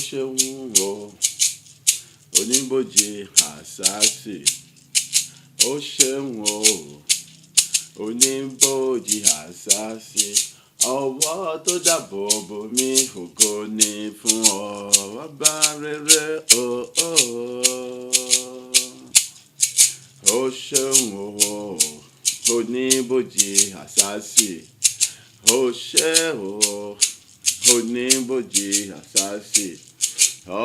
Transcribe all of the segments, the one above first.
ṣeun o oníbòjì àṣàṣì ó ṣeun o oníbòjì àṣàṣì ọwọ́ tó dáàbò bò mí ògo ni fún ọ bàbá rere o ó ṣeun o oníbòjì àṣàṣì ó ṣe o oníbòjì àṣàṣì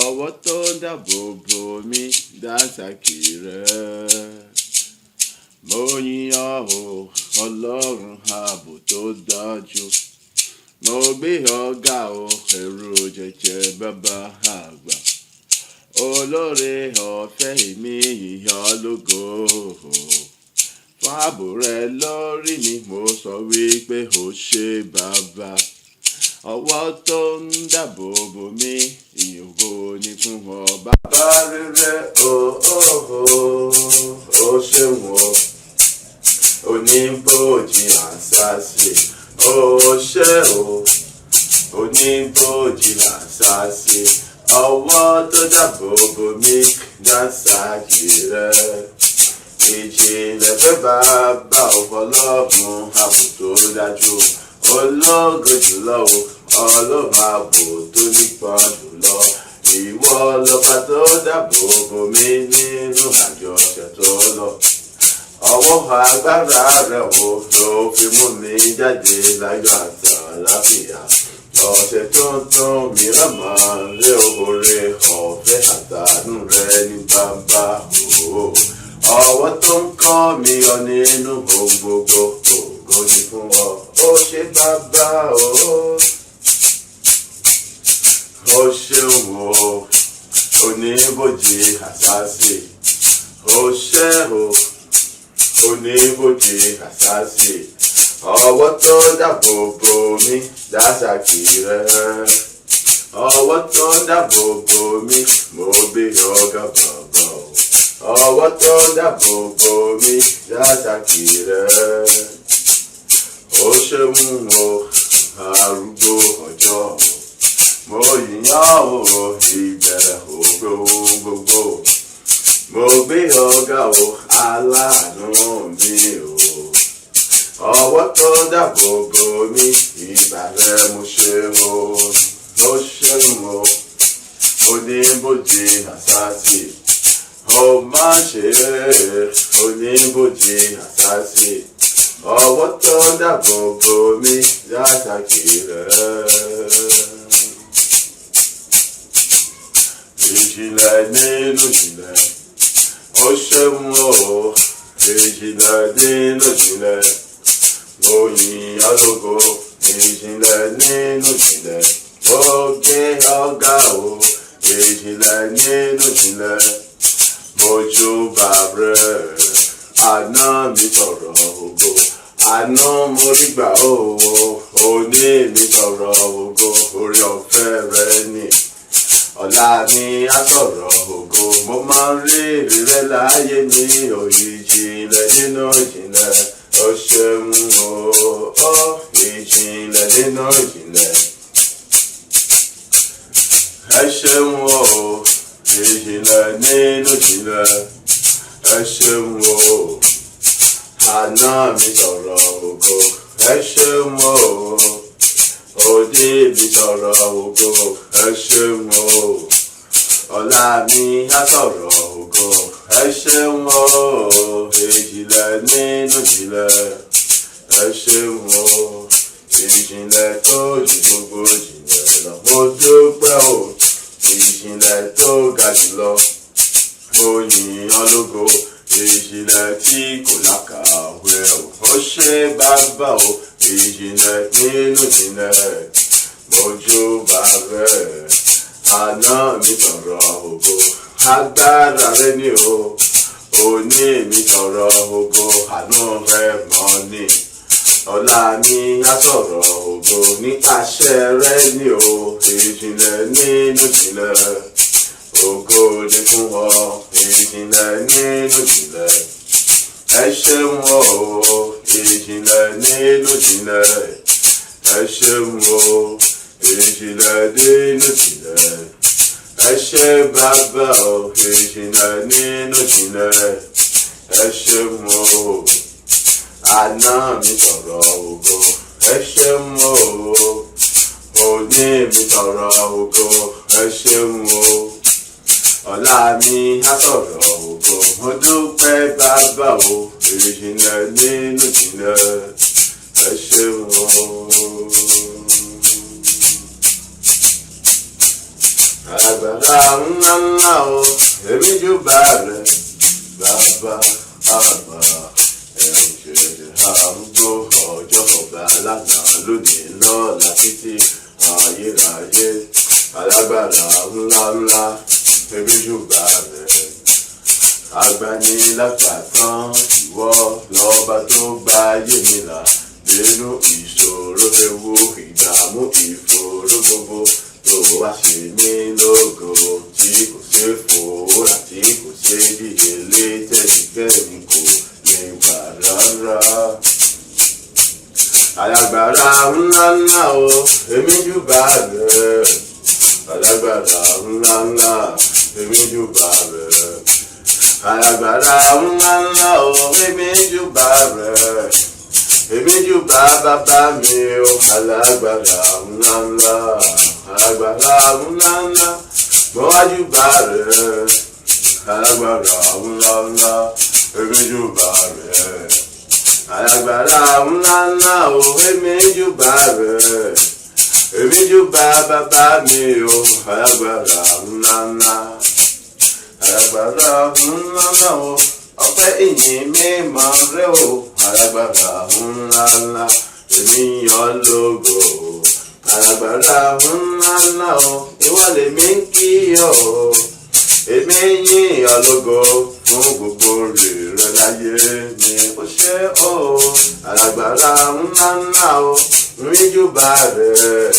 ọwọ́ tó dáàbò bò mí dásàkì rẹ̀. Mo yìn ọ́ o ọlọ́run ààbò tó dájú, mo gbé ọ̀gá o ẹ̀rù jẹjẹ bàbá àgbà, olóore ọ̀fẹ́ mi yìn ọ́ lógo fún ààbò rẹ lórí mi. Mo sọ wípé o ṣé bàbá, ọwọ́ tó ń dáàbò bò mí ìyìn ògo ni fún ọ bàbá rere o ṣeun o oníbòjì àṣàṣì ó ṣe o oníbòjì àṣàṣì ọwọ́ tó dáàbò bò mí dásàkì rẹ. Ìjìnlẹ̀ fẹ́ bàbá ọlọ́run ààbò tó dájú, ológo jùlọ o ọlọ́run ààbò tó nípọn jùlọ. Ìwọ lọba tó dáàbò bò mí nínú àjọṣe tó lọ. Ọwọ́ agbára rẹ̀ o ló fi mú mi jáde láyọ̀ àti àlàáfíà. Ọ̀sẹ̀ tuntun mìíràn máa ń lé oore ọ̀fẹ́ àtàánú rẹ ní bàbá o. Ọwọ́ tó ń kọ́ mi yọ nínú ohun gbogbo ògo ni fún ọ. Ó ṣé bàbá o, ó ṣeun o oníbòjì àṣàṣì ó ṣé o oníbòjì àṣàṣì ọwọ́ tó dáàbò bò mí dásàkì rẹ. Ọwọ́ tó dáàbò bò mí mo gbé ọ̀gá bàbá o, ọwọ́ tó dáàbò bò mí dásàkì rẹ. Ó ṣeun o arúgbó ọjọ́ o, mo yìn ọ́ o ìbẹ̀rẹ̀ ògo gbogbo, mo gbé ọ̀gá o aláàánú mi o. Ọwọ́ tó dáàbò bò mí ìgbà rẹ mo ṣe o. Ó ṣeun o oníbòjì àṣàṣì ó má ṣe oníbòjì àṣàṣì ọwọ́ tó dáàbò bò mí dásàkì rẹ. Ìjìnlẹ̀ nínú ìjìnlẹ̀ ó ṣeun o ìjìnlẹ̀ nínú ìjìnlẹ̀ mo yìn ọ́ lógo. Ìjìnlẹ̀ nínú ìjìnlẹ̀ ó gbé ọ̀gá o. Ìjìnlẹ̀ nínú ìjìnlẹ̀ mo júbà rẹ. Àná mi sọ̀rọ̀ ògo, àná mo rí gbà o. Òní mi sọ̀rọ̀ ògo, oore ọ̀fẹ́ rẹ ni. Ọ̀la mi á sọ̀rọ̀ ògo, mo máa ń rí ìrírẹ́ láyé mi. Ìjìnlẹ̀ nínú ìjìnlẹ̀ ó ṣeun o ìjìnlẹ̀ nínú ìjìnlẹ̀. Ẹ ṣeun o ìjìnlẹ̀ nínú ìjìnlẹ̀. Ẹ ṣeun o àná mi sọ̀rọ̀ ògo. Ẹ ṣeun o òdì mi sọ̀rọ̀ ògo. Ẹ ṣeun o ọ̀la mi á sọ̀rọ̀ ògo. Ẹ ṣeun o ìjìnlẹ̀ nínú ìjìnlẹ̀. Ẹ ṣeun o ìjìnlẹ̀ tó ju gbogbo ìjìnlẹ̀ lọ. Mo dúpẹ́ o ìjìnlẹ̀ tó ga jùlọ. Mo yìn ọ́ lógo ìjìnlẹ̀ tí kò lákàwé o. Ó ṣé bàbá o ìjìnlẹ̀ nínú ìjìnlẹ̀ mo júbà rẹ. Àná mi sọ̀rọ̀ ògo, agbára rẹ ni o. Òní mi sọ̀rọ̀ ògo, àánú rẹ mọ́ ni. Ọ̀la mi á sọ̀rọ̀ ògo, nípasẹ̀ rẹ ni o. Ìjìnlẹ̀ nínú ìjìnlẹ̀ ògo ni fún ọ. Ìjìnlẹ̀ nínú ìjìnlẹ̀. Ẹ ṣeun o ìjìnlẹ̀ nínú ìjìnlẹ̀. Ẹ ṣeun o ìjìnlẹ̀ nínú ìjìnlẹ̀. ẹ ṣé bàbá o, ìjìnlẹ̀ nínú ìjìnlẹ̀, ẹ ṣeun o, àná mi tọrọ ògo, ẹ ṣeun o, òní mi tọrọ ògo, ẹ ṣeun o, ọ̀la mi á tọrọ ògo, mo dúpẹ́ bàbá o, ìjìnlẹ̀ nínú ìjìnlẹ̀, ẹ ṣeun o. Agbára ńlá ńlá o, èmi júbà rẹ̀, bàbá àgbà, ẹ̀rù jẹ̀jẹ̀ àrúgbó, ọjọ́ ọba alágbà lónìí lọ́la títí ayérayé. Alágbára ńlá ńlá, èmi júbà rẹ̀, agbanilágbàtàn, ìwọ lọ́ba tó gba ayé mi là, nínú ìṣòro ewu ìdààmú ìfòòró gbogbo. Tó wá ṣe mí lógo, tí kò ṣe fòórà, tí kò ṣe díyelé, tẹ̀síkẹ́mi kò lè gbà rárá. Alágbára ńlá ńlá o, èmi júbà rẹ̀, alágbára ńlá ńlá, èmi júbà rẹ̀, alágbára ńlá ńlá o, èmi júbà rẹ̀, èmi júbà bàbá mi o, alágbára ńlá ńlá. Alágbára ńlá ńlá, mo wá júbà rẹ̀, alágbára ńlá ńlá, èmi júbà rẹ̀, alágbára ńlá ńlá o, èmi júbà rẹ̀, èmi júbà bàbá mi o, alágbára ńlá ńlá, alágbára ńlá ńlá o, ọpẹ́ ìyìn mi máa rẹ̀ o, alágbára ńlá ńlá, èmi yàn lógo. Alágbára ńlá ńlá o, ìwọ lèmi ń kí ọ o, èmi yìn ọ́ lógo fún gbogbo rere láyé mi, ó ṣé o. Alágbára ńlá ńlá o, èmi júbà rẹ̀,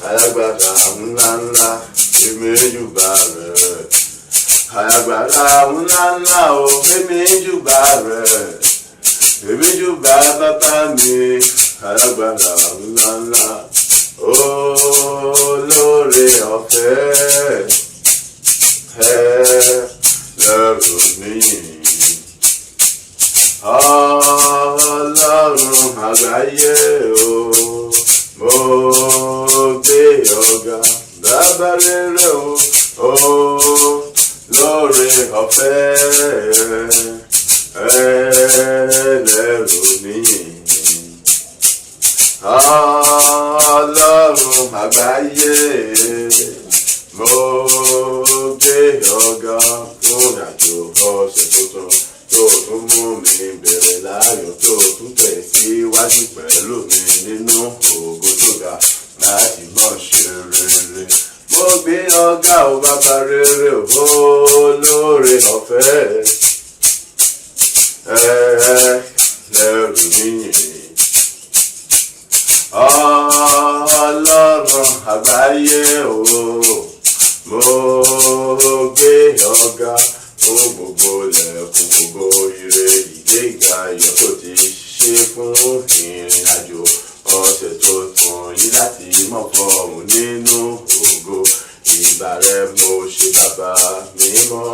alágbára ńlá ńlá, èmi júbà rẹ̀, alágbára ńlá ńlá o, èmi júbà rẹ̀, èmi júbà bàbá mi, alágbára ńlá ńlá. Olóore ọ̀fẹ́ lẹ́rù níyìn, Ọlọ́run àgbáyé o, mo gbé ọ̀gá bàbá rere o, olóore ọ̀fẹ́ lẹ́rù níyìn. Ọlọ́run àgbáyé, mo gbé ọ̀gá fún àjò ọ̀sẹ̀ tuntun tó tún mú mi bẹ̀rẹ̀ láyọ̀, tó tún tẹ̀síwájú pẹ̀lú mi nínú ògo tó ga láti mọ̀ ṣe rere. Mo gbé ọ̀gá o bàbá rere o, olóore ọ̀fẹ́ lẹ́rù níyìn. Ọlọ́run àgbáyé o, mo gbé ọ̀gá fún gbogbo lẹ́kùn, gbogbo ire ìgbéga ayọ̀ tó ti ṣe fún ìrìn àjò ọ̀sẹ̀ tuntun yìí láti mọ̀ fọ́ọ̀mù nínú ògo. Ìbà rẹ̀ mo ṣe bàbá mímọ́,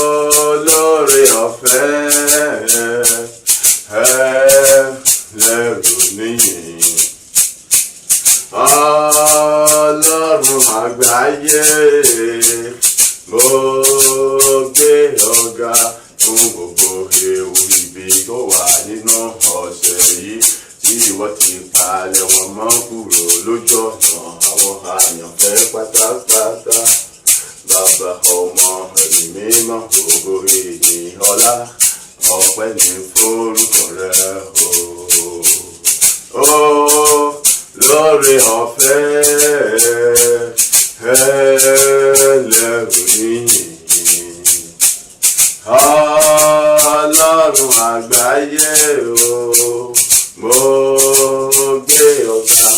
olóore ọ̀fẹ́ lẹ́rù níyìn. Ọlọ́run àgbáyé, mo gbé ọ̀gá fún gbogbo ewu ibi tó wà nínú ọ̀sẹ̀ yìí, tí ìwọ ti palẹ̀ wọn mọ́ kúrò lójú ọ̀nà àwọn àyànfẹ́ pátápátá. Bàbá ọmọ ẹ̀mí mímọ́, ògo ìyìn ọlá ọpẹ́ ní forúkọ rẹ o. Lóore ọ̀fẹ́ lẹ́rù níyìn. Ọlọ́run àgbáyé o, mo gbé ọ̀gá.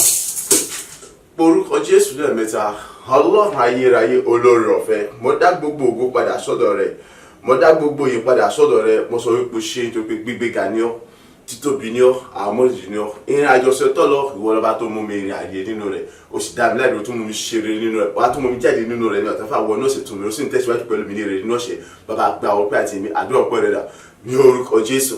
Orúkọ Jésù lẹ́ẹ̀mẹ́ta. Ọlọ́run ayérayé olóore ọ̀fẹ́, mo dá gbogbo ògo padà sọ́dọ̀ rẹ̀, mo dá gbogbo yìí padà sọ́dọ̀ rẹ̀. Mo sọ wípé ṣé nítorí pé gbígbéga ni ọ́, títóbi ní ọ àmọ́jì ní ọ ìrìn àjò ọ̀sẹ̀ tó lọ ìwọ lọ́ba tó mú mi ìrìn àjò nínú rẹ̀ ó sì dá mi láì tó mú mi ṣeré nínú rẹ̀ wàá tó mú mi jáde nínú rẹ̀ ní ọ̀tá wọ náà sì tún mi ó sì ń tẹ̀síwájú pẹ̀lú mi ní rẹ̀ nínú ọ̀sẹ̀ bàbá gba ọpẹ́ àti mi àdúrà ọpẹ́ rẹ̀ dà ní orúkọ Jésù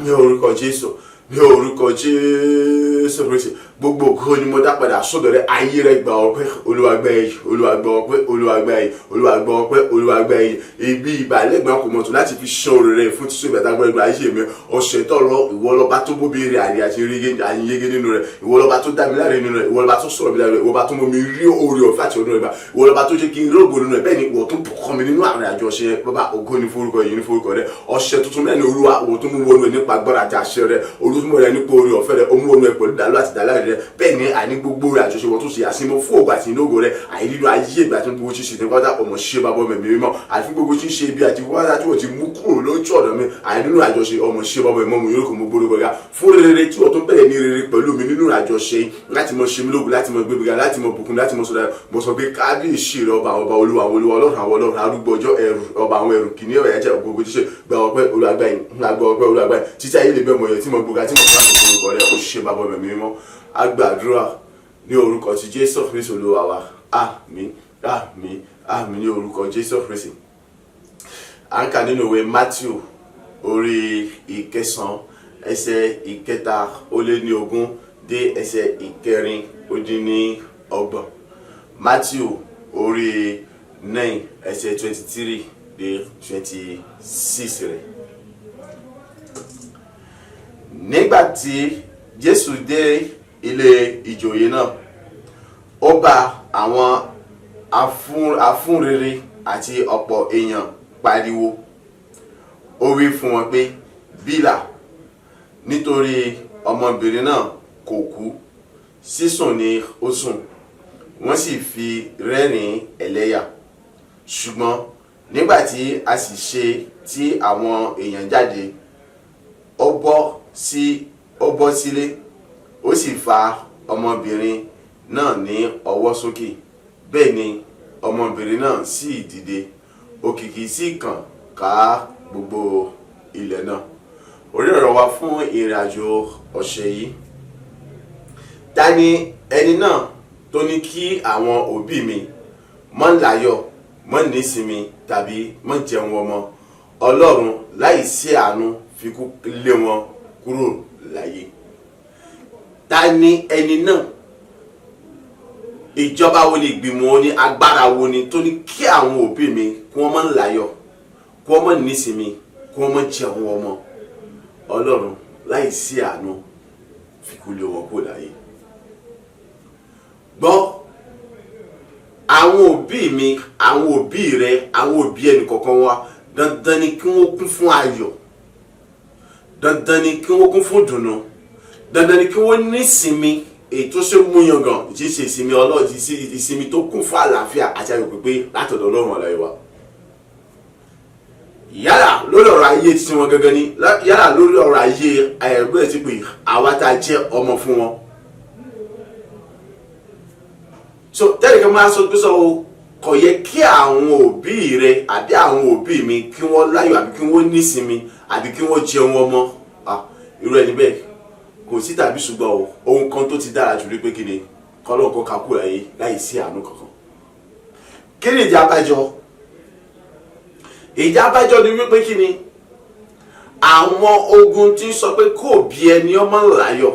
ní orúkọ Jésù ní orúkọ Jésù Kristi gbogbo ògo ni mo dá padà sọ́dọ̀ rẹ ayé rẹ gba ọpẹ́ Olúwa gba ẹ̀yìn Olúwa gba ọpẹ́ Olúwa gba ẹ̀yìn Olúwa gba ọpẹ́ Olúwa gba ẹ̀yìn ibi ìbàlẹ́gbọ̀n kò mọ̀tò láti fi ṣan oore rẹ fún tíṣù ìbàdàn gbọ́dọ̀ ayé mi ọ̀sẹ̀ tó lọ ìwọ lọ́ba tó bó béèrè àrí àti yege nínú rẹ ìwọ lọ́ba tó dá mi láre nínú rẹ ìwọ lọ́ba tó sọ̀rọ̀ mi láre ìwọ lọ́ba tó mú mi rí oore ọ̀fẹ́ àti ọdún rẹ bá ìwọ lọ́ba tó jẹ́ kí n rógo nínú rẹ bẹ́ẹ̀ ni ìwọ tó bùkọ́ mi nínú àwọn àjọ ọ̀sẹ̀ bàbá ògo ní forúkọ yìí ní forúkọ rẹ ọ̀sẹ̀ tuntun mẹ́rin Olúwa òwò tó mú wọnú ẹ nípa agbára àti àṣẹ rẹ olùtúmọ̀ rẹ nípa oore ọ̀fẹ́ rẹ ó mú wọnú ẹ pẹ̀lú dàlú àti dàlá rẹ bẹ́ẹ̀ ni àní gbogbo rẹ àjọṣe wọn tó ṣe àsìmọ fún ògbà àti ìnógo rẹ àìrínu ayé ìgbà tí gbogbo ṣíṣe ní pátá ọmọ ṣe bá bọ́ mẹ́mí mímọ́ àti gbogbo ṣíṣe ibi àti wáyà tí wọ́n ti mú kúrò lójú ọ̀dọ̀ mi àìrínu àjọṣe ọmọ ṣe bá bọ́ mẹ́mọ́ mi yóò kó mo gbórúkọ ga fún rere tí wọ́n tó bẹ̀rẹ̀ ní rere pẹ̀lú mi nínú àjọṣe láti mọ ṣe mí lógun láti mọ gbégbéga láti mọ bùkún láti mọ sọdá mo sọ pé kábíyèsí rẹ ọba àwọn ọba olúwa àwọn olúwa ọlọ́run àwọn ọlọ́run arúgbó ọjọ́ ẹrù ọba àwọn ẹrù kìíní ọ̀yà jẹ́ gbogbo ṣíṣe gba ọpẹ́ olùwàgbáyìn gba ọpẹ́ olùwàgbáyìn títí ayé lè bẹ́ mọ̀ yẹn tí mo gbóga tí mo bá tó orúkọ rẹ ó ṣe bá bọ́ mẹ́mí mímọ́ agbàdúrà ní orúkọ ti Jésù Kristi Olúwa wa àmín àmín àmín ní orúkọ Jésù Kristi. À ń kà nínú ìwé Matthew orí ìkẹsàn ẹsẹ̀ ìkẹta ó lé ní ogún dé ẹsẹ̀ ìkẹrin ó dín ní ọgbọ̀n. Matthew orí 9 ẹsẹ̀ 23 dé 26 rẹ̀. Nígbà tí Jésù dé ilé ìjòyè náà ó bá àwọn afúnrere àti ọ̀pọ̀ èèyàn pariwo ó wí fún wọn pé bílà nítorí ọmọbìnrin náà kò kú sísùn ni ó sùn wọ́n sì fi rẹ́rìn ẹlẹ́yà ṣùgbọ́n nígbà tí a sì ṣe tí àwọn èèyàn jáde ó bọ́ sílé ó sì fa ọmọbìnrin náà ní ọwọ́ sókè bẹ́ẹ̀ ni ọmọbìnrin náà sì dìde òkìkí sì kàn ká gbogbo ilẹ̀ náà. Orí ọ̀rọ̀ wa fún ìrìn àjò ọ̀sẹ̀ yìí ta ni ẹni náà tó ní kí àwọn òbí mi mọ́ láyọ̀ mọ́ nísinmi tàbí mọ́ jẹun ọmọ Ọlọ́run láì sí àánú fi kú lé wọn kúrò láyé. Ta ni ẹni náà? Ìjọba wo ni ìgbìmọ̀ wo ni agbára wo ni tó ní kí àwọn òbí mi kí wọ́n mọ́ láyọ̀ kí wọ́n mọ́ nísinmi kí wọ́n mọ́ jẹun ọmọ Ọlọ́run láì sí àánú fi kú lé wọn kúrò láyé. Gbọ́ àwọn òbí mi àwọn òbí rẹ àwọn òbí ẹnì kọ̀ọ̀kan wa dandan ni kí wọ́n kún fún ayọ̀ dandan ni kí wọ́n kún fún dùnnú dandan ni kí wọ́n ní ìsinmi ètò ṣe mú yangàn tí ṣe ìsinmi Ọlọ́run ìsinmi tó kún fún àlàáfíà àti ayọ̀ pípé látọ̀dọ̀ Ọlọ́run àlàyé wa. Yálà lórí ọ̀rọ̀ ayé tí wọ́n gẹ́gẹ́ ní yálà lórí ọ̀rọ̀ ayé ẹ̀gbẹ́ ti pé àwa tá a jẹ́ ọmọ fún wọn. So tẹ́lẹ̀ kan máa sọ pé sọ kò yẹ kí àwọn òbí rẹ àbí àwọn òbí mi kí wọ́n láyọ̀ àbí kí wọ́n nísinmi àbí kí wọ́n jẹun ọmọ irú ẹni bẹ́ẹ̀ kò sí tàbí ṣùgbọ́n ohun kan tó ti dára jù rí pé kí ni kọ́lọ́ kan kakú láyé láì sí àánú kankan. Kí ni ìdí abájọ? Ìdí abájọ ni wípé kí ni àwọn ogun tí ń sọ pé kò bí ẹni ọmọ láyọ̀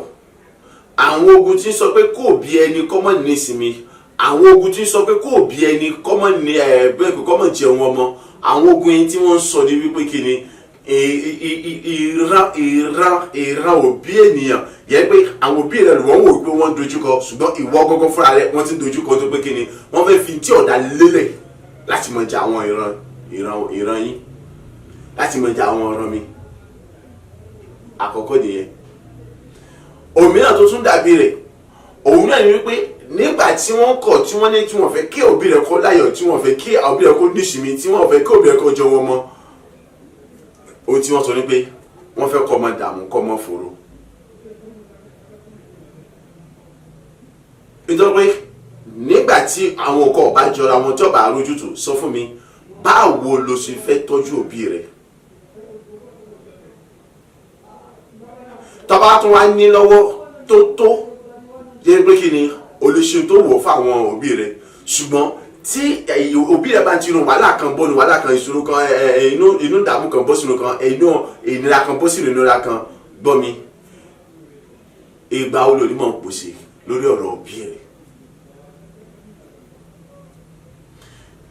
àwọn ogun tí ń sọ pé kò bí ẹni kọ́mọ nísinmi àwọn ogun tí ń sọ pé kò bí ẹni kọ́mọ ní bẹ́ẹ̀ kọ́mọ jẹun ọmọ àwọn ogun yẹn tí wọ́n ń sọ ní wípé kí ni ìran òbí ènìyàn yẹ pé àwọn òbí rẹ wọ́n wò pé wọ́n dojúkọ ṣùgbọ́n ìwọ gọ́gọ́ fúnra rẹ wọ́n ti dojúkọ tó pé kí ni wọ́n fẹ́ fi tí ọ̀dà lélẹ̀ láti mọ̀ jà àwọn ìran yín láti mọ̀ jà àwọn ọ̀ràn mi àkọ́kọ́ nìyẹn. Òmíràn tó tún dàbí rẹ̀ òun náà ni wípé nígbà tí wọ́n kọ̀ tí wọ́n ní tí wọ́n fẹ́ kí òbí rẹ̀ kó láyọ̀ tí wọ́n fẹ́ kí òbí rẹ̀ kó níṣìmí tí wọ́n fẹ́ kí òbí rẹ̀ kó jọ wọn mọ́ ohun tí wọ́n sọ ní pé wọ́n fẹ́ kọ́ ọmọ dààmú kọ́ ọmọ fòrò. Nítorí pé nígbà tí àwọn nǹkan ọ̀bá jọra wọn tí ọba àrójútù sọ fún mi báwo lo ṣe fẹ́ tọ́jú òbí rẹ̀? tọ́ba tún wá ní lọ́wọ́ tó yẹ pé kí ni olùṣe tó wọ̀ fáwọn òbí rẹ̀ ṣùgbọ́n tí òbí rẹ̀ bá ń tinú wàhálà kan bọ́ ní wàhálà kan ìṣòro kan inú ìdààmú kan bọ́ sínú kan inú ìnira kan bọ́ sínú ìnira kan gbọ́ mi ìgbà olórímọ̀ ń pòṣe lórí ọ̀rọ̀ òbí rẹ̀.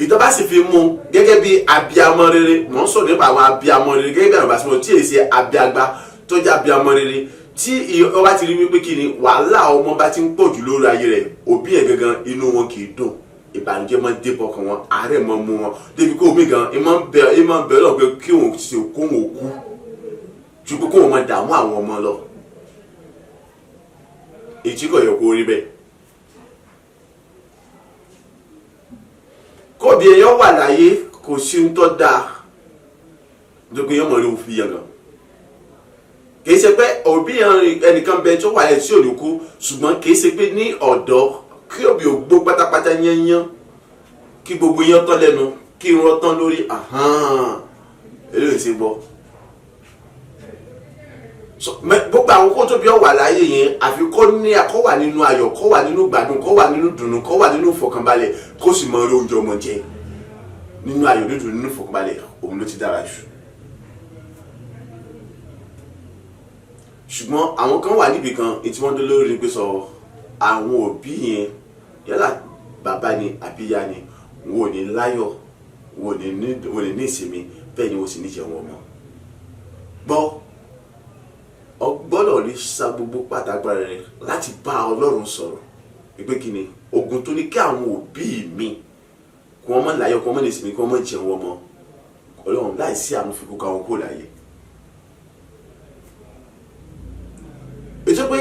ìjọba sì fi mú gẹ́gẹ́ bí abiyamọ rere mọ̀ ń sọ̀rọ̀ nípa àwọn abiyamọ rere gẹ́gẹ́ bí àwọn àbàṣemọ̀ tí èyí ṣe abiagba tó jẹ́ abiyamọ rere tí ọba ti rí wípé kí ni wàhálà ọmọ bá ti ń pọ̀ jù lórí ayé rẹ̀ òbí ẹ̀ gangan inú wọn kì í dùn ìbànújẹ́ máa ń dé bọkàn wọn àárẹ̀ máa ń mú wọn débi kó omi gan ẹ máa ń bẹ lọ pé kí òun ṣe kóhun òkú ju pé kóhun máa dààmú àwọn ọmọ lọ èyí kò yẹ kó rí bẹ́ẹ̀. kóbi èèyàn wà láyé kò sí ń tọ́ da nítorí èèyàn mọ̀ ló fi yàn gan kì í ṣe pé òbí ẹnìkan bẹ tó wà lẹ́yìn tí ò ní kú ṣùgbọ́n kì í ṣe pé ní ọ̀dọ́ kí òbí ò gbó pátápátá yányán kí gbogbo yán tán lẹ́nu kí irun tán lórí eléyìí ti gbọ́ gbogbo àwọn kó tóbi ọ̀wà láyé yẹn àfi kó wà nínú ayọ̀ kó wà nínú gbádùn kó wà nínú dùnnú kó wà nínú ìfọ̀kànbalẹ̀ kó sì mọ orí oúnjẹ ọmọ jẹ nínú ayọ̀ nínú nínú ìfọ̀kànbalẹ̀ òun ló ti dára jù. ṣùgbọ́n àwọn kan wà níbi kan tí wọ́n dé lórí pé sọ àwọn òbí yẹn yálà bàbá ni àbí ìyá ni wọn ò ní láyọ̀ wọn ò ní ìsinmi bẹ́ẹ̀ ni wọ́n sì ní jẹun ọmọ gbọ́ ọgbọ́dọ̀ rí sa gbogbo pátágbára rẹ láti bá Ọlọ́run sọ̀rọ̀ pé kí ni ogun tó ní kí àwọn òbí mi kí wọ́n má láyọ̀ kí wọ́n má lè sinmi kí wọ́n má jẹun ọmọ Ọlọ́run láìsí àánú fi kókó àwọn kó láyé. ètò pé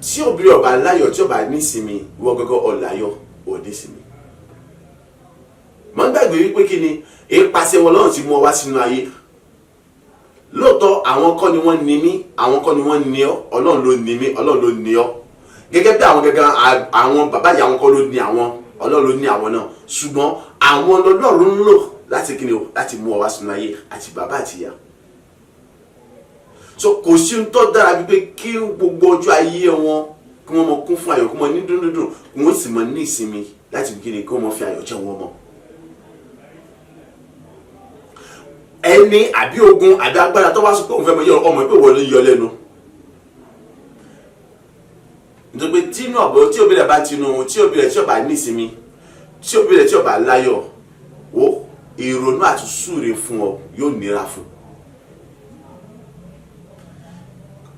tí òbí ọba láyọ̀ tí ọba ní sinmi wọ́n gọ́gọ́ ọ̀láyọ̀ òde sinmi. mọ́ gbàgbé wípé kí ni ìpàṣẹ wọn lọ́run ti mú ọ wá sínú ayé lóòótọ́ àwọn kọ́ ni wọ́n ní mí àwọn kọ́ ni wọ́n ní ọ́ Ọlọ́run ló ní mí Ọlọ́run ló ní ọ́ gẹ́gẹ́ bí àwọn gẹ́gẹ́ àwọn bàbá yìí àwọn kọ́ ló ní àwọn Ọlọ́run ló ní àwọn náà ṣùgbọ́n àwọn Ọlọ́run ń lò láti kí ni o láti mú ọ wá sínú ayé àti bàbá àti ìyá. so kò sí ń tọ́ dára wípé kí gbogbo ọjọ́ ayé wọn kí wọ́n mọ kún fún ayọ̀ kí wọ́n ní dúndúndùn kí wọ́n sì mọ ní ìsinmi láti kí ni kí wọ́n mọ fi ayọ̀ jẹ wọn mọ́. ẹni àbí ogun àbí agbára tó wá sọ pé òun fẹ́ mọ yọ ọmọ pé wọ́n ló yọ lẹ́nu nítorí pé tínú ọ̀bọ̀ tí òbí rẹ̀ bá tinú tí òbí rẹ̀ tí ó bá ní ìsinmi tí òbí rẹ̀ tí ó bá láyọ̀ ó ìrònú àti súre fún ọ yóò nira fún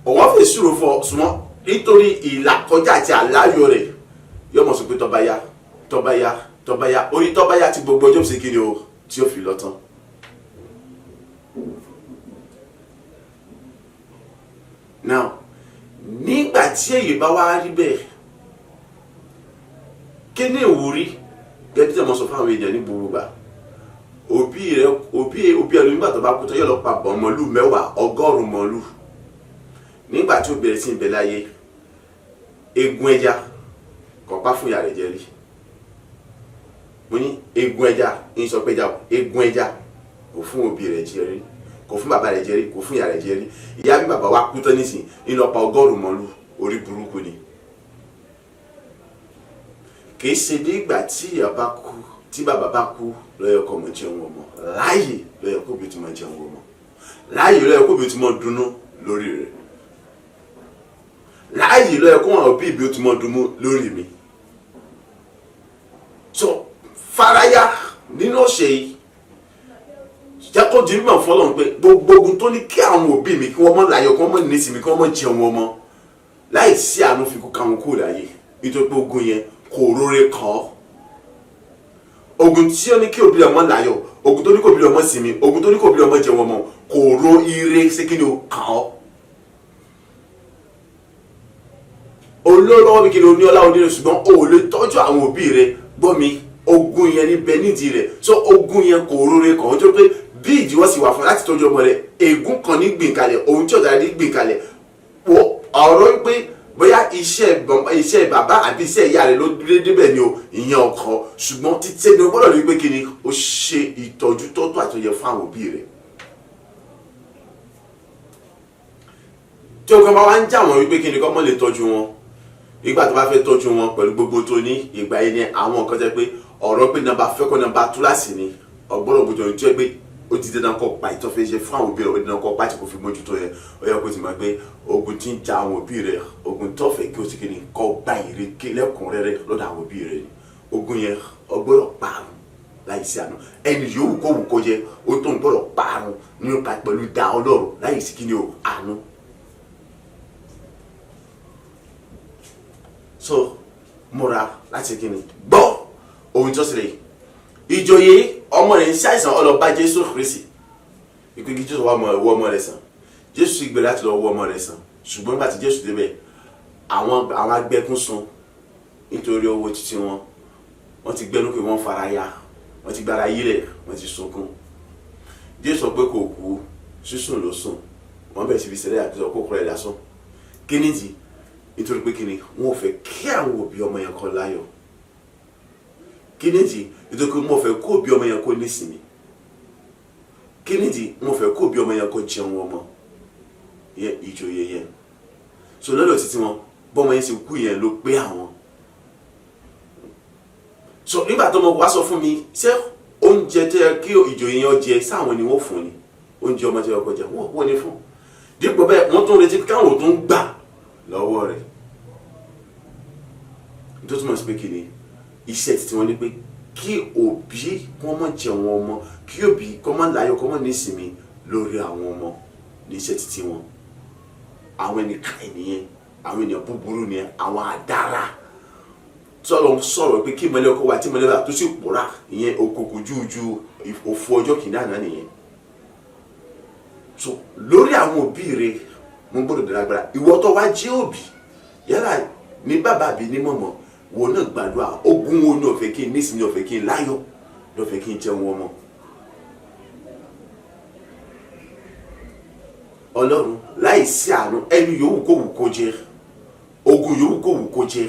ọwọ́ fẹ́ súre fún ọ súnmọ́ nítorí ìlàkọjá àti àláyọ̀ rẹ̀ yóò mọ̀ sọ pé tọ́ba yá orí tọ́ba yá ti gbogbo ọjọ́ sí kiri o tí ó fi lọ tán. now nígbà tí èyí bá wá rí bẹ́ẹ̀ kí ni ìwúrí gẹ́gẹ́ tí mo sọ fún àwọn èèyàn ní gbogbo gbà òbí ẹnu nígbà tó bá kú tó yọ lọ pa màálù 10 100 màálù nígbà tí ó bẹ̀rẹ̀ sí ìbẹ̀ láyé egun ẹja kò pa fún ìyá rẹ̀ jẹ rí mo ní egun ẹja ń sọ pé egun ẹja kò fún òbí rẹ̀ jẹ rí kò fún bàbá rẹ̀ jẹ rí kò fún ìyá rẹ̀ jẹ rí ìyá bí bàbá wa kú tán nísìn nínú ọ̀pá 100 màálù orí burúkú ni kì í ṣe nígbà tí ìyá bá kú tí bàbá bá kú lọ́yọ̀ kọ́ mọ̀ jẹun ọmọ láàyè lọ́yọ̀ kó bí tí mọ̀ jẹun ọmọ láàyè lọ́yọ̀ kó bí tí mọ̀ dùnnú lórí rẹ̀ láàyè lọ́yọ̀ kó wọn bí ibi tí mọ̀ dùnnú lórí mi so faraya nínú ọ̀sẹ̀ yìí jẹ́ kó di mímọ̀ fọlọ́run pé gbogbo ogun tó ní kí àwọn òbí mi kí wọ́n mọ̀ láyọ̀ kí wọ́n mọ̀ nísìmí kí wọ́n mọ̀ jẹun ọmọ láì sí àánú fi kó káwọn kúrò láyé nítorí pé ogun yẹn kò róore kàn ọ́ ogun tí ó ní kí òbí ọmọ láyọ̀ ogun tó ní kí òbí ọmọ sinmi ogun tó ní kí òbí ọmọ jẹun ọmọ kò ro ire sékìní o kàn ọ́ olólọ́wọ́ bí kí ni o ní ọlá onírè ṣùgbọ́n o ò lè tọ́jú àwọn òbí rẹ gbọ́ mi ogun yẹn níbẹ̀ nídìí rẹ̀ so ogun yẹn kò róore kàn ọ́ tó pé bí ìdíwọ́ sì wà fún láti tọ́jú ọmọ rẹ̀ ègún kan ní gbìn kalẹ̀ ohun tí ọ̀dà ní gbìn kalẹ̀ wọ ọ̀rọ̀ pé bóyá iṣẹ́ bàbá àbí iṣẹ́ ìyá rẹ̀ ló dé débẹ̀ ni o ìyẹn ọkàn ṣùgbọ́n títí ẹni o gbọ́dọ̀ rí pé kí ni o ṣe ìtọ́jú tó tó àtúnyẹ fún àwọn òbí rẹ̀. tí ọkàn bá wá ń jà wọ́n wípé kí ni kọ́ mọ́ lè tọ́jú wọn ìgbà tó bá fẹ́ tọ́jú wọn pẹ̀lú gbogbo tó ní ìgbà yẹn ni àwọn nǹkan jẹ́ pé ọ̀rọ̀ pé nàbà fẹ́kọ̀ọ́ nàbà túláàsì ni ọgbọ́dọ̀ bójú ọ̀rọ̀ tó yẹ pé ó ti dandan kọ́ pa ìtọ́fẹ́ ṣe fún àwọn òbí rẹ̀ ó dandan kọ́ pa tí kò fi mójútó yẹ ó yẹ kó ti mọ̀ pé ogun tí ń ja àwọn òbí rẹ̀ ogun tọ́fẹ́ kí ó ti kéde kọ́ gba ìrèké lẹ́kùnrẹ́rẹ́ lọ́dọ̀ àwọn òbí rẹ̀ ni ogun yẹn ọgbọ́dọ̀ parun láìsí àánú ẹni yòówù kó wù kó jẹ ó tó ń gbọ́dọ̀ parun nípa pẹ̀lú da Ọlọ́run láìsí kí ni o àánú. So múra láti kí ni gbọ́ ohun tó ṣẹlẹ̀ ìjòyè ọmọ rẹ̀ ń ṣàìsàn ó lọ bá Jésù Kristi ìpè kí Jésù wá wọ ọmọ rẹ̀ sàn Jésù gbé láti lọ wọ ọmọ rẹ̀ sàn ṣùgbọ́n nígbà tí Jésù débẹ̀ àwọn agbẹ́kún sun nítorí owó títí wọn wọ́n ti gbẹ́nu pé wọ́n fara ya wọ́n ti gbára yí rẹ̀ wọ́n ti sunkún Jésù sọ pé kò kú sísùn ló sùn wọ́n bẹ̀rẹ̀ sí fi ṣẹlẹ̀ àti ọkọ̀ rẹ̀ lásán kí ni ti nítorí pé kí ni wọn ò fẹ́ kí àwọn òbí ọmọ yẹn kó láyọ̀ kí ni ti nítorí pé wọn ò fẹ́ kó òbí ọmọ yẹn kó nísìmí kí ni ti wọn ò fẹ́ kó òbí ọmọ yẹn kó jẹun ọmọ yẹn ìjòyè yẹn so lọ́dọ̀ títí wọn bọ́mọ yẹn sì kú yẹn ló pé àwọn so nígbà tó mọ wá sọ fún mi ṣé oúnjẹ tó yẹ kí ìjòyè yẹn jẹ sáwọn ni wọ́n fún ni oúnjẹ ọmọ tó yẹ kó jẹ wọ́n ní fún dípò bẹ́ẹ̀ wọ́n tún retí káwọn tó ń gbà lọ́wọ́ rẹ̀ tó túmọ̀ sí pé kí ni iṣẹ́ títí wọn ni pé kí òbí kọ́ mọ̀ jẹun ọmọ kí òbí kọ́ mọ̀ láyọ̀ kọ́ mọ̀ nísìmí lórí àwọn ọmọ ní iṣẹ́ títí wọn àwọn ẹnìkan ènìyàn àwọn ènìyàn búburú ni àwọn àdára sọ̀rọ̀ sọ̀rọ̀ pé kí mọ̀lẹ́ ọkọ̀ wa tí mọ̀lẹ́ bá tó sì pòórá ìyẹn òkòkò jújú òfu ọjọ́ kìíní àná nìyẹn so lórí àwọn òbí rẹ̀ mo gbọ́dọ̀ dàgbàrà ìwọ tó wá jẹ́ òbí yálà ní bàbá àbí ní mọ̀mọ́ wo náà gbàdúrà ogun wo ní ọ̀fẹ́ kí n nísìnyí ọ̀fẹ́ kí n láyọ̀ lọ́fẹ́ kí n jẹun ọmọ Ọlọ́run láìsí àánú ẹni yòówù kó wù kó jẹ ogun yòówù kó wù kó jẹ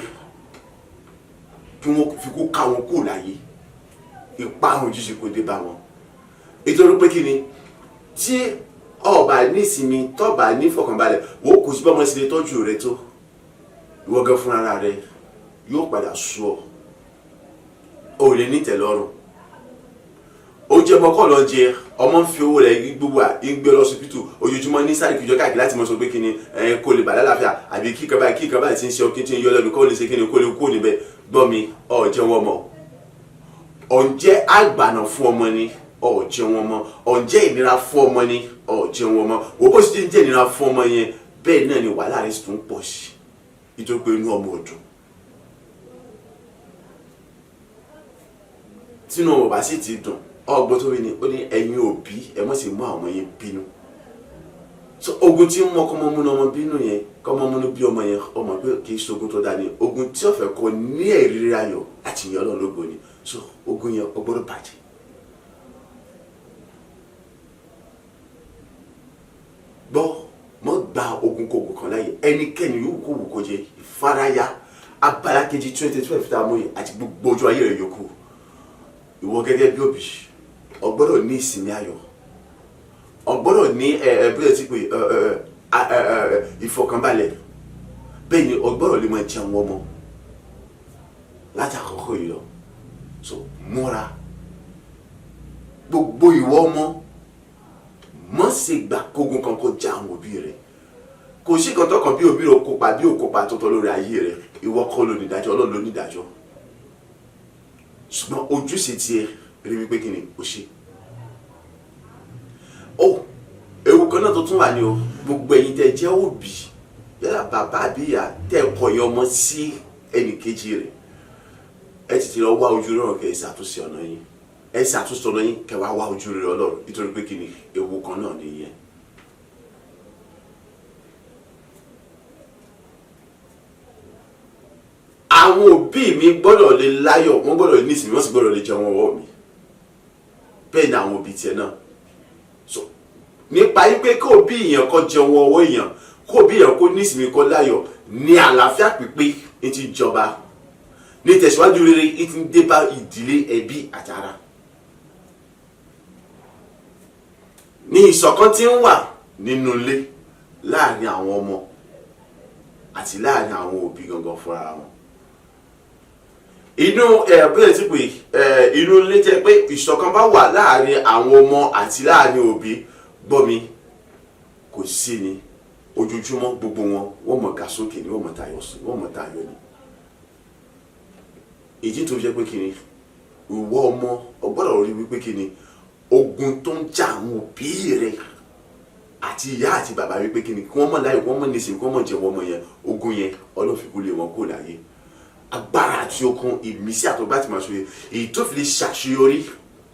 kí wọ́n fi kó ká wọn kó láyé ìparun jíjẹ kó dé bá wọn nítorí pé kí ni tí ọba nísìmí tọba ní fọkànbalẹ̀ wò kò sí bọ́mọ sílẹ̀ tọ́jú rẹ tó ìwọ gan fúnra rẹ yóò padà sú ọ ò lè ní tẹ́lọ́rùn ó jẹ́ mọ́kọ́ lọ jẹ ọmọ ń fi owó rẹ̀ gbogbo ìgbé lọ́sibítù ojoojúmọ́ ní sáré kìjọ káàkiri láti mọ̀ sọ pé kíni kó lè bà lálàáfíà àbí kíkan báyìí tí ń ṣe ọkí tí ń yọ lẹ́nu kó lè ṣe kíni kó lè kó níbẹ̀ gbọ́ mi ọ̀jẹ̀ wọn mọ̀ ọ̀njẹ́ àgbànà fún ọmọ ni ọ̀jẹ̀ wọn mọ̀ ọ̀njẹ́ ìnira fún ọmọ ni ọ̀jẹ̀ wọn mọ̀ wò bó ṣe jẹ́ ìnira fún ọmọ yẹn bẹ́ẹ̀ náà ni wàhálà rẹ̀ sì tún pọ̀ sí nítorí pé inú ọmọ ọdún tínú ọmọ bá sì ti dùn ọgbọ́n tó rí ni ó ní ẹ̀yin òbí ẹ mọ̀ sí mú àwọn ọmọ yẹn bínú so ogun tí ń mọ kọ́mọ múnú ọmọ bínú yẹn kọ́mọ múnú bí ọmọ yẹn ọmọ pé kì í ṣogun tó dání ogun tí ọ̀fẹ́ kọ ní ẹ̀rírí ayọ̀ àti ìyẹn Ọlọ́run lógo ni so ogun yẹn ọgbọ́dọ̀ bàjẹ́ gbọ́ mọ́ gba ogun kòkò kan láyè ẹnikẹ́ni yóò kó wù kó jẹ ìfaraya abala kejì 2012 tá a mú yìí àti gbogbo ojú ayé rẹ̀ yòókù ìwọ gẹ́gẹ́ bí òbí ọgbọ́dọ̀ ní ìsinmi ayọ̀ ọgbọ́dọ̀ ní bóyá ti pé ìfọkànbalẹ̀ bẹ́ẹ̀ ni ọgbọ́dọ̀ lè máa jẹun ọmọ láti àkọ́kọ́ yìí lọ so múra gbogbo ìwọ ọmọ mọ́ sí gbà kógun kan kó já àwọn òbí rẹ̀ kò sí kan tọkàn bí òbí rẹ̀ kópa bí òkópa tọ́tọ́ lórí ayé rẹ̀ ìwọ kọ́ ló ní ìdájọ́ Ọlọ́run ló ní ìdájọ́ ṣùgbọ́n ojúṣe tiẹ̀ rí wípé kí ni ó ṣe ó ewu kan náà tó tún wà ní o gbogbo ẹ̀yin tẹ́ jẹ́ òbí yálà bàbá àbí ìyá tẹ́ kọ̀yìn ọmọ sí ẹnì kejì rẹ̀ ẹ ti lọ wá ojú rẹ̀ kẹ́ ẹ ṣàtúnṣe ọ̀nà yín ẹ ṣàtúnṣe ọ̀nà yín kẹ́ wá wá ojú rẹ̀ Ọlọ́run nítorí pé kí ni ewu kan náà nìyẹn. àwọn òbí mi gbọ́dọ̀ lè láyọ̀ wọ́n gbọ́dọ̀ ní ìsinmi wọ́n sì gbọ́dọ̀ lè jẹun ọwọ́ mi bẹ́ẹ̀ ni àwọn òbí tiẹ̀ náà so nípa wípé kó òbí èèyàn kó jẹun ọwọ́ èèyàn kó òbí èèyàn kó ní ìsinmi kó láyọ̀ ní àlàáfíà pípé ní ti jọba ní tẹ̀síwájú rere ní ti ń dé bá ìdílé ẹbí àtàrà ní ìṣọ̀kan tí ń wà nínú ilé láàrin àwọn ọmọ àti láàrin àwọn òbí gangan fúnra wọn. Inú bóyá ti pé inú ilé jẹ́ pé ìṣọ̀kan bá wà láàrin àwọn ọmọ àti láàrin òbí gbọ́ mi kò sí ni ojoojúmọ́ gbogbo wọ́n mọ̀ ga sókè ni wọ́n mọ̀ tayọ̀ ni. Ìdí tó jẹ́ pé kí ni ìwọ ọmọ ọgbọ́dọ̀ rí wípé kí ni ogun tó ń jà àwọn òbí rẹ̀ àti ìyá àti bàbá wípé kí ni kí wọ́n mọ̀ láyọ̀ kí wọ́n mọ̀ nísìnyí kí wọ́n mọ̀ jẹ́wọ́ ọmọ yẹn ogun yẹn Ọlọ́run fi kú lé wọn kó láyé. Agbára àti okun ìmísí àtọ́gbà tí màá sọ yẹn èyí tó fi lè ṣàṣeyọrí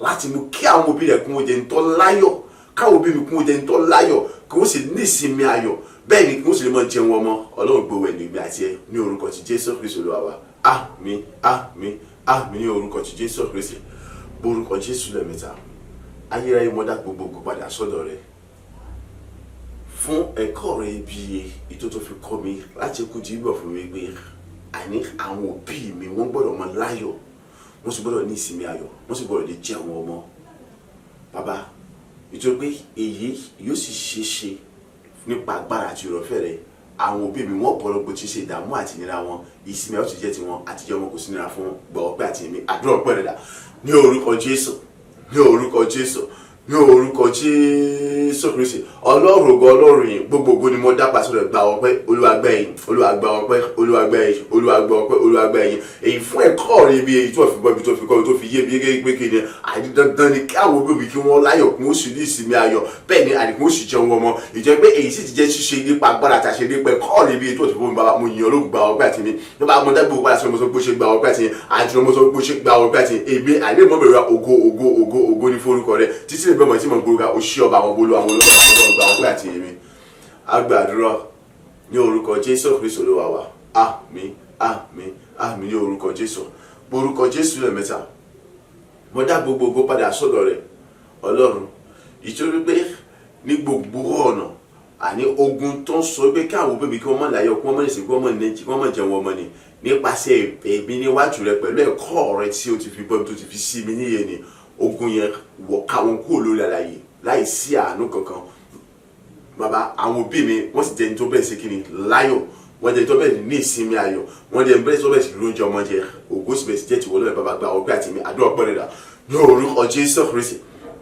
láti mú kí àwọn òbí rẹ̀ kún ó jẹ́ ntọ́ láyọ̀ káwọn òbí mi kún ó jẹ́ ntọ́ láyọ̀ kí wọ́n sì ní ìsinmi ayọ̀ bẹ́ẹ̀ ni kí wọ́n sì lè mọ̀ jẹun ọmọ Ọlọ́run gbowó ẹ̀mí mi àti ẹ ní orúkọ ti Jésù Kristi Olúwa wa. Àmín àmín àmín ní orúkọ ti Jésù Kristi borúkọ Jésù lẹ́mẹ̀ta ayérayé mọ́dá gbogbogbò padà sọ́dọ̀ rẹ̀ fún ẹ̀kọ́ rẹ̀ ibi ètò tó fi kọ́ mi láti kú jíbọ̀ fún mi pé àní àwọn òbí mi wọ́n gbọ́dọ̀ mọ láyọ̀ wọ́n sì gbọ́dọ̀ ní ìsinmi ayọ̀ wọ́n sì gbọ́dọ̀ lè jẹ́ àwọn ọmọ. Bàbá nítorí pé èyí yóò sì ṣeéṣe nípa agbára àti ìrọ̀fẹ́ rẹ̀ àwọn òbí mi wọ́n bọ̀rọ̀ gbòtí ṣe ìdààmú àti ìnira wọn ìsinmi ayọ̀ ti jẹ́ tiwọn àtijọ́ wọn kò sí nira fún gbọ́ ọpẹ́ àti èmi àdúrà ọpẹ́ rẹ̀ dà ní orúkọ Jésù ní orúkọ Jésù ní orúkọ Jésù Kristi Ọlọ́run ògo Ọlọ́run yìí gbogbogbò ni mo dá pàṣẹ rẹ̀ gba ọpẹ́ Olúwa gbà yín Olúwa gba ọpẹ́ Olúwa gbà yín Olúwa gba ọpẹ́ Olúwa gbà yín èyí fún ẹ̀kọ́ rẹ̀ ibi èyí tó fi gbọ́ ibi tó fi kọ́ tó fi yé mi gẹ́gẹ́ pé kí ni àdídandan ni kí àwọn òbí kí wọ́n láyọ̀ kí wọ́n sì ní ìsinmi ayọ̀ bẹ́ẹ̀ ni àdìgún ó sì jẹun ọmọ ìjẹ́ pé èyí sì ti jẹ́ ṣíṣe nípa agbára àtàṣe nípa ẹ̀kọ́ rẹ̀ ibi èyí tó ti fún mi bàbá mo yìn Ọlọ́run gba ọpẹ́ àti mi nípa mo dágbò padà sọ mo sọ pé ó ṣe gba ọpẹ́ àti àti mo sọ pé ó ṣe gba ọpẹ́ àti èmi àìlèmọ́ bẹ̀rẹ̀ ògo ní forúkọ rẹ̀ títí lè bẹ́ẹ̀ mọ̀ tí mo gbórúkọ òṣì ọba àwọn olú àwọn olóògbé àwọn ọgbà ọgbà àti èmi agbàdúrà ní orúkọ Jésù Kristi Olúwa wa. Àmín àmín àmín ní orúkọ Jésù orúkọ Jésù lẹ́mẹ̀ta mo dá gbogbogbò padà sọ́dọ̀ rẹ̀ Ọlọ́run ìtorí pé ní gbogbo ọ̀nà àní ogun tó ń sọ pé káwọn òbí mi kí wọ́n mọ̀ láyọ̀ kí wọ́n mọ̀ nísìnyí kí wọ́n mọ̀ jẹun ọmọ ni nípasẹ̀ èmi níwájú rẹ pẹ̀lú ẹ̀kọ́ rẹ tí o ti fi bọ́ mi tó ti fi sí mi níyẹn ni ogun yẹn wọ̀ káwọn kúrò lórí àlàyé láì sí àánú kankan. Bàbá àwọn òbí mi wọ́n sì jẹ́ ní tó bẹ́ẹ̀ sí kíni láyọ̀ wọ́n jẹ́ tó bẹ́ẹ̀ ní ìsinmi ayọ̀ wọ́n jẹ́ bẹ́ẹ̀ tó bẹ́ẹ̀ sí lóúnjẹ ọmọ jẹ ògo sì bẹ́ẹ̀ sí jẹ́ tìwọ́ lọ́wọ́ bàbá gba ọgbẹ́ àti mi àdúrà ọpẹ́ rẹ̀ dà ní orúkọ Jésù Kristi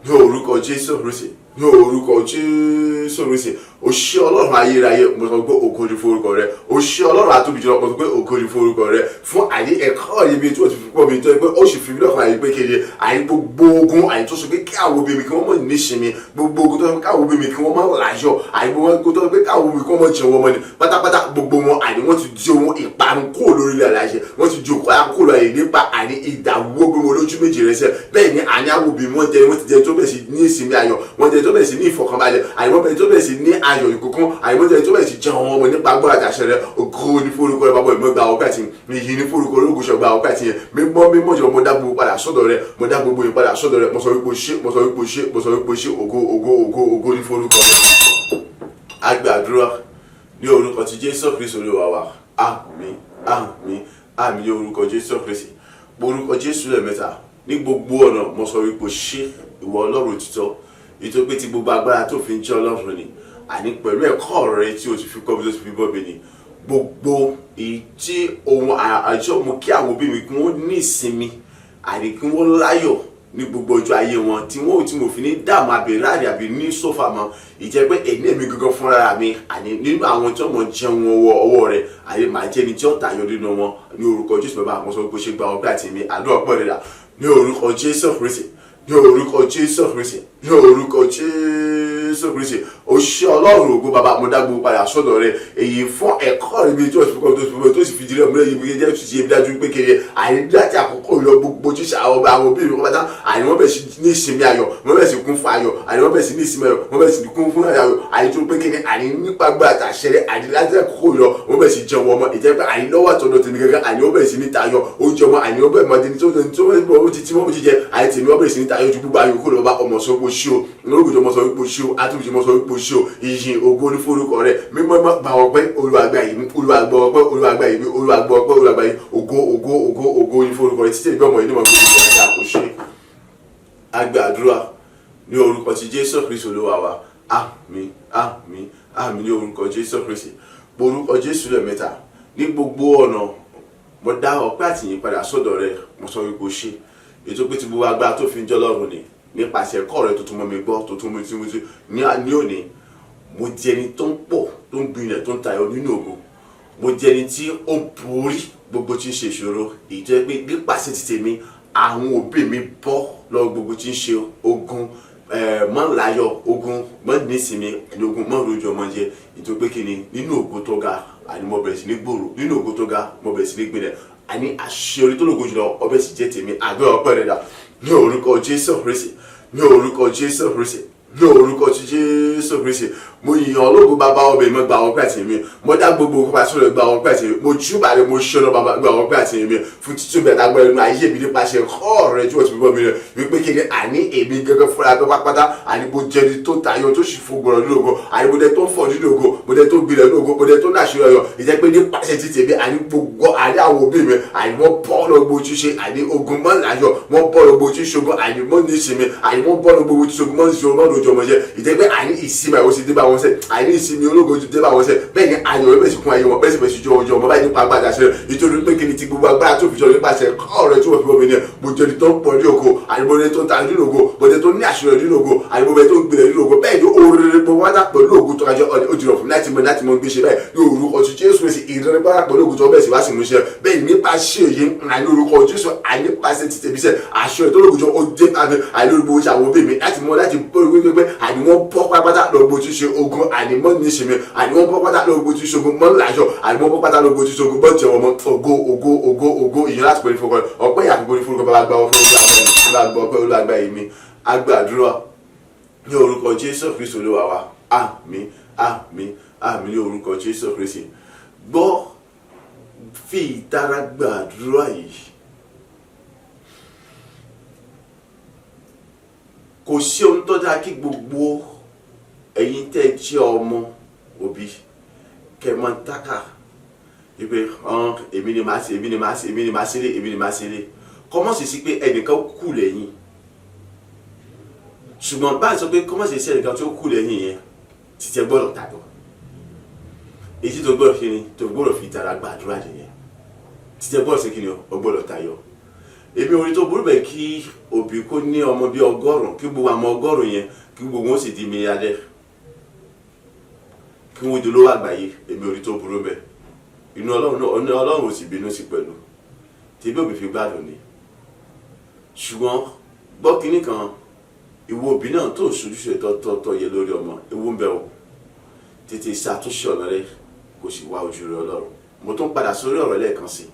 ní orúkọ Jésù Kristi ní orúkọ Jésù Kristi o ṣé Ọlọ́run ayérayé mo sọ pé ògo ni fún orúkọ rẹ o ṣé Ọlọ́run àtòbíjọ mo sọ pé ògo ni fún orúkọ rẹ fún àyè ẹ̀kọ́ yìí bí tí o ti fi pọ̀ mi tó yẹ pé ó sì fi mí lọ́kàn àyè pé kéde àyè gbogbo ogun àyè tó sọ pé kí àwọn òbí mi kí wọ́n mọ̀ níṣìmí gbogbo ogun tó sọ pé káwọn òbí mi kí wọ́n mọ̀ láyọ̀ àyè gbogbo ogun tó sọ pé káwọn òbí mi kí wọ́n mọ̀ jẹun ọmọ ni pátápátá gbogbo wọn àyè wọ́n ti di ohun ìparun kúrò lórí ilẹ̀ aláṣẹ wọ́n ti di òkú àkúrò àyè nípa àyè ìdàwó gbogbo wọn lójú méjì rẹ sẹ bẹ́ẹ̀ ni àní àwọn òbí mi wọ́n ti jẹ tó bẹ̀ sí ní ìsinmi ayọ̀ wọ́n jẹ tó bẹ̀ sí ní ìfọ̀kànbalẹ̀ àyè wọ́n bẹ̀ tó bẹ̀ sí ní ayọ̀ ìkókún àyèmọ́tẹ́ tó bẹ̀ sí jẹun ọmọ nípa agbára àtàṣẹ rẹ ògo ní forúkọ rẹ bàbá ìmọ̀ gba ọpẹ́ àti yìí ní forúkọ ológun ṣọgbà ọpẹ́ àti yẹn mímọ́ jọ mo dá gbogbo padà sọ́dọ̀ rẹ mo dá gbogbo yìí padà sọ́dọ̀ rẹ mo sọ wípé ṣé mo sọ wípé ṣé mo sọ wípé ṣé ògo ní forúkọ rẹ. Agbàdúrà ní orúkọ ti Jésù Kristi Olúwa wa. Àmín àmín àmín ní orúkọ Jésù Kristi orúkọ Jésù lẹ́mẹ̀ta ní gbogbo ọ̀nà mo sọ wípé ṣé ìwọ Ọlọ́run òtítọ́ ètò pé ti gbogbo agbára tó fi ń jẹ́ Ọlọ́run ni àní pẹ̀lú ẹ̀kọ́ rẹ tí o ti fi kọ́ bí tó ti fi bọ́ mi ni gbogbo èyí tí ohun àjọ mú kí àwọn òbí mi kí wọ́n ní ìsinmi àní kí wọ́n láyọ̀ ní gbogbo ọjọ́ ayé wọn tí wọ́n ò tí mo fi ní dààmú abẹ́rẹ́ àbí ní sófà mọ́ ìjẹ́ pé èmi èmi gangan fúnra mi àní nínú àwọn tí wọ́n jẹun ọwọ́ rẹ̀ àní màá jẹ́ ni tí ó tayọ nínú wọn ní orúkọ Jésù bàbá àwọn sọ pé ṣe gba ọgbẹ́ àti mi àdúrà pọ̀ rẹ̀ dà ní orúkọ Jésù Kristi ní orúkọ Jésù Kristi ní orúkọ Jésù Kristi o ṣé Ọlọ́run ògo bàbá mo dá gbogbo padà sọ́dọ̀ rẹ èyí fún ẹ̀kọ́ rẹ bí tí o ti fi kọ́ tó sì fi di rẹ múlẹ̀ yìí bí jẹ́ ti ṣe dájú pé kéré àyídájú àkókò lọ gbogbo jíṣà àwọn òbí mi kọ́mọ́tà àyè wọ́n bẹ̀ sí ní ìsinmi ayọ̀ wọ́n bẹ̀ sí kún fún ayọ̀ àyè wọ́n bẹ̀ sí ní ìsinmi ayọ̀ wọ́n bẹ̀ sí kún fún ayọ̀ àyè tó pé kéré àyè nípa gbà àtàṣẹrẹ àyídájú àkókò lọ wọ́n bẹ̀ sí jẹun ọmọ ìjẹ́ pé àyè lọ́wọ́ àtọ̀dọ̀ tèmi gẹ́gẹ́ àyè wọ́n bẹ̀ sí ní tayọ̀ oúnjẹ ọmọ àyè wọ́n bẹ̀ mọ́ ẹni tó wọ́n ti jẹ àyè tèmi wọ́n bẹ̀ sí ní tayọ̀ ju gbogbo ayọ̀ kó lọ bá ọmọ sọ pé ṣí o lórúkọ ọmọ sọ pé ṣí o àtúntò ọmọ sọ pé ṣí o ìyìn ògo ní forúkọ rẹ mímọ́ gba ọpẹ́ olùwàgbà yìí olùwàgbà ọpẹ́ olùwàgbà yìí olùwàgbà ọpẹ́ olùwàgbà yìí ògo ní forúkọ rẹ títí ìgbà ọmọ yìí ní wọn kò tó ẹ̀dá kò ṣe. Agbàdúrà ní orúkọ ti Jésù Kristi Olúwa wa. Àmín àmín àmín ní orúkọ Jésù Kristi Orúkọ Jésù lẹ́ẹ̀mẹ́ta ní gbogbo ọ̀nà mo dá ọpẹ́ àtìyìn padà sọ́dọ̀ rẹ mo sọ wípé o ṣe ètò pé tí gbogbo agbára tó fi ń jẹ́ Ọlọ́run ni nípasẹ̀ ẹ̀kọ́ rẹ tó tún mọ́ mi gbọ́ tó tún mú tí mo ti ní òní mo jẹ́ ẹni tó ń pọ̀ tó ń gbilẹ̀ tó ń tayọ nínú ògo mo jẹ́ ẹni tí ó ń borí gbogbo tí ń ṣe ìṣòro èyí tó yẹ pé nípasẹ̀ ti tèmi àwọn òbí mi bọ́ lọ́wọ́ gbogbo tí ń ṣe ogun mọ́ láyọ̀ ogun mọ́ nísìmí ogun mọ́ rojú ọmọ jẹ ètò pé kí ni nínú ògo tó ga àní mo bẹ̀rẹ̀ sí ní gbòòrò nínú ògo tó ga mo bẹ̀rẹ̀ sí ní gbilẹ̀ àní àṣeyọrí tó lògo jùlọ ọbẹ̀ sì jẹ́ tèmi àgbẹ̀ ọpẹ́ rẹ̀ dà ní orúkọ Jésù Kristi ní orúkọ Jésù Kristi ní orúkọ tí Jésù Kristi mo yìn ọ́ lógo bàbá ọbẹ̀ mi gba ọpẹ́ àti mi mo dá gbogbo ọpẹ́ àti rẹ̀ gba ọpẹ́ àti mi mo júbà rẹ̀ mo ṣọ́nà bàbá gba ọpẹ́ àti mi fún títún bẹ̀rẹ̀ agbára inú ayé mi nípasẹ̀ ọ̀rọ̀ rẹ̀ tí wọ́n ti bọ́ mi rẹ̀ wípé kí ni àní èmi gẹ́gẹ́ fúnra bẹ́ pápátá àní mo jẹni tó tayọ tó sì fún gbọ̀rọ̀ nínú ògo àní mo dẹ tó fọ̀ nínú ògo mo dẹ tó gbilẹ̀ nínú ògo mo dẹ tó nàṣírọ̀ yọ ìjẹ́ pé nípasẹ̀ ti tèmi àní gbogbo àní àwọn òbí mi àní wọ́n bọ́ lọ́gbó tí ṣe àní ogun mọ́ láyọ̀ wọ́n bọ́ lọ́gbó tí ṣogun àní mọ́ ní ìsinmi àní wọ́n bọ́ lọ́gbó tí ṣogun mọ́ ní ìsinmi mọ́ lójú ọmọ jẹ ìjẹ́ pé àní ìsinmi àwọn sì dé bá wọn sẹ́ àní ìsinmi ológo ti dé bá wọn sẹ́ bẹ́ẹ̀ ni ayọ̀ ẹ̀bẹ̀ sì kún ayé wọn bẹ́ẹ̀ sì bẹ́ẹ̀ sì jọ ọjọ́ ọmọ báyìí nípa agbára ṣẹlẹ̀ nítorí pé kí ni ti gbogbo agbára tó fi jọ nípasẹ̀ ọ̀rẹ́ tí wọ́n fi bọ́ mi ní ẹ̀ mo jẹ́ ni tó ń pọ̀ ní ògo àníbọ̀dẹ tó ń ta nínú ògo bọ̀dẹ tó ní àṣírí nínú ògo àníbọ̀dẹ tó ń gbilẹ̀ nínú ògo bẹ́ẹ̀ ni oore gbogbo wájà pẹ̀lú ògo tó kájọ òjìrọ̀ fún láti mọ gbé ṣe bẹ́ẹ̀ ní orúkọ Jésù Kristi ìrẹ́lẹ́gbára pẹ̀lú ògo tó bẹ́ẹ̀ sì wá sí mú ṣe bẹ́ẹ̀ ni nípa ṣe èyí àní orúkọ Jésù ànípasẹ̀ ti tẹ̀bí sẹ́ àṣọ ìtọ́lógójọ́ ó dé àmì àìlórúkọ oṣù àwọn òbí mi láti mọ láti bọ́ wípé àní wọ́n bọ́ pápátá lọ́gbó tí ṣe ogun àní mọ́ ní ìsinmi àní wọ́n bọ́ pátá lọ́gbó tí ṣogun mọ́ láṣọ àní wọ́n bọ́ pátá lọ́gbó tí ṣogun mọ́ jẹ́wọ́ mọ́ ògo ìyẹn láti pẹ̀lú fọkọ ọpẹ́ ìyàgbọ́ ní forúkọ bàbá gbọ́ ọpẹ́ olùgbà yìí mi agbàdúrà ní orúkọ Jésù Kristi Olúwa wa àmín àmín àmín ní orúkọ Jésù Kristi gbọ́ fi ìtara gbàdúrà yìí kò sí ohun tó dáa kí gbogbo ẹ̀yin tẹ́ jẹ́ ọmọ òbí kẹ́ máa tákà wípé èmi ni màá ṣe èmi ni màá ṣe èmi ni màá ṣeré èmi ni màá ṣeré kọ́mọ́sì sí pé ẹnìkan kù lẹ́yìn ṣùgbọ́n báyìí sọ pé kọ́mọ́sì sí ẹnìkan tó kù lẹ́yìn yẹn títí ẹ gbọ́dọ̀ tàbọ̀ èyí tó gbọ́dọ̀ fi ni tó gbọ́dọ̀ fi ìtara gbàdúrà yẹn títí ẹ gbọ́dọ̀ sí kí ni ọ gbọ́dọ̀ tayọ èmi orí tó burú bẹ́ẹ̀ kí òbí kó ní ọmọ bíi 100 kí gbogbo àwọn 100 yẹn kí gbogbo wọn sì di mílíọ̀nìyà kí wọ́n dolówó àgbáyé èmi orí tó burú bẹ́ẹ̀ inú Ọlọ́run ò sì bínú sí pẹ̀lú tí bí òbí fi gbádùn ni ṣùgbọ́n gbọ́ kínní kan ìwọ òbí náà tó ṣojúṣe tọ́tọ́ yẹ lórí ọmọ ewu ń bẹ o tètè ṣàtúnṣe ọ̀nà rẹ kò sì wá ojú rẹ Ọlọ́run mo tún padà sórí ọ̀rọ̀ lẹ́ẹ̀kan sí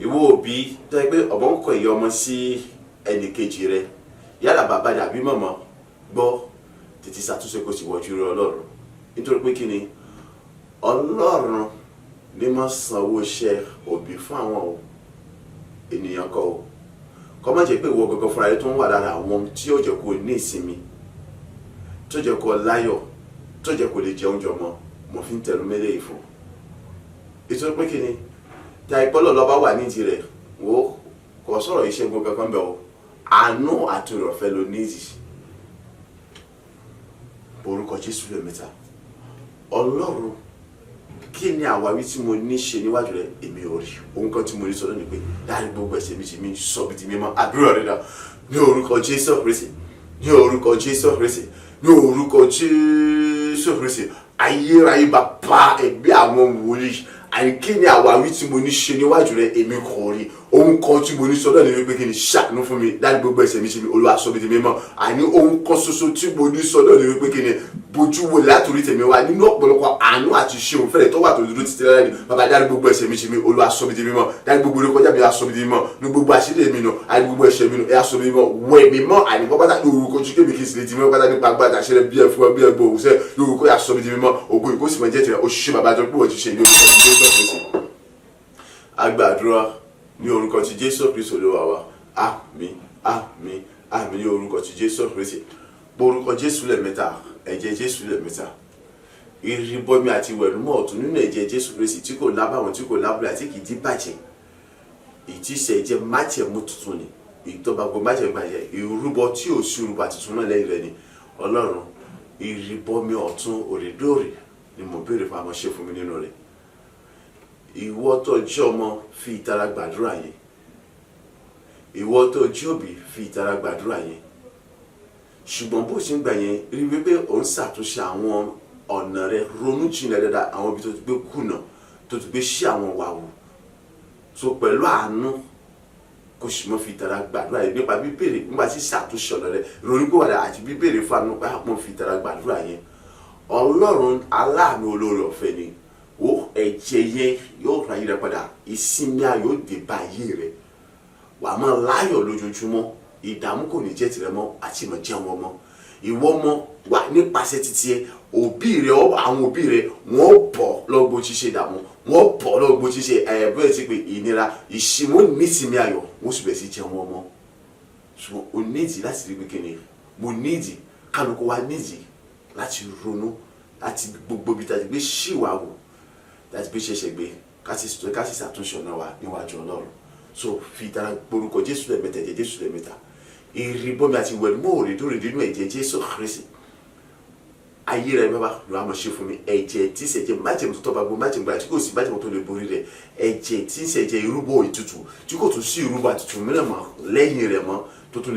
ìwọ òbí tó yẹ pé ọ̀bọ̀ ń kọ ìyá ọmọ sí ẹnì kejì rẹ yálà bàbá dàbí màmá gbọ́ tètè ṣàtúnṣe kò sì wá ojú rẹ Ọlọ́run nítorí pé kí ni Ọlọ́run ní mọ́ sanwó iṣẹ́ òbí fún àwọn ènìyàn kọ́ o kọ́ má jẹ́ pé ìwọ gangan fúnra rẹ tó ń wà lára àwọn tí yóò jẹ́ kó ní ìsinmi tó jẹ́ kó láyọ̀ tó jẹ́ kó lè jẹun jọmọ mo fi ń tẹnu mẹ́lẹ̀ yìí fún ètò pé kí ni tí àìpọ́lọ̀ lọ́ba wà nídìí rẹ̀ wo kò sọ̀rọ̀ ìṣẹ́gun kankan bẹ̀ o àánú àti ìrọ̀fẹ́ ló nídìí orúkọ Jésù lẹ́ẹ̀mẹ́ta Ọlọ́run kí ni àwáwí tí mo ní ṣe níwájú rẹ èmi ò rí ohun kan tí mo ní sọ lónìí pé láàrin gbogbo ẹ̀ṣẹ̀ mi ti mi sọ bí ti mímọ́ àdúrà rẹ dà ní orúkọ Jésù Kristi ní orúkọ Jésù Kristi ní orúkọ Jésù Kristi ayérayé bàbá ẹgbẹ́ àwọn wòlíì àní kí ni àwáwí tí mo ní ṣe níwájú rẹ èmi kò rí ohun kan tí mo ní sọ náà ni wípé kí ni ṣàánú fún mi láàrin gbogbo ẹ̀ṣẹ̀ mi ti mi Olúwa sọ bí ti mímọ́ àní ohun kan ṣoṣo tí mo ní sọ náà ni wípé kí ni bójú wo látòrí tèmi wá nínú ọ̀pọ̀lọpọ̀ àánú àti ṣeun fẹ́rẹ̀ tó wà tó dúró títí lára ni bàbá dárí gbogbo ẹ̀ṣẹ̀ mi ti mi Olúwa sọ mi di mímọ́ dárí gbogbo orí kọjá mi sọ mi di mímọ́ ní gbogbo àṣírí mi nù àní gbogbo ẹ̀ṣẹ̀ mi nù ẹ̀ sọ mi di mímọ́ wẹ̀ mi mọ́ àní pátá lórúkọ tí kébì kí n sì lè di mímọ́ pátá nípa agbára àṣẹrẹ bí ẹ fún ẹ bí ẹ gbọ́ òwúṣẹ́ lórúkọ yà sọ mi di mímọ́ ògo ìkó sì máa jẹ́ tirẹ̀ òṣìṣẹ́ bàbá tó pọ̀ òṣìṣẹ́ ìlú òṣìṣẹ́ agbàdúrà ní orúkọ ti Jésù Kristi Olúwa wa àmín àmín àmín ní orúkọ ti Jésù Kristi orúkọ Jésù lẹ́ẹ̀mẹ́ta ẹ̀jẹ̀ Jésù lẹ́ẹ̀mẹ́ta ìrìbọmi àti ìwẹ̀nùmọ́ ọ̀tún nínú ẹ̀jẹ̀ Jésù Kristi tí kò lábàwọ́n tí kò lábúlé àti kì í dín bàjẹ́ ìtísẹ̀ ẹ̀jẹ̀ májẹ̀mú tuntun ni ìtọ́ba gbogbo májẹ̀mú bàjẹ́ ìrúbọ tí ò sí ìrúbọ tuntun náà lẹ́yìn rẹ̀ ni Ọlọ́run ìrìbọmi ọ̀tún òrèdóòrè ni mo béèrè fún àmọ́ ṣe fún mi nínú rẹ̀ ìwọ tó jẹ́ ọmọ fi ìtara gbàdúrà yẹn, ìwọ tó jẹ́ òbí fi ìtara gbàdúrà yẹn. Ṣùgbọ́n bó ṣe ń gbà yẹn rí wípé ò ń ṣàtúnṣe àwọn ọ̀nà rẹ, ronú jinlẹ̀ dáadáa àwọn ibi tó ti gbé kùnà, tó ti gbé ṣí àwọn wà wù. So pẹ̀lú àánú kò sì mọ́ fi ìtara gbàdúrà yẹn nípa bíbèrè, nípa tí ṣàtúnṣe ọ̀nà rẹ, ronú pé wàdà àti bíbèrè fún àánú pé àpọ̀ fi ìtara gbàdúrà yẹn. Ọlọ́run aláàánú olóore ọ̀fẹ́ ni, ó ẹ̀jẹ̀ yẹn yóò ra yíra padà, ìsinmi ayọ̀ dé bá ayé rẹ, wàá máa láyọ̀ lójoojúmọ́, ìdààmú kò ní jẹ́ tirẹ̀ mọ́ àti ìmọ̀ jẹun ọmọ. Ìwọ ọmọ wà nípasẹ̀ títí ẹ, òbí rẹ, àwọn òbí rẹ wọ́n bọ̀ lọ́gbó ṣíṣe ìdààmú, wọ́n bọ̀ lọ́gbó ṣíṣe bẹ́ẹ̀ ti pé ìnira, ìṣìmọ́ ní ìsinmi ayọ̀, wọ́n sì bẹ̀rẹ̀ sí jẹun ọmọ. Ṣùgbọ́n o nídìí láti rí pé kíni, mo nídìí, kálukú wa nídìí láti ronú, láti gbogbo ibi tàbí gbé ṣìwàwò, láti gbé ṣẹ̀ṣẹ̀ gbé ká sì ṣàtúnṣe ọ̀nà wa níwájú Ọlọ́run. So fi ìtara gborúkọ Jésù lẹ́ẹ̀mẹ́ta, ẹ̀jẹ̀ Jésù lẹ́ẹ̀mẹ́ta, ìrìbọmi àti ìwẹ̀lú mọ́ òrèdóòrè nínú ẹ̀jẹ̀ Jésù Kristi. Ayé rẹ bàbá ló wá mọ̀ ṣe fún mi, ẹ̀jẹ̀ tí ń ṣẹ̀jẹ̀ májèmú tó tọ́ba gbó, májèmú gbà tí kò sí májèmú tó lè borí rẹ̀, ẹ̀jẹ̀ tí ń ṣẹ̀jẹ̀ ìrúbọ ìtutù tí kò tún sí ìrúbọ àtutù mìíràn mọ́ lẹ́yìn rẹ̀ mọ́ tó tún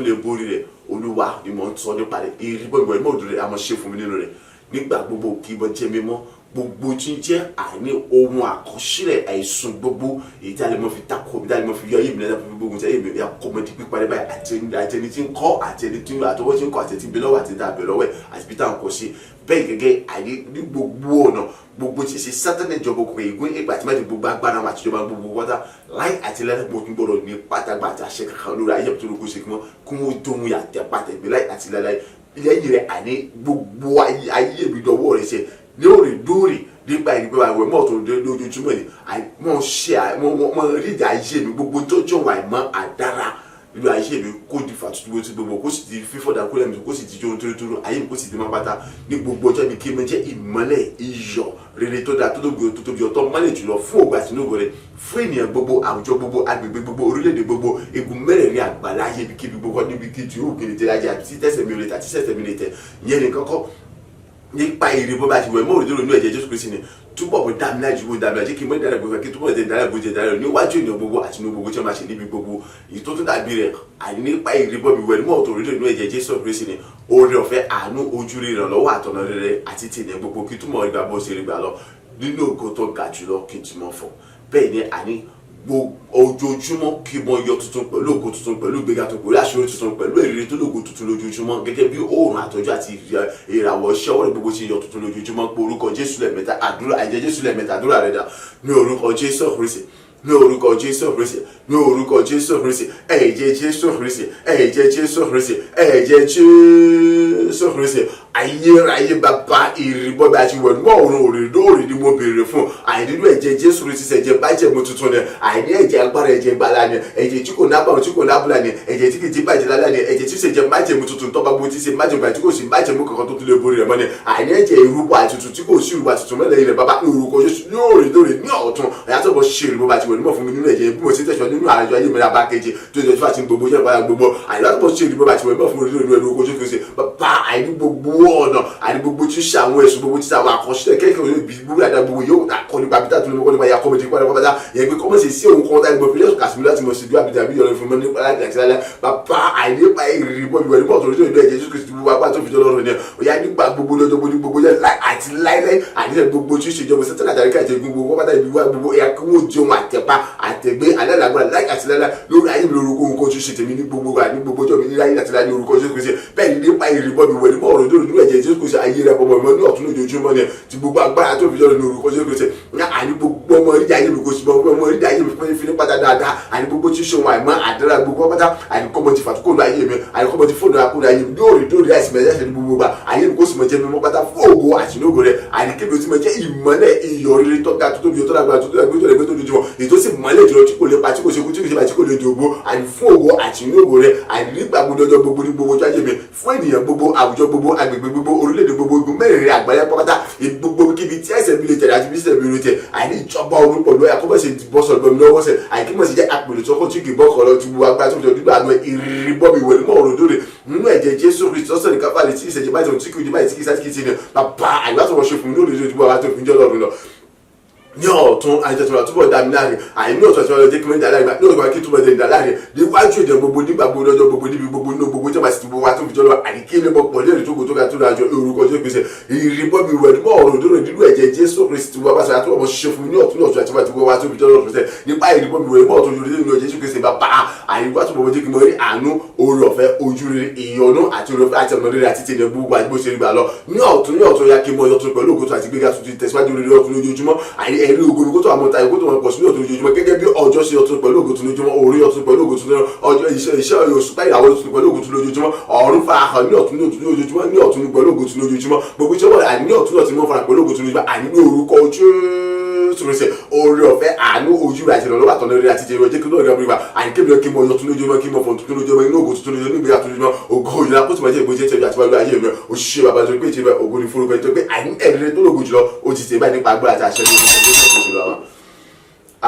lè borí rẹ̀. Olúwa ni mò ń sọ nípa rẹ̀, ìrìbọmi ìwẹ̀lú mọ́ òdòdó àmọ́ ṣe fún mi nínú rẹ̀ nígbà gbogbo kí ìbọn jẹ́ mímọ́, gbogbo tí ń jẹ́ àní ohun àkọsílẹ̀ àìsùn gbogbo èyí tí a lè mọ fi tako mi, tí a lè mọ fi yọ ayé mi lẹ́yìn fún gbogbo tí ayé mi yà kọ́ mọ́ di píparí báyìí, àti ẹni tí ń kọ́, àti ẹni tí ń àtọwọ́ tí ń kọ́, àti ẹni tí ń bẹ lọ́wọ́, àti ẹni tí ń bẹ lọ́wọ́ ẹ̀, àti bí táwọn kò sí bẹ́ẹ̀ gẹ́gẹ́ àní ní gbogbo ọ̀nà, gbogbo tí ṣe Sátánì ìjọba òkùnkùn ìgún ìgbà tí má ti gbogbo agbára wọn àtijọba gbogbo wọ́tá láì àti lẹ́nu mo tún gbọ́dọ̀ ní pátágbà àti àṣẹ kankan lórí ayé tó lóko ṣe kí wọ́n kún ó dóhun yàtẹ̀ pàtẹ́gbẹ́ láì àti lẹ́láì lẹ́yìn rẹ̀ àní gbogbo ayé mi dọwọ́ rẹ̀ ṣe ní òrèdóòrè nípa ìgbé wa ìwé mọ́tò lójoojúmọ́ ni mọ́ ṣe mọ́ rídìí ayé mi gbogbo tó jọ wà mọ́ àdára nínú ayé mi kó di fàtútù tí gbogbo kó sì di fífọ́dà kó lẹ́nu kó sì di jóun tórótóró ayé mi kó sì di máa pátá ní gbogbo ọjọ́ mi kí mi jẹ́ ìmọ́lẹ̀ iyọ̀ rere tó dáa tó tóbi ọ̀tọ̀ mọ́lẹ̀ jùlọ fún ògbà sínú ògbó rẹ̀ fún ènìyàn gbogbo, àwùjọ gbogbo, agbègbè gbogbo, orílẹ̀-èdè gbogbo, egun mẹ́rẹ̀ẹ̀rin àgbàlá ayé bí kíbi gbogbo níbi kí tí ó gbèrè tẹ́lẹ̀ ajé àti tẹ́sẹ̀ mi ò lè tà tí sẹ́sẹ̀ mi lè tẹ̀ ìyẹn nìkan kọ́ nípa ìrìbọ bá ti wẹ̀ mọ́ òrìdó inú ẹ̀jẹ̀ Jésù Kristi ni túbọ̀ bó dámínà jù bó dámínà jẹ́ kí mọ́ ìdára gbogbo kí túbọ̀ jẹ́ ìdára bó jẹ́ ìdára níwájú ènìyàn gbogbo àti inú gbogbo tí wọ́n máa ṣe níbi gbogbo ìtó tó dàbí rẹ̀ àní nípa ìrìbọ mi wẹ̀ mọ́ òrìdó inú ẹ̀jẹ̀ Jésù Kristi ni oore ọ̀fẹ́ àánú ojú rere ìrànlọ́wọ́ àtọ̀nà rere àti tìǹẹ̀ gbogbo kí túmọ̀ ìgbà bó ṣe rí gbà lọ nínú ògo tó ga jùlọ kí n ti mọ̀ fọ̀ bẹ́ẹ̀ ni àní ojoojúmọ́ kí wọ́n yọ tuntun pẹ̀lú ògo tuntun pẹ̀lú ìgbéga tuntun pẹ̀lú àṣírí tuntun pẹ̀lú èrè tó lògo tuntun lójoojúmọ́ gẹ́gẹ́ bí oòrùn àtọ́jú àti ìràwọ̀ iṣẹ́ ọwọ́ rẹ̀ gbogbo ti yọ tuntun lójoojúmọ́ pé orúkọ Jésù lẹ́ẹ̀mẹ́ta àdúrà àìjẹ́ Jésù lẹ́ẹ̀mẹ́ta àdúrà rẹ̀ dà ní orúkọ Jésù Kristi ní orúkọ Jésù Kristi ní orúkọ Jésù Kristi ẹ̀jẹ̀ Jésù Kristi ẹ̀jẹ̀ Jésù Kristi ẹ̀jẹ̀ Jésù Kristi ayérayé bàbá ìrìbọ bí a ti wẹ̀ mọ́ ọ̀run òrèdóòrè ni mo béèrè fún àìnílò ẹ̀jẹ̀ Jésù Kristi ẹ̀jẹ̀ bàjẹ́ mo tuntun ni àìní ẹ̀jẹ̀ agbára ẹ̀jẹ̀ gbàlà ni ẹ̀jẹ̀ tí kò nábàrún tí kò nábùlà ni ẹ̀jẹ̀ tí kì í ti bàjẹ́ lálẹ́ ni ẹ̀jẹ̀ tí ṣèjẹ̀ bàjẹ́ mo tuntun tọ́ba bó ti ṣe bàjẹ́ gbà tí kò sí bàjẹ́ mo kankan tó tún lè borí rẹ̀ mọ́ ni àìní ẹ̀jẹ̀ ìrúbọ àtútù tí kò sí ìrúbọ àtútù mẹ́lẹ̀ rẹ̀ bàbá ní orúkọ Jésù ní òrèdóòrè ní ọ̀tún ẹ̀yà tó bọ̀ ṣe ìrúbọ bá ti wẹ̀ nímọ̀ fún mi nínú ẹ̀jẹ̀ bí mo ti tẹ̀sán nínú àjọ ayé mi ra bá kejì tó ṣe fà tí gbogbo jẹ́ báyà gbogbo àìní tó bọ̀ ṣe ìrúbọ bá ti wẹ̀ nímọ̀ fún mi nínú orúkọ Jésù bàbá àìní gbogbo ọ̀nà àìní gbogbo tí ṣe àwọn ẹ̀sùn gbogbo tí ṣe àwọn àkọsílẹ̀ kékeré ibi gbogbo àdá gbogbo yóò kọ́ nípa abidá tó ní mọ́kọ́ nípa ìyàkọ́ méjì pàdé pàdé yẹn pé kọ́mọ̀sì sí òun kan táyé gbọ́dọ̀ fílẹ̀ kàṣímí láti mọ̀ sí ju abidá bí yọrọ fún mi nípa láti àti lálẹ́ bàbá àìnípa ìrírí bọ́ ìwẹ̀ nípa ọ̀tọ̀ ìjọ Jésù Kristi gbogbo apá tó fi jọ lọ́rùn ni òyà nípa gbogbo lọ́jọ́ gbogbo yẹn àti láíláí àdílẹ̀ gbogbo tí ó ṣe jọmọ sẹ́tẹ̀lá àtàríkà àti gbogbo pátá ibi wá gbogbo ẹ̀yà kí wọ́n jẹun àtẹ̀pá àtẹ̀gbé alálàgbára láì àti láíláí lórí ayé mi lórúkọ nǹkan tó ṣe tèmi ní gbogbo wa ní gbogbo ọjọ́ mi ní láyé àti láyé lórúkọ Jésù Kristi bẹ́ẹ̀ ni nípa ìrírí bọ́ mi wẹ̀ nípa ọ̀rọ̀ tó nínú ẹ̀jẹ̀ Jésù Kristi ayé rẹ̀ bọ̀ mọ́ ní ọ̀tún lójoojúmọ́ ni ti gbogbo agbára tó fi jọ ní orúkọ Jésù Kristi ní àní gbogbo ọmọ orí ayé mi kò sí ọmọ orí ayé mi fún fi ní pátá dáadáa àní gbogbo tí ṣe wọn àìmọ́ àdára gbogbo pátá àní kọ́mọ ti fàtúkò lọ ayé mi àní kọ́mọ ti fóònù akóra ayé mi dóòrè àìsí mẹ́jẹ́ ṣe ní gbogbo gbà ayé mi kò sì mọ̀ jẹ́ mímọ́ pátá fún ògo àti ní ògo rẹ̀ àní kébì ó ti mọ̀ jẹ́ ìmọ́lẹ̀ iyọ̀ rere tó ga tó tóbi tó lágbára tó lágbára tó lẹ́gbẹ́ tó lójú wọn èyí tó sì mọ́lẹ̀ jùlọ tí kò lè pa tí kò ṣe kú tí kò ṣe bá tí kò lè dògbò àní fún ògo àti ní ògo rẹ̀ àní nígbà gbogbo ọjọ́ gbogbo ní gbogbo ọjọ́ ayé mi fún ènìyàn gbogbo àwùjọ gbogbo agbègbè gbogbo orílẹ̀-èdè gbogbo igun mẹ́rẹ̀ẹ̀rin àgbáyé pátá gbogbo kíbi tí ẹsẹ̀ mi lè tẹ̀lé àti bí ẹsẹ̀ mi lè tẹ̀ àìní ìjọba orúkọ lọ́ọ́ àkọ́bọ̀ ṣe bọ́ sọ̀rọ̀ bọ́ mi lọ́wọ́ sẹ̀ àìkímọ̀ sí jẹ́ àpèrè tọkọ tí kì í bọ́ kọ́ lọ tí gbogbo agbára tó fi jọ nígbà àwọn ìrìbọ mi wẹ̀ nímọ̀ ọ̀rọ̀ dóre nínú ẹ̀jẹ̀ Jésù Kristi ọ̀sẹ̀ ní káfáàlì tí ìṣẹ̀jẹ̀ báyìí tí kì í báyìí tí kì í sáà kì í ti ní bàbá àìbá tó wọ́n ṣe fún mi lórí ìdíbò àwọn tó fi ń jọ́ lọ́rùn lọ ní ọ̀tún àìtẹ̀tùmọ̀ túbọ̀ dá mi láre àìní ọ̀tún àti ọ̀rọ̀ jẹ́ kí wọ́n dá láre ní ọ̀gbà kí túbọ̀ dá láre níwájú ìdè gbogbo nígbà gbogbo lọ́jọ́ gbogbo níbi gbogbo nínú gbogbo tí a bá sì ti gbogbo wa tó fi jọ́ lọ àdìkí ilé mọ̀ pọ̀ lẹ́rìí tó kò tó ga tó dájọ́ orúkọ Jésù Kristi ìrìbọ́ mi wẹ̀ nígbà ọ̀rọ̀ òdòdó nínú ẹ̀jẹ̀ Jésù Kristi wà pàṣẹ àti ọmọ ṣiṣẹ́ fún mi ní ọ̀tún ọ̀tún àti wà tí gbogbo wa tó fi jọ́ lọ Kristi nípa ìrìbọ́ mi wẹ̀ nígbà ọ̀tún òdòdó nínú Jésù Kristi bàbá àyíká tó bọ̀ jẹ́ kí mo rí àánú oore ọ̀fẹ́ ojú rere ìyọ́nú àti oore ọ̀fẹ́ àti ọ̀nà rere àti tẹ̀lé gbogbo àgbò ṣe gbà lọ ní ọ̀tún ya kí mo yọ tó pẹ̀lú ògùn àti gbéga tuntun tẹ̀síwájú rere ọ̀tún lójoojúmọ́ àyè ẹ̀rí ògùn kó tó àmọ́ ta ìkó tó wọn pọ̀ sí ní ọ̀tún lójoojúmọ́ gẹ́gẹ́ bí ọjọ́ ṣe ọ̀tún pẹ̀lú ògùn tún lójoojúmọ́ orí ọ̀tún pẹ̀lú ògùn tún ọjọ́ iṣẹ́ òṣùpá ìràwọ̀ ọ̀tún pẹ̀lú ògùn tún lójoojúmọ́ ọ̀run farahàn ní ọ̀tún lójoojúmọ́ ní ọ̀tún pẹ̀lú ògùn tún lójoojúmọ́ gbogbo iṣẹ́ wọn àní ọ̀tún náà ti mọ́ fara pẹ̀lú ògùn tún lójoojúmọ́ àní ní orúkọ Jésù oore ọ̀fẹ́ àánú ojú rẹ̀ àti ìrànlọ́wọ́ àtọ̀nà rẹ̀ àti ìjẹun jẹ́ kí lóòrè ọmọ ìgbà àyíkébìrì kí mo yọ tún lójoojúmọ́ kí mo fọ̀n tún lójoojúmọ́ inú ògùn tún lójoojúmọ́ nígbà tún lójoojúmọ́ ògo ìlera kó tó máa jẹ́ ìgbésẹ̀ tẹ̀lé àti wàlúwà ayé mi òṣìṣẹ́ bàbá tó pé ìṣẹ́ ògo ní forúkọ tó pé àní ẹ̀rẹ́rẹ́ tó lògùn jùlọ ó ti tẹ̀ báyìí nípa agbára àti àṣẹ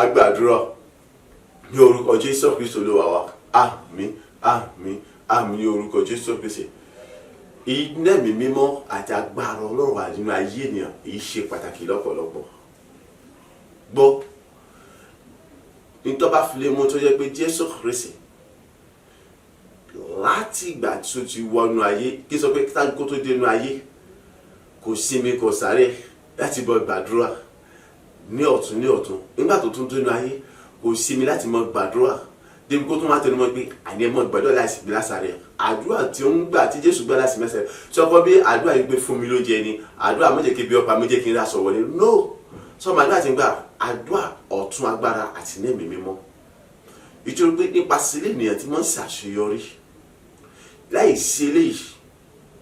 agbàdúrà ní orúkọ Jésù Kristi Olúwa wa àmín àmín àmín ní orúkọ Jésù Kristi iná ẹ̀mí mímọ́ àti agbára Ọlọ́run wà nínú ayé ènìyàn èyí ṣe pàtàkì lọ́pọ̀lọpọ̀ gbọ́ nítorí bá fi lè mú tó yẹ pé Jésù Kristi láti ìgbà tó ti wọnú ayé kí sọ pé kó tó dénú ayé kò sinmi kò sáré láti bọ gbàdúrà ní ọ̀tún nígbà tó tún dénú ayé kò sinmi láti mọ gbàdúrà débi kó tún wá tẹnu mọ́ pé àní ẹ mọ gbàdúrà láìsí bí lásàrẹ àdúrà tí ó ń gbà tí Jésù gbà láti mẹsẹ tí ọkọ bí àdúrà yìí gbé fún mi ló jẹ ni àdúrà méje kí bí ọpa méje kí n rà sọ wọlé no sọmọ àdúrà ti ń gbà àdúrà ọ̀tún agbára àti ní ẹ̀mí mímọ́ ìjọba pé nípasẹ̀ ilé ènìyàn tí wọ́n ń ṣàṣeyọrí láìsí eléyìí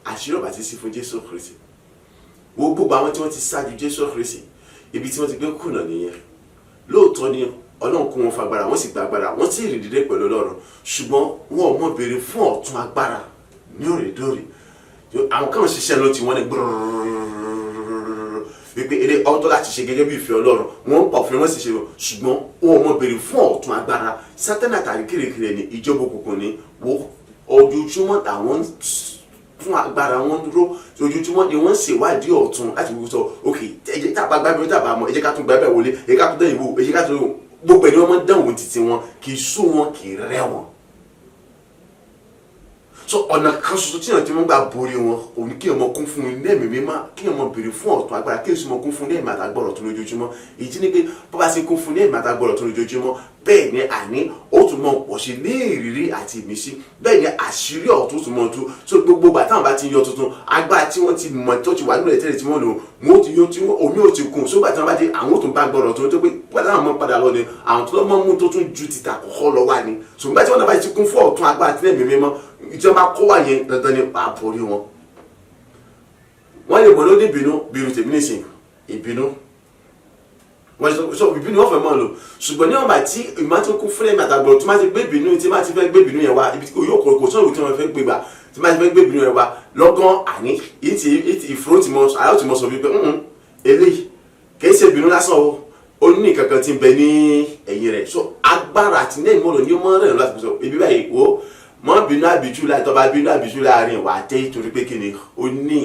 àṣírí ọ̀bà ti sí fún Jésù Kristi wo gbogbo àwọn tí wọ́n ti ṣáájú Jésù Kristi ibi tí wọ́n ti gbé kùnà nìyẹn lóòótọ́ ni Ọlọ́run kún wọn fagbára wọ́n sì gba agbára wọ́n sì rìn dídé pẹ̀lú Ọlọ́run ṣùgbọ́n wọn ò mọ̀ béèrè fún ọ̀tún agbára ní òrèdóòrè àwọn kan ṣiṣẹ́ ló ti wọ́n ní gbọ́rọ̀rọ̀rọ̀rọ̀rọ̀ wípé eré ọ̀tọ̀ láti ṣe gẹ́gẹ́ bí ìfẹ́ Ọlọ́run wọ́n ń pa òfin wọ́n sì ṣe ṣùgbọ́n wọn ò mọ̀ béèrè fún ọ̀tún agbára Sátánì àtàrí kèrèkèrè ní ìjọba òkùnkùn ní wo ojoojúmọ́ àwọn fún agbára wọn dúró ojoojúmọ́ ni wọ́n ṣèwádìí ọ̀tún láti wọ́n sọ ok ẹ̀jẹ̀ tàbá gbábẹ́ tàbá mọ́ ẹ̀jẹ̀ ká tún gbábẹ́ wọlé ẹ̀jẹ̀ ká tún dán ìwò ẹ̀jẹ̀ ká tún gbogbo ẹni wọ́n máa ń dánwò títí wọn kì í sú wọn kì í rẹ́ wọn. so ọ̀nà kan ṣoṣo tí wọ́n ti máa gbà borí wọn òní kí ọmọ kún fún ní ẹ̀mí mímọ́ kí ọmọ béèrè fún ọ̀tún agbára kí èso ọmọ kún fún ní ẹ̀mí àtàgbọ̀rọ̀ tó lójoojúmọ́ ìdí ni pé bó bá ṣe kún fún ní ẹ̀mí àtàgbọ̀rọ̀ tó lójoojúmọ́ bẹ́ẹ̀ ni àní ó tún mọ pọ̀ sí ní ìrírí àti ìmísí bẹ́ẹ̀ ni àṣírí ọ̀tún tún mọ tú so gbogbo ìgbà táwọn bá ti yọ tuntun agbára tí wọ́n ti mọ̀ tó ti wà nínú ẹ̀tẹ́rẹ̀ tí wọ́n lò wọ́n ti yọ tí omi ò ti kún so gbà tí wọ́n bá dé àwọn tó bá gbọ́rọ̀ tó pé pẹ̀lú àwọn ọmọ padà lọ ni àwọn tó lọ́mọ mú tó tún ju títà kọ́kọ́ lọ wá ni so gbà tí wọ́n bá ti kún fún ọ̀tún agbára tí ẹ̀mí mímọ́ ìjọba kó wà yẹn dandan ni pàá borí wọn. wọ́n lè mọ̀ lóde ìbínú bírú tèmi nìsín ìbínú wọ́n sọ ìbínú wọ́n fẹ́ mọ́ lò ṣùgbọ́n ní ọ̀bà tí ìmọ̀ tó kún fúnlẹ̀ àtàgbọ̀rọ̀ tó máa ti gbé ìbínú tí máa ti fẹ́ gbé ìbínú yẹn wá ibi yóò kò sọ̀rọ̀ tí wọ́n fẹ́ gbé gbà tí máa ti fẹ́ gbé ìbínú yẹn wá lọ́gán àní ìfúró tí mo aláwọ̀ tí mo sọ wípé eléyìí kì í ṣe ìbínú lásán o ó ní kankan tí ń bẹ ní ẹ̀yìn rẹ̀ so agbára àti ní ìmọ̀ràn ní ó mọ̀ rẹ̀ láti sọ ibi báyìí wo mọ́ bínú àbíjú láì tọ́ba bínú àbíjú láàrin wà á tẹ́ torí pé kí ni ó ní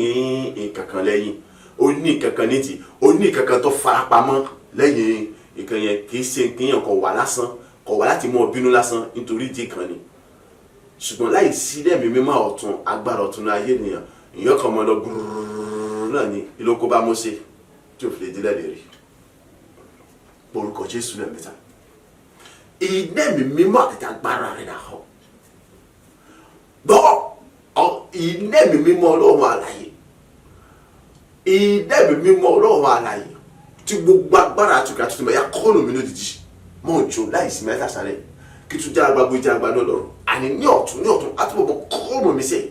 nǹkan kan lẹ́yìn ó ní nǹkan kan nídìí ó ní nǹkan kan tó farapamọ́ lẹ́yìn nǹkan yẹn kì í ṣe kéèyàn kọ̀ wá lásán kọ̀ wá láti mọ́ bínú lásán nítorí ìdí kan ni ṣùgbọ́n láì sí lẹ́mí mímọ́ ọ̀tún agbára ọ̀tún ní ayé ènìyàn ìyẹn kan mọ́ lọ gbúrúrú náà ni ìlókò bá Mósè tí ò fi lè délẹ̀ lè rí orúkọ Jésù lẹ́mẹ̀ta ìlẹ́mí mímọ́ àti agbára rẹ̀ náà hàn gbọ́ ìlẹ́mí mímọ́ Ọlọ́run àlàyé ìlẹ́mí mímọ́ Ọlọ́run àlàyé tí gbogbo agbára àtúkà tuntun bá yà kọ́nù mi lójijì mọ́ òjò láìsí mẹ́ta sáré kí tún jára gbogbo ìjà àgbàdo lọ́rùn àní ní ọ̀tún àtúbọ̀ kọ́nù mi sẹ́yìn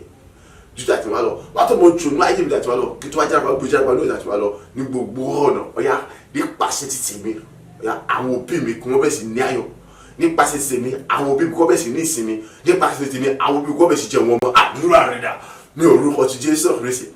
jùlọ àti wá lọ wà tó mọ jù ní ayé mi àti wá lọ kí tó wá jára gbogbo ìjà àgbàdo àti wá lọ ní gbogbo ọ̀nà ọ̀yá nípasẹ̀ títì mi ọ̀yá àwọn òbí mi kí wọ́n bẹ̀ sí ní ayọ̀ nípasẹ̀ títì mi àwọn òbí mi kí wọ́n bẹ̀ sí ní ìsinmi nípasẹ̀ títì mi àwọn òbí mi kí wọ́n bẹ̀ sí jẹun ọmọ àdúrà rẹ̀ dà ní orúkọ ti Jésù Kristi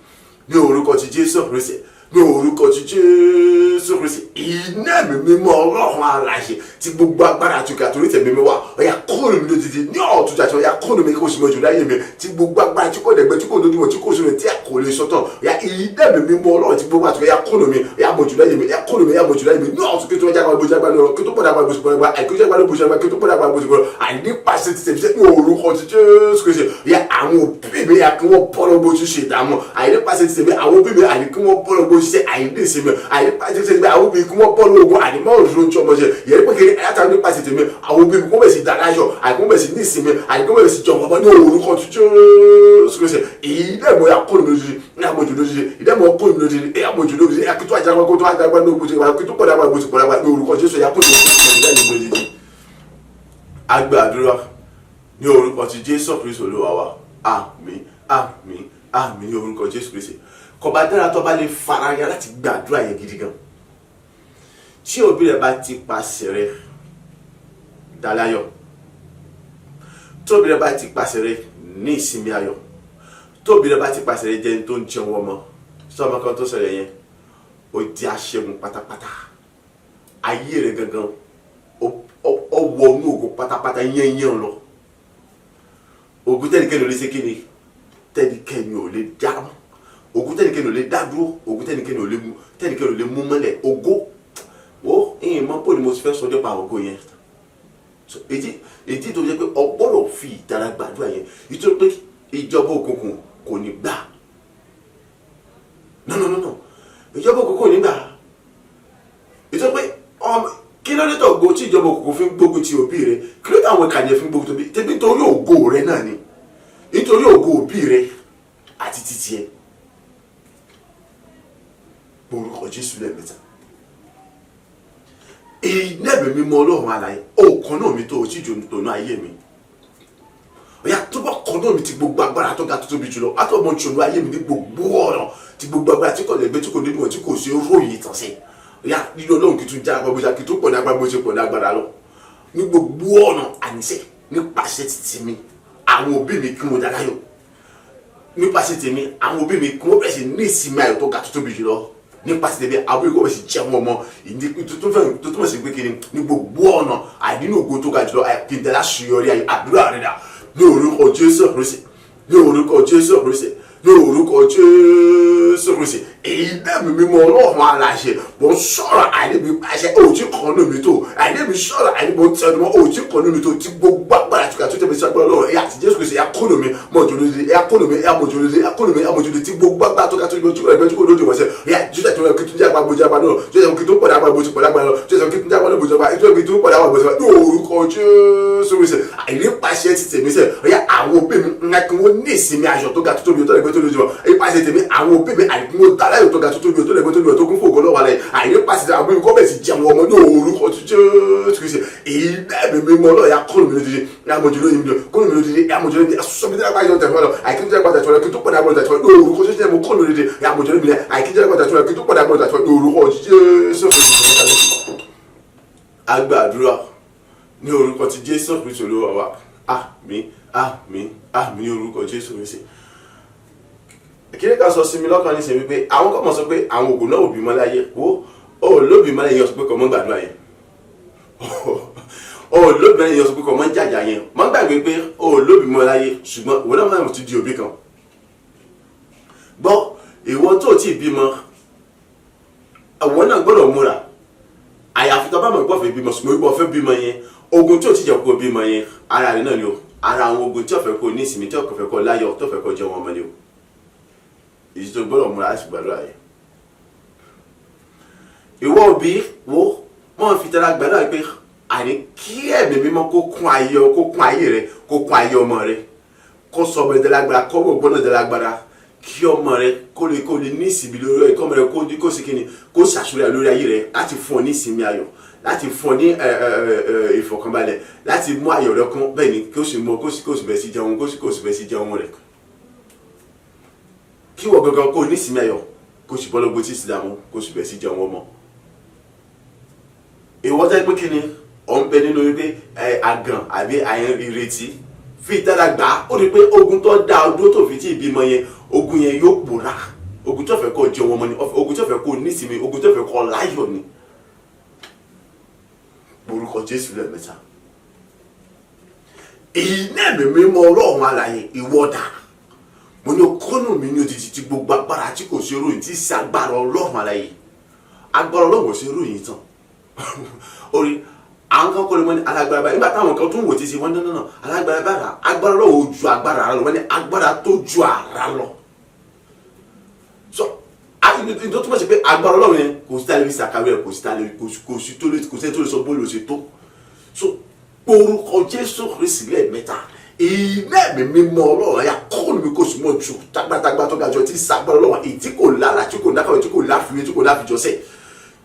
ní orúkọ ti Jésù Kristi ní orúkọ ti Jésù Kristi iná ẹ̀mí mímọ́ Ọlọ́run alààyè tí gbogbo agbára àtúkà torí tẹ̀mí mi wà ọ̀yà kóòrò mi lójijì ní ọ̀tún jàjọ ọ̀yà kóòrò mi kó sì mọ jù láyé mi tí gbogbo agbára tí kò dẹ̀gbẹ́ tí kò lójúmọ̀ tí kò sóre tí a kò lè sọ́tọ̀ ọ̀yà iná ẹ̀mí mímọ́ Ọlọ́run tí gbogbo àtúkà ọ̀yà kóòrò mi ọ̀yà mọ jù láyé mi ọ̀yà kóòrò mi ọ̀yà mọ jù láyé mi ní ọ̀tún kí tó wájà gbà bójú agbára lọ́rọ̀ kí tó pọ̀ dàgbà bójú pọ̀ dàgbà àìkú jẹ́gbà bójú agbára kí tó pọ̀ dàgbà bójú pọ̀ àìnípasẹ̀ ti tẹ̀síṣẹ́ ní orúkọ ti Jésù Kristi ọ̀yà àwọn òbí mi yà kí wọ́n bọ́ lọ́gbó ṣe ìdààmú àìnípasẹ̀ ti tẹ̀síṣẹ́ àwọn òbí mi àní kí wọ́n bọ́ lọ́gbó ṣe àìníṣẹ́mi àìnípasẹ̀ ti tẹ̀síṣẹ́ àwọn òbí kí wọ́n bọ́ lọ́gbó ànímọ́ òṣèlú tí ọmọ ṣe yẹn pé kiri ayáta nípasẹ̀ tèmi àwọn òbí mi kó bẹ̀ sí dáráyọ̀ àìkú bẹ̀ sí ní ìsinmi àìkú bẹ̀ sí jọ̀wọ́ bọ́ ní orúkọ ti Jésù Kristi ìdẹ́mọ̀ ya kó lójijì ní àmójú lójijì ìdẹ́mọ̀ kó lójijì ní àmójú lójijì akitó ajágbá kó tó ajágbá ní òkúté wa kí tó pọ̀ dágbà gbòsì pọ̀ dágbà ní orúkọ Jésù ya kó lójijì. Agbàdúrà ní orúkọ ti Jésù Kristi Olúwa wa àmín àmín àmín ní orúkọ Jésù Kristi kọba dára tó bá lè faraya láti gbàdúrà yẹn gidi gan tí òbí rẹ bá ti pàṣẹ rẹ dáláyọ̀ tóbi rẹ bá ti pàṣẹ rẹ ní ìsinmi ayọ̀ tóbi rẹ bá ti pàṣẹ rẹ jẹ́ ní tó ń jẹun ọmọ sọmọ kan tó ṣẹlẹ̀ yẹn ó di aṣẹ́gun pátápátá ayé rẹ gangan ó wọnú ògo pátápátá yẹnyẹn lọ ògùn tẹnikẹ́ni ò lè ṣe kíni tẹnikẹ́ni ò lè dá ògùn tẹnikẹ́ni ò lè dá dúró ògùn tẹnikẹ́ni ò lè mú mọ́lẹ̀ ògo wo ìyẹn mọ́ pé ni mo ti fẹ́ sọ nípa ògo yẹn èdè tó jẹ́ pé ọgbọ́dọ̀ fi ìtara gbàdúrà yẹn nítorí pé ìjọba òkùnkùn kò ní gbà no ìjọba òkùnkùn kò ní gbà nítorí pé kí ló dé tó gbó tí ìjọba òkùnkùn fi ń gbógun ti òbí rẹ kí ló dé àwọn ìkànnì fi ń gbógun tóbi tẹbi nítorí ògo rẹ náà ni nítorí ògo òbí rẹ àti títí ẹ orúkọ Jésù lẹ́ẹ̀mẹ́ta ìnẹ́bẹ̀ mímọ́ Ọlọ́run alààyè ọkàn náà mi tó o tí jò ní tòun ayé mi ọ̀yà tó bá kàn náà mi ti gbogbo agbára tó ga tó tóbi jùlọ àti ọmọ ìṣòro ayé mi ní gbogbo ọ̀nà ti gbogbo agbára tí kò lẹ́gbẹ́ tí kò nímọ̀ tí kò sí ròyìn ìtàn sí ọ̀yà nínú Ọlọ́run kì í tún já agbára bójá kì í tún pọ̀ ní agbára bó ṣe pọ̀ ní agbára lọ ní gbogbo ọ̀nà àníṣe nípasẹ̀ títí mi àwọn òbí mi kí wọ́n dáláyọ̀ nípasẹ̀ tèmi àwọn òbí mi kí wọ́n bẹ̀rẹ̀ sí ní ìsinmi ayọ̀ tó ga tó tóbi jùlọ nípasẹ̀ tèmi àwọn ìkọ́ bẹ̀rẹ̀ sí jẹun ọmọ ìdí tó túmọ̀ sí pé kí ni ní gbogbo ọ̀nà àìnínú ògo tó ga jùlọ kí n tẹ̀lé àṣeyọrí àdúrà rẹ̀ dà ní orúkọ Jésù Kristi ní orúkọ Jésù Kristi ní orúkọ Jésù Kristi èyí dẹ́mi mímọ́ Ọlọ́run aláṣẹ mo ń sọ̀rọ̀ àìníbi àṣẹ òjì kan ní mi tó àìníbi sọ̀rọ̀ àìníbi mo ń tẹnu mọ́ òjì kan ní mi tó tí gbogbo agbára àti kàtó tẹ̀mí sí agbára Ọlọ́run ẹ̀yà àti Jésù Kristi ẹ̀yà kónú mi mọ̀jòlódé ẹ̀yà kónú mi ẹ̀yà mọ̀jòlódé ẹ̀yà kónú mi ẹ̀yà mọ̀jòlódé tí gbogbo agbára tó kàtó tẹ̀mí sí agbára Ọlọ́run wọ̀ṣẹ̀ ẹ̀yà jùlọ tó yẹ kí tún jẹ́ agbára bójú agbára náà jùlọ kí tún pọ̀ dàgbà bójú pọ̀ dàgbà náà jùlọ kí tún jẹ́ agbára bójú agbára jùlọ kí tún pọ̀ dàgbà bójú agbára ní orúkọ Jésù Kristi àìnípasẹ̀ ti tèmi sẹ̀ ẹ̀yà àwọn òbí mi ńlá kí wọ́n ní ìsinmi ayọ̀ tó ga tó tóbi tó lẹ́gbẹ́ tó lójú wọn ìpasẹ̀ tèmi àwọn òbí mi àìkú wọn dáláyò tó ga tó tóbi tó lẹ́gbẹ́ tó lójú wọn tó kún fún ògo lọ́wọ́ alẹ́ àìnípasẹ̀ àwọn òbí mi kọ́ bẹ̀ sí jẹun ọmọ ní orúkọ Jésù Kristi èyí dẹ́mi mímọ́ náà yà kọ́nù mi lójijì yà mọ̀jú lóyìn mi kọ́nù mi lójijì yà mọ̀jú lóyìn asọ́mídé agbájọ tẹ̀fọ́ lọ àìkíńtẹ́ agbájọ tẹ̀fọ́ lọ kí tó pọ̀ dàgbọ́ tẹ̀fọ́ ní orúkọ Jésù mo kọ́nù lójijì yà mọ̀jú lóyìn àìkíńtẹ́ agbájọ tẹ̀fọ́ lọ kí tó pọ̀ dàgbọ́ tẹ̀fọ́ ní orúkọ Jésù Kristi. Agbàdúrà ní orúkọ ti Jésù Kristi Olúwa wa àmín àmín àmín ní orúkọ Jésù Kristi. Kíni ká sọ sí mi lọ́kàn níṣẹ́ wípé àwọn kan mọ̀ sọ pé àwọn ògùn náà ò bímọ láyé wo ó lóbi mọ́ lẹ́yìn ọ̀sùn pé kò mọ́ gbàdúrà yẹn ó lóbi mọ́ lẹ́yìn ọ̀sùn pé kò mọ́ jàjà yẹn mọ́ gbàgbé pé ó lóbi mọ́ láyé ṣùgbọ́n ìwọ náà ti di òbí kan gbọ́ ìwọ tó ti bímọ àwọn náà gbọ́dọ̀ múra àyàfi tó bá mọ̀ gbọ́ fẹ́ bímọ ṣùgbọ́n ìwọ fẹ́ bímọ yẹn ogun tí ò ti jẹ́ kó bímọ yẹn ara rẹ̀ náà ni o ara àwọn ogun tí ò fẹ́ kó ní ìsinmi tí ò fẹ́ kó láyọ̀ tó fẹ́ kó jẹun ọmọ ni o èyí tó gbọ́dọ̀ múra láti gbàdúrà yẹn ìwọ òbí wo wọ́n fi tẹ́lá gbàdúrà pé àní kí ẹ̀mí mímọ́ kó kún ayé rẹ kó kún ayé ọmọ rẹ kó sọ ọmọ ẹ̀dẹ́ lágbára kó ọmọ ògbọ́n ẹ̀dẹ́ lágbára kí ọmọ rẹ kó lè ní ìsinmi lórí ẹ̀ kó ọmọ rẹ kó sì kíni kó ṣàṣúrẹ́ lórí ayé rẹ láti fún ọ ní ìsinmi ayọ̀ láti fún ọ ní ìfọ̀kànbalẹ̀ láti mú ayọ̀ rẹ kún bẹ́ẹ̀ ni kó sì bẹ̀ sí jẹun kó sì bẹ̀ sí jẹun rẹ kí wọ́n gangan kó ní ìsinmi ayọ̀ kó sì bọ́lọ́gbó tí sì dààmú kó sì bẹ̀ sí jẹun ọmọ ìwọ́n tẹ́ pé kí ni ọ̀ ń bẹ nínú wípé àgàn àbí àyẹn ìrètí fi dára gbà ó rí pé ogun tó dá ọdún tó fi tí ìbímọ yẹn ogun yẹn yóò pòórá ogun tó fẹ́ kó jẹ wọn mọ́ ni ogun tó fẹ́ kó nísìmí ogun tó fẹ́ kó láyọ̀ ni orúkọ Jésù lẹ́ẹ̀mẹ́ta. Iná mi mímọ́ Ọlọ́run alààyè ìwọ́dà mo ní kọ́nù mi ní odidi tí gbogbo agbára tí kò ṣe ròyìn tí sí agbára Ọlọ́run alààyè agbára Ọlọ́run ò ṣe ròyìn tán orí àwọn kan kọ́ ló mọ́ ní alágbára báyìí nígbà táwọn kan tó ń wò tí sí wọ́n náà alágbára báyìí agbára Ọlọ́run ò ju agbára ara lọ wọ́n ní agbára tó ju ara lọ so àti tó túmọ̀ sí pé agbára Ọlọ́run yẹn kò sí tálẹ́ fi ṣàkàwé rẹ̀ kò sí tó lè sọ bóòlù ṣe tó so orúkọ Jésù Kristi lẹ́ẹ̀mẹ́ta iná mi mímọ́ Ọlọ́run ayá kọ́ọ̀lù mi kò sí mọ́ ju tágbátágbá tó ga jọ tí sàgbára Ọlọ́run èyí tí kò lára tí kò lákàwé tí kò láfiwé tí kò láfijọ́sẹ̀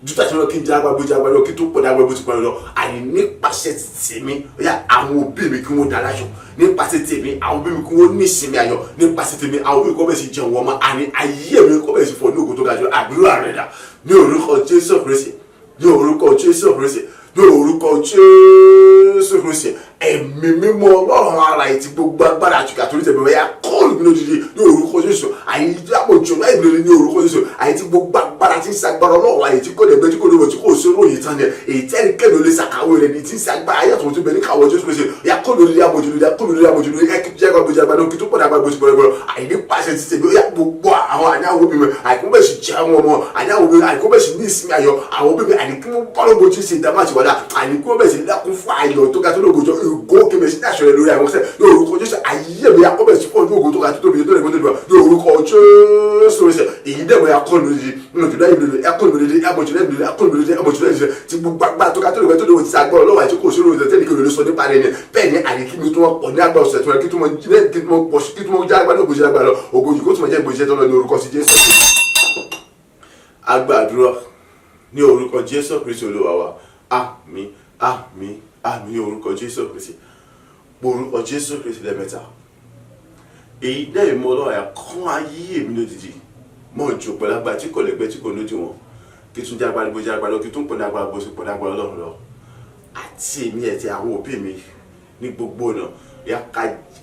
dúdú àti ọlọ́kí ń jẹ́ agbábọ́jà lọ kí tó pọ̀ dágbà bó ti pọ̀ lọ àní nípasẹ̀ tèmi ọ̀yà àwọn òbí mi kí wọ́n dára yọ nípasẹ̀ tèmi àwọn òbí mi kí wọ́n ní ìsinmi ayọ̀ nípasẹ̀ tèmi àwọn òbí mi kọ́ bẹ̀ sí jẹun wọn mọ́ àní ayé mi kọ́ bẹ̀ sí fọ ní ògùn tó ga jọ àdúrà rẹ̀ dà ní orúkọ Jésù Kristi ní orúkọ Jésù Kristi ní orúkọ Jésù Kristi ẹ̀mí mímọ́ Ọlọ́run ara ẹ̀ ti gbogbo agbára àtúkà torí tẹ̀mí ọ̀yà kọ́ọ̀lù mi lójijì ní orúkọ Jésù àyè àpòjù láì lórí ní orúkọ Jésù àyè ti gbogbo agbára tí ń sagbára Ọlọ́run àyè tí kò lè gbé tí kò lè wọ̀ tí kò sí ròyìn tán ni èyí tẹ́lẹ̀ kẹ́lẹ́ olè sàkáwé rẹ̀ ní tí ń sagbára ayé àtúntò bẹ̀ ní káwọ́ Jésù Kristi ọ̀yà kọ́ọ̀lù lórí àmójú lórí àkọ́ọ̀lù lórí àmójú lórí jágbàgbọ́jà kí tó pọ̀ dàgbàgbọ́ àyè pàṣẹ ti tẹ̀lé ọ̀yà gbogbo àwọn àyàwó bí mi àìkúnbẹ̀ sì jẹ́ àwọn ọmọ àyàwó bí àìkúnbẹ̀ sì ní ìsinmi ayọ̀ àwọn bí mi àìkúnbẹ̀ bọ́lọ́gbọ̀ tí ń ṣe ìdámàṣì wàdà àìkúnbẹ̀ sì dákún fún ayọ̀ tó ga tó lóògùn jọ ìgò kébẹ̀ sí àṣọyẹ lórí àwọn ọ̀sẹ̀ ní orúkọ Jésù ayé mi àkọ́bẹ̀ sí fún ọdún ògùn tó ga tó tóbi tó lè mọ́tò ní orúkọ Jésù rẹ̀ èyí dẹ̀mọ̀ akọ́nù lórí nùtúndà ìlú akọ́nù lórí amọ̀túndà ìlú akọ́nù lórí amọ̀túndà ìlú ti gbogbo agbára tó ga tó lè mọ́tò ní ti àgbọ̀ ọlọ́wà tí kò sóró ìdọ̀tẹ́ nìkan lórí sọ nípa rẹ̀ ni bẹ́ẹ̀ ni àríkí mi tó wọ́n pọ̀ ní àgbà ọ̀sẹ̀ tó rẹ̀ kí tó mọ́ jágbá ní ògbójì àgbà lọ ògbójì kó tó mọ́ jẹ́ ìgbòjì tó lọ ní orúkọ sí Jésù. Agbàdúrà ní orúkọ Jésù Kristi Olúwa wa àmín àmín àmín ní orúkọ Jésù Kristi orúkọ Jésù Kristi lẹ́ẹ̀mẹ́ta èyí náà ìmọ̀ Ọlọ́run àyà kán ayé mi lódìdí mọ̀ jù pẹ̀lú agbára tí kò lẹ́gbẹ́ tí kò lódì wọn kí tún jágbá bó jágbá lọ kí tún pọ̀ dágbára bó sì pọ̀ dágbára Ọlọ́run lọ àti èmi àti àwọn òbí mi ní gbogbo ọ̀nà ya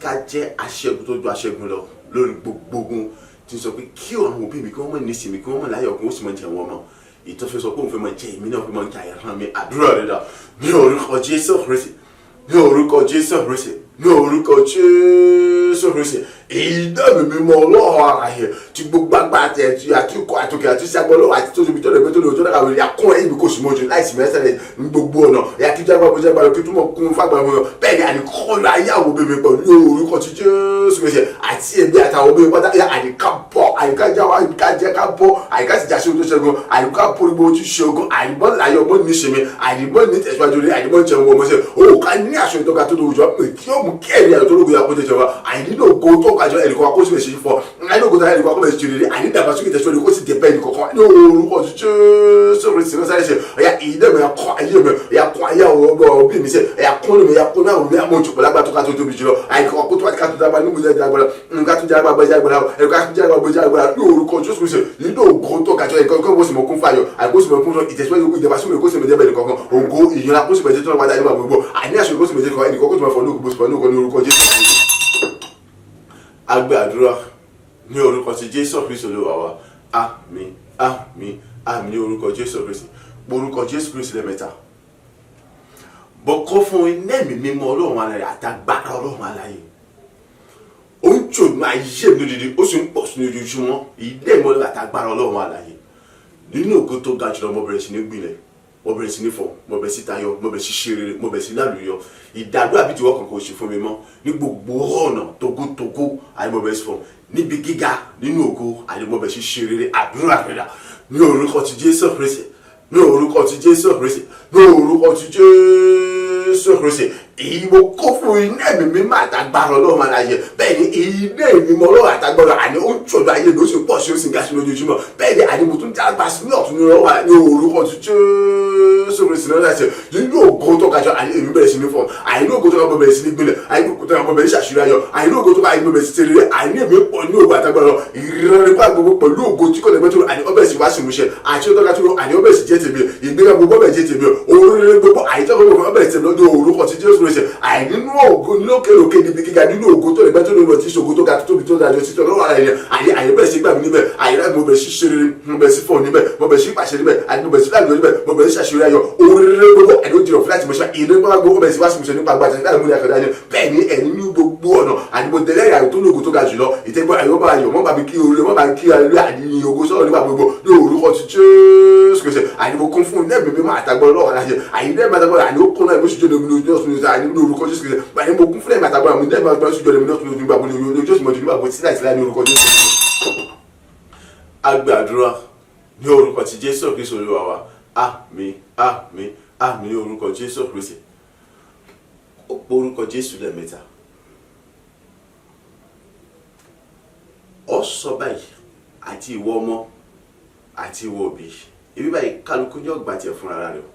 ká jẹ́ aṣẹ́gun tó ju aṣẹ́gun lọ lórí gbogbo ogun tí ń sọ pé kí àwọn òbí mi kí wọ́n mọ̀ ní ìsinmi kí wọ́n mọ̀ láyọ̀ kí wọ́n sì mọ̀ jẹ́ wọn mọ̀ ìtọ́fẹ́ sọ pé òun fẹ́ mọ̀ jẹ́ èmi náà fẹ́ mọ̀ jẹ́ àyàrán mi àdúrà rẹ̀ dà ní orúkọ Jésù Kristi ní orúkọ Jésù Kristi ní orúkọ Jésù Kristi ìdáàbò mímọ́ Ọlọ́run àlàyé tí gbogbo agbára àti ẹtì àti ikọ àtòkè àti sagbọ lọ́wọ́ àti tóbi tó lè gbé tó lè tó lè kàwé yakún ẹ ibi kò sì mọjú láìsí mẹsẹrẹ ní gbogbo ọ̀nà yakíjágbá bó jágbá lọ kí túmọ̀ kún fàgbà wọn bẹ́ẹ̀ ni àníkọlù ayáwó bèbè pẹ̀lú orúkọ tí Jésù Kristi àti ẹbí àtàwọn bèbè pátá àníká bọ àníká jáwá àníká jẹ ká bọ àníká sì jáṣe ojú ṣẹ́gun àníká polówó ojú ṣẹ́gun àníbọn láyọ̀ mọ ní ṣẹmi àníbọn ní tẹsíwájú rẹ àníbọn jẹun wọn mọṣẹ òkà ní aṣọ ìtọ́ka tó lóòjọ́ pé kí ó mú kẹ́ẹ̀rí àyọ̀ tó lóògùn yà kó tẹ̀síwá àìnílò ògo tó kájọ ẹnìkan kó sì fẹ́ ṣe fọ àìnílò ògo tó ẹnìkan kó fẹ́ ṣe rere àìnídàgbàsókè tẹ̀síwájú kó sì dé bẹ́ẹ̀ nìkankan ní orúkọ Jésù Kristi sáré ṣe ọ̀yà ìdẹ́mọ̀ ẹ̀yà kọ́ ayé mi ẹ̀yà kọ́ ayé àwọn òbí mi sẹ́ ẹ̀yà kọ́ mi ẹ̀yà kọ́ mi àwọn òbí àmọ́ òjò pẹ̀lú agbátọ́ ká tó tóbi jùlọ àìkọ́ kó tó wá ká tó dábàá níbo jẹ́ agbára nǹkan tó jẹ́ agbára bẹ́ẹ̀ agbára ẹ̀ka tó jẹ́ agbára bẹ́ẹ̀ agbára ní orúkọ Jésù Kristi nínú ògo tó kájọ ẹ̀kọ́ kó sì mọ̀ kún fàyọ̀ àìkó sì mọ̀ kún ìtẹ̀síwájú ìdàgbàsókè kó sì mọ̀ jẹ́ bẹ́ẹ̀ nìkankan ògo ìyọ̀nà kó sì mọ̀ jẹ́ tó lọ́wọ́ dájú gbogbo àìní àṣọ kó sì mọ̀ jẹ́ ẹnìkan kó sì mọ̀ fọ́ ní òkú bó ní orúkọ Jésù Kristi. Agbàdúrà ní orúkọ ti Jésù Kristi Olúwa wa àmín àmín àmín ní orúkọ Jésù Kristi orúkọ Jésù Kristi lẹ́ẹ̀mẹ́ta bọ́kọ́ fún iná ẹ̀mí mímọ́ Ọlọ́run alààyè àtàgbára Ọlọ́run alààyè ó ń jòdùn ayé mi lódìdí ó sì ń pọ̀ sí ní ojoojúmọ́ ilé ìmọ̀lẹ́ àtàgbára Ọlọ́run alààyè nínú ògo tó ga jùlọ mo bẹ̀rẹ̀ sí ní gbilẹ̀ mo bẹ̀rẹ̀ sí ní fọ̀ mo bẹ̀rẹ̀ sí tayọ̀ mo bẹ̀rẹ̀ sí ṣe rere mo bẹ̀rẹ̀ sí lálùyọ ìdádúrà bíi tiwọ́ kankan oṣù fún mi mọ́ ní gbogbo ọ̀nà togotogo àyè mo bẹ̀rẹ̀ sí fọ̀ níbi gíga nínú ògo àyè mo bẹ̀rẹ̀ sí ṣe rere àdúrà rẹ̀ dà ní orúkọ ti Jésù Kristi ní orúkọ ti Jésù Kristi ní orúkọ ti Jésù Kristi èyí mo kó fún iná ẹ̀mí mímọ́ àtàgbára Ọlọ́run alààyè bẹ́ẹ̀ ni iná ẹ̀mí mímọ́ Ọlọ́run àtàgbára àní ó ń tọ́jú ayé mi ó sì pọ̀ sí ó sì ń ga sí lójoojúmọ́ bẹ́ẹ̀ ni àní mo tún jágbá sí ní ọ̀tún ní ọwọ́ ní orúkọ ti Jésù Kristi náà láti nínú ògo tó kájọ àní èmi bẹ̀rẹ̀ sí ní fọ́ àní ògo tó ká bẹ̀rẹ̀ sí ní gbilẹ̀ àní ògo tó ká bẹ̀rẹ̀ sí àṣírí ayọ̀ àní ògo tó ká bẹ̀rẹ̀ sí tẹ̀lé àní èmi pọ̀ ní ògo àtàgbára ìrẹ́rẹ́ gbogbo pẹ̀lú ògo tí kò lè gbẹ́tò àní ọbẹ̀ sì wá sí ìmúṣẹ àti ọ̀dọ́ka tó àní ọbẹ̀ sì jẹ́ tèmi ìgbéga gbogbo ọbẹ̀ jẹ́ tèmi oríire gbogbo àyíká gbogbo ọbẹ̀ tèmi lọ́dọ̀ orúkọ ti Jésù Kristi àìnínú ògo lókèròkè níbi gíga nínú ògo tó lè gbẹ́tò lórí ti ṣògo tó ga tóbi tó dájọ́ títọ́ lọ́wọ́ ara yẹn àyè bẹ́ẹ̀ sí gbà mí níbẹ̀ àyè láti mo bẹ̀ sí ṣeré mo bẹ̀ sí fọ̀ níbẹ̀ mo bẹ̀ sí pàṣẹ níbẹ̀ àti mo bẹ̀ sí láàbò níbẹ̀ mo bẹ̀ sí ṣàṣírí ayọ̀ oríire gbogbo ẹni ó jìrọ̀ fúláìtì mọ̀ṣẹ́ ìdè gbogbo ọbẹ̀ sí wá sí ìmúṣẹ nípa àgbàjẹ́ láti mú ní akẹ́dá yẹn bẹ́ẹ̀ ni ẹni ní gbogbo ọ̀nà àti mo tẹ̀lé ìyàwó tó lóògùn tó ga jùlọ ìtẹ́gbọ́ àyọ̀bá ayọ̀ mọ́ bàbí kí orí mọ́ bàbí kí alẹ́ àdìyìn ògo sọ̀rọ̀ nípa gbogbo ní orúkọ ti Jésù Kristi àní mo kún fún ilé mímí máa tàgbọ́ lọ́wọ́ aláṣẹ àyè ilé máa tàgbọ́ àní ó kún náà ìmúṣùjọ́ lómi ní ọ̀sùn ní àní ní orúkọ Jésù Kristi àní mo kún fún ilé máa tàgbọ́ àmì ilé máa tàgbọ́ lómi ní ọ̀sùn ní gbàgbọ́ ní ojú òsùn mọ́jú nígbàgbọ́ tí láìsí láì ní orúkọ Jésù Kristi. Agbàdúrà ní orúkọ ti Jésù Kristi Olúwa wa àmín àmín àmín ní orúkọ Jésù Kristi. Ó pọ̀ orúkọ Jésù lẹ́ẹ̀mẹ́ta. Ó sọ báyìí àti ìwọ ọmọ àti ìwọ òbí ibi báyìí kálukú ní ọgbà tiẹ̀ fún ara rẹ̀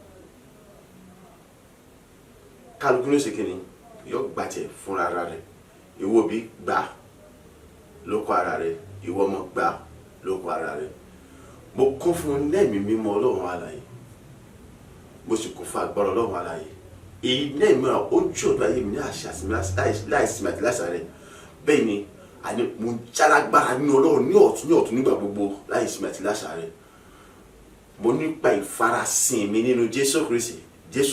kálukú ní oṣù kìíní yóò gbà tiẹ̀ fún ara rẹ̀ ìwọ òbí gbà lóko ara rẹ̀ ìwọ ọmọ gbà lóko ara rẹ̀. Mo kún fún lẹ́mìí mímọ́ Ọlọ́run alààyè mo sì kún fún agbára Ọlọ́run alààyè iná ìmọ̀ràn ó ń jọ̀dọ̀ ayé mi ní àṣà láìsinmi àti láṣàrẹ̀ bẹ́ẹ̀ ni àní mo jálágbára nínú Ọlọ́run ní ọ̀tún nígbà gbogbo láìsinmi àti láṣàrẹ̀. Mo nípa ìfarasin mi nínú Jésù